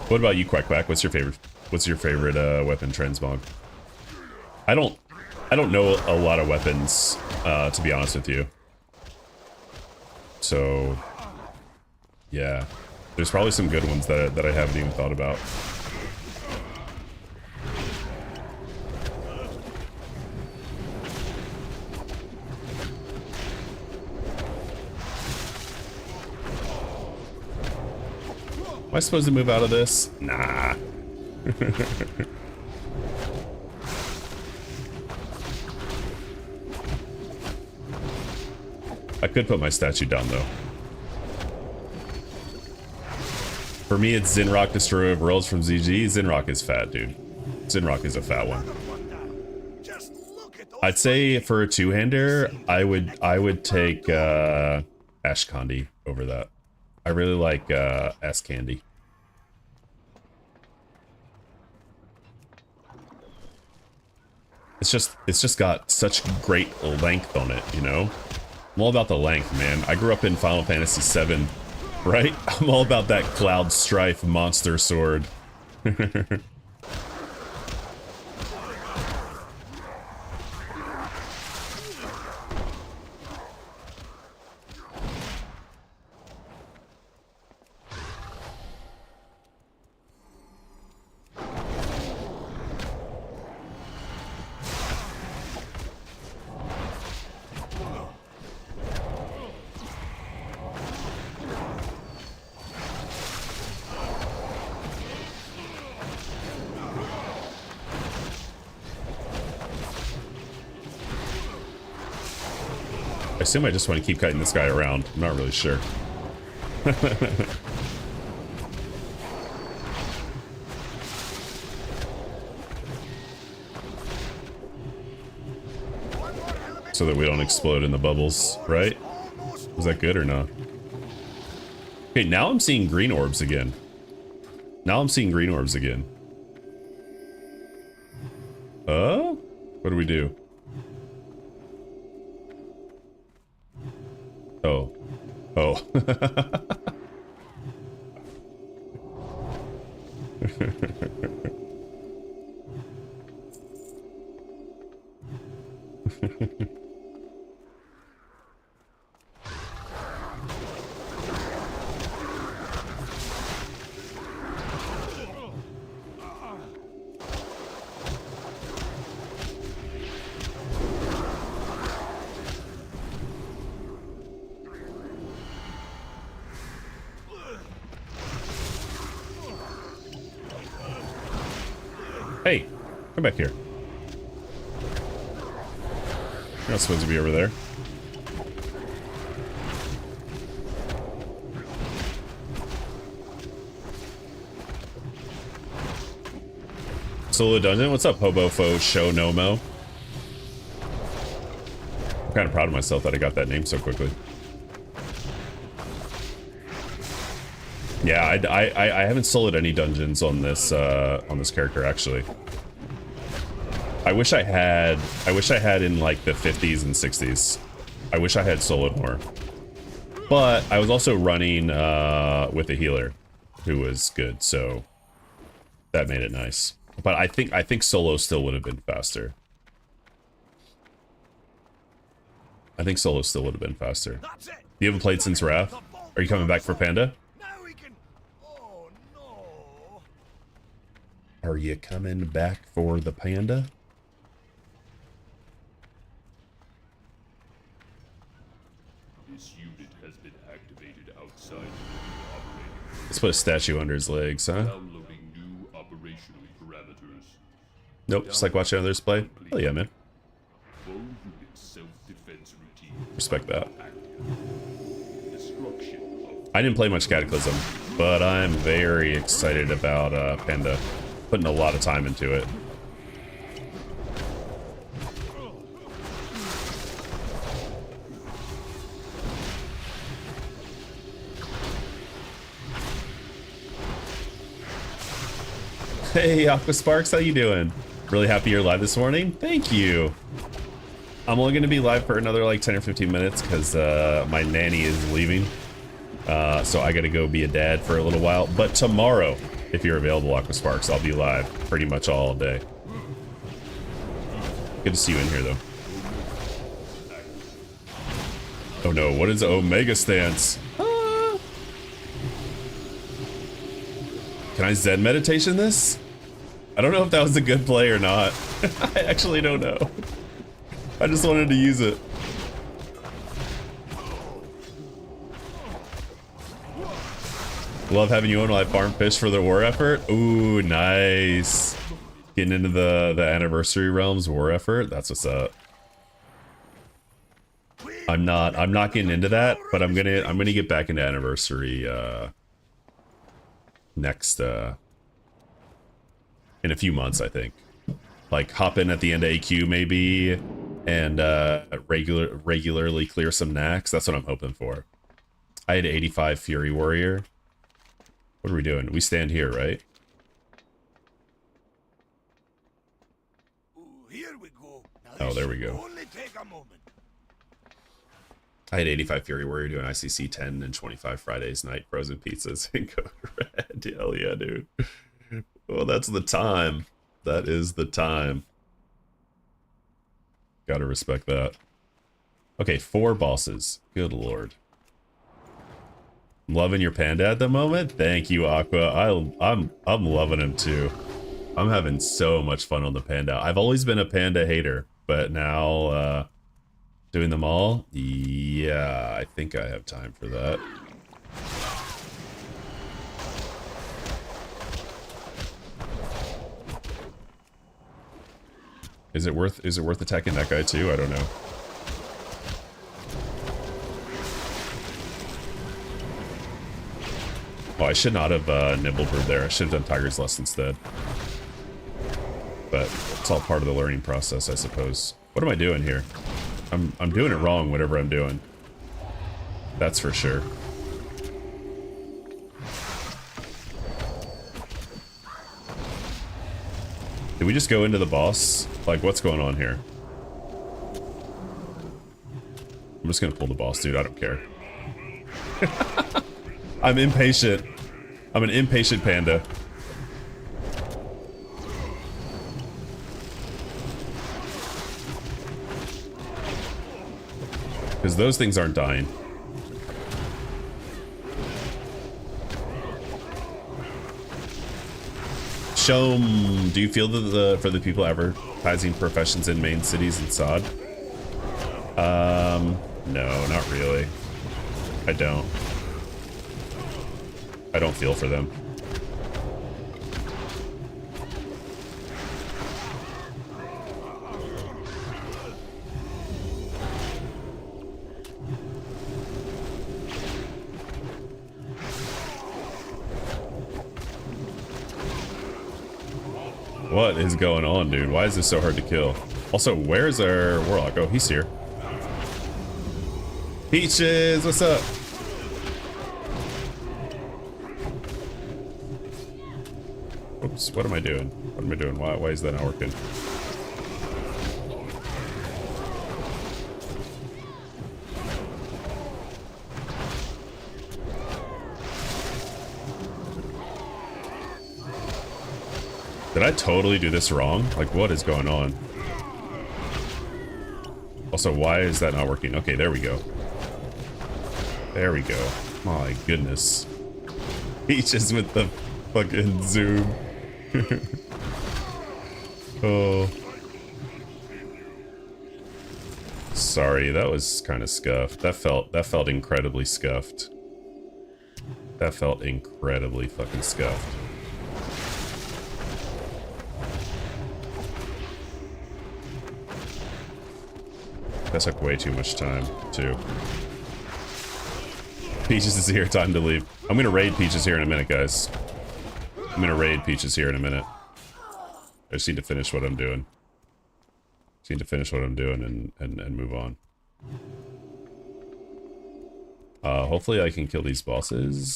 What about you, Quack Quack? What's your favorite weapon transmog? I don't know a lot of weapons, to be honest with you. So, yeah. There's probably some good ones that I haven't even thought about. Am I supposed to move out of this? Nah. I could put my statue down, though. For me, it's Zinrock, Destroyer of Worlds from ZG. Zinrock is fat, dude. Zinrock is a fat one. I'd say for a two-hander, I would take Ash Candy over that. I really like Ass Candy. It's just got such great length on it, you know? I'm all about the length, man. I grew up in Final Fantasy VII, right? I'm all about that Cloud Strife monster sword. I assume I just want to keep cutting this guy around. I'm not really sure. So that we don't explode in the bubbles, right? Was that good or not? Okay, now I'm seeing green orbs again. Now I'm seeing green orbs again. What do we do? Oh. Oh. Hey, come back here. You're not supposed to be over there. Solo dungeon? What's up, Hobofo Show Nomo? I'm kind of proud of myself that I got that name so quickly. Yeah, I haven't soloed any dungeons on this character actually. I wish I had in like the 50s and 60s. I wish I had soloed more. But I was also running with a healer who was good, so that made it nice. But I think solo still would have been faster. I think solo still would have been faster. You haven't played since Wrath? Are you coming back for Panda? Are you coming back for the Panda? This unit has been activated outside. Let's put a statue under his legs, huh? Downloading new operational parameters. Nope, just like watching others play. Hell yeah, man. Full unit self-defense routine. Respect that. Destruction of I didn't play much Cataclysm, but I'm very excited about Panda. Putting a lot of time into it. Hey, Aqua Sparks, how you doing? Really happy you're live this morning. Thank you. I'm only going to be live for another like 10 or 15 minutes because my nanny is leaving. So I got to go be a dad for a little while. But tomorrow, if you're available, Aqua Sparks, I'll be live pretty much all day. Good to see you in here, though. Oh no, what is Omega Stance? Ah. Can I Zen meditation this? I don't know if that was a good play or not. I actually don't know. I just wanted to use it. Love having you on while I farm fish for the war effort. Ooh, nice. Getting into the anniversary realms war effort. That's what's up. I'm not getting into that, but I'm gonna get back into anniversary next in a few months, I think. Like hop in at the end of AQ maybe and regularly clear some knacks. That's what I'm hoping for. I had 85 Fury Warrior. What are we doing? We stand here, right? Here we go. Oh, there we go. Only take a moment. I had 85 Fury Warrior doing ICC 10 and 25 Fridays night frozen pizzas and Code Red. Hell yeah, dude. Well, that's the time. That is the time. Gotta respect that. Okay, 4 bosses. Good lord. I'm loving your Panda at the moment. Thank you, Aqua. I'm loving him too. I'm having so much fun on the Panda. I've always been a Panda hater, but now doing them all, yeah, I think I have time for that. Is it worth attacking that guy too? I don't know. Oh, I should not have Nibblebird there. I should have done Tiger's Lust instead. But it's all part of the learning process, I suppose. What am I doing here? I'm doing it wrong, whatever I'm doing. That's for sure. Did we just go into the boss? Like, what's going on here? I'm just gonna pull the boss, dude. I don't care. I'm impatient. I'm an impatient panda. Because those things aren't dying. Show 'em, do you feel that for the people advertising professions in main cities in SOD? No, not really. I don't feel for them. What is going on, dude? Why is this so hard to kill? Also, where's our warlock? Oh, he's here. Peaches, what's up? Oops, what am I doing? What am I doing? Why is that not working? Did I totally do this wrong? Like, what is going on? Also, why is that not working? Okay, there we go. There we go. My goodness. Peaches with the fucking zoom. Oh. Sorry, that was kind of scuffed. That felt incredibly scuffed. That felt incredibly fucking scuffed. That took way too much time, too. Peaches is here, time to leave. I'm gonna raid Peaches here in a minute, guys. I'm gonna raid Peaches here in a minute. I just need to finish what I'm doing. Just need to finish what I'm doing and move on. Hopefully I can kill these bosses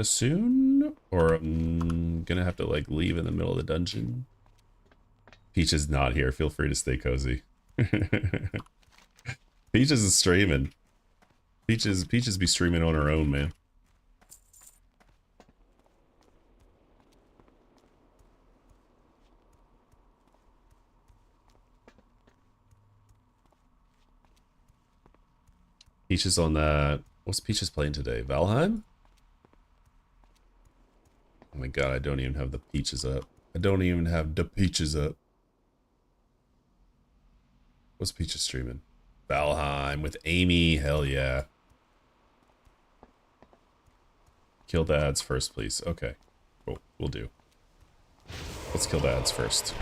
soon, or I'm gonna have to like leave in the middle of the dungeon. Peach is not here. Feel free to stay cozy. Peaches is streaming. Peaches be streaming on her own, man. Peaches on that. What's Peaches playing today? Valheim? Oh my god, I don't even have the Peaches up. I don't even have the Peaches up. What's Peaches streaming? Valheim with Amy. Hell yeah. Kill the ads first, please. Okay. Cool. We'll do. Let's kill the ads first.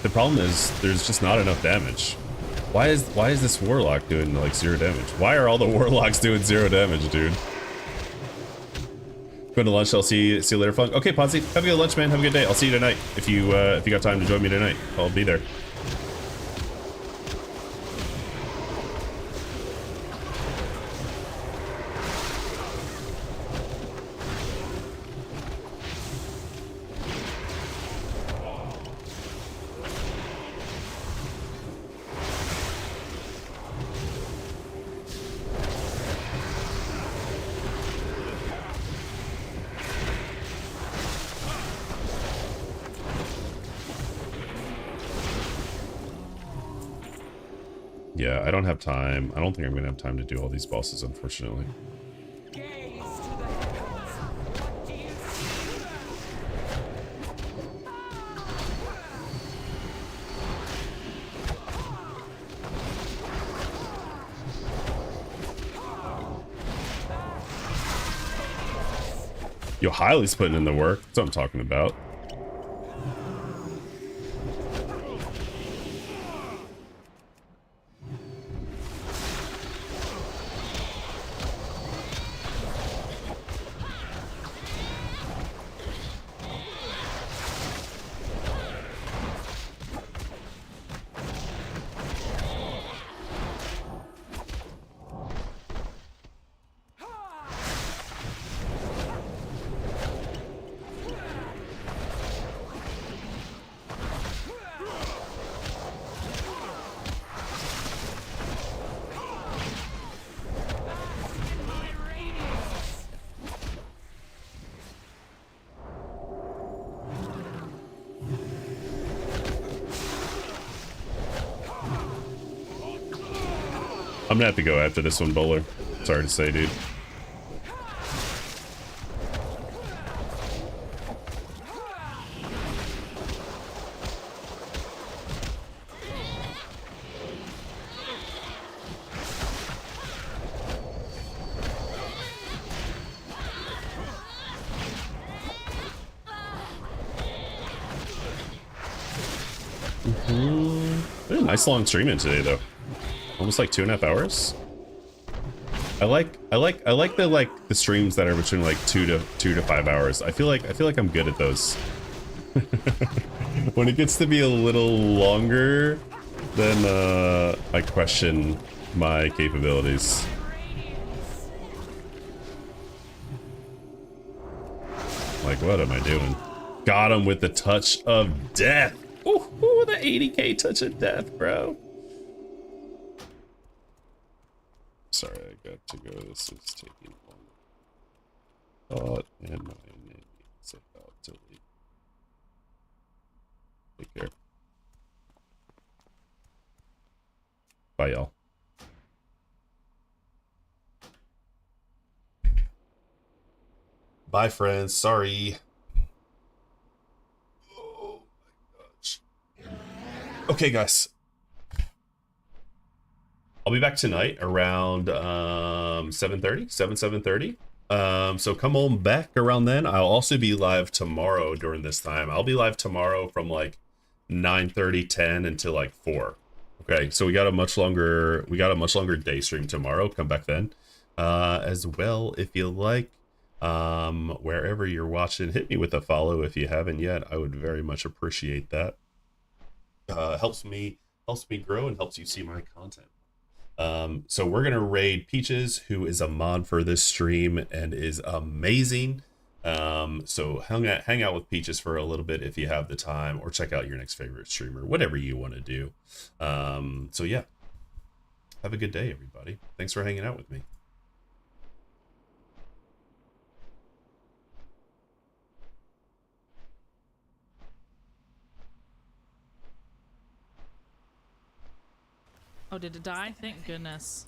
The problem is there's just not enough damage. Why is this warlock doing like 0 damage? Why are all the warlocks doing 0 damage, dude? Going to lunch. I'll see you later, Flunk. Okay, Ponzi, have a good lunch, man. Have a good day. I'll see you tonight. If you got time to join me tonight, I'll be there. Yeah, I don't have time. I don't think I'm gonna have time to do all these bosses, unfortunately. Yo, Hiley's putting in the work. That's what I'm talking about. I'm gonna have to go after this one, Bowler. Sorry to say, dude. Nice long streaming today though. Almost like 2.5 hours. I like the streams that are between like 2 to 5 hours. I feel like I'm good at those. When it gets to be a little longer, then I question my capabilities. Like, what am I doing? Got him with the touch of death. Ooh, the 80k touch of death, bro. Sorry, I got to go. This is taking long. Thought and my name is about to leave. Take care. Bye, y'all. Bye, friends. Sorry. Oh my gosh. Okay, guys. I'll be back tonight around 7:30, 7:30. So come on back around then. I'll also be live tomorrow during this time. I'll be live tomorrow from like 9:30, 10 until like 4. Okay, so we got a much longer day stream tomorrow. Come back then. As well, if you like, wherever you're watching, hit me with a follow if you haven't yet. I would very much appreciate that. Helps me grow and helps you see my content. So we're gonna raid Peaches, who is a mod for this stream and is amazing. So hang out with Peaches for a little bit if you have the time, or check out your next favorite streamer, whatever you want to do. So yeah, have a good day, everybody. Thanks for hanging out with me. Oh, did it die? Thank goodness.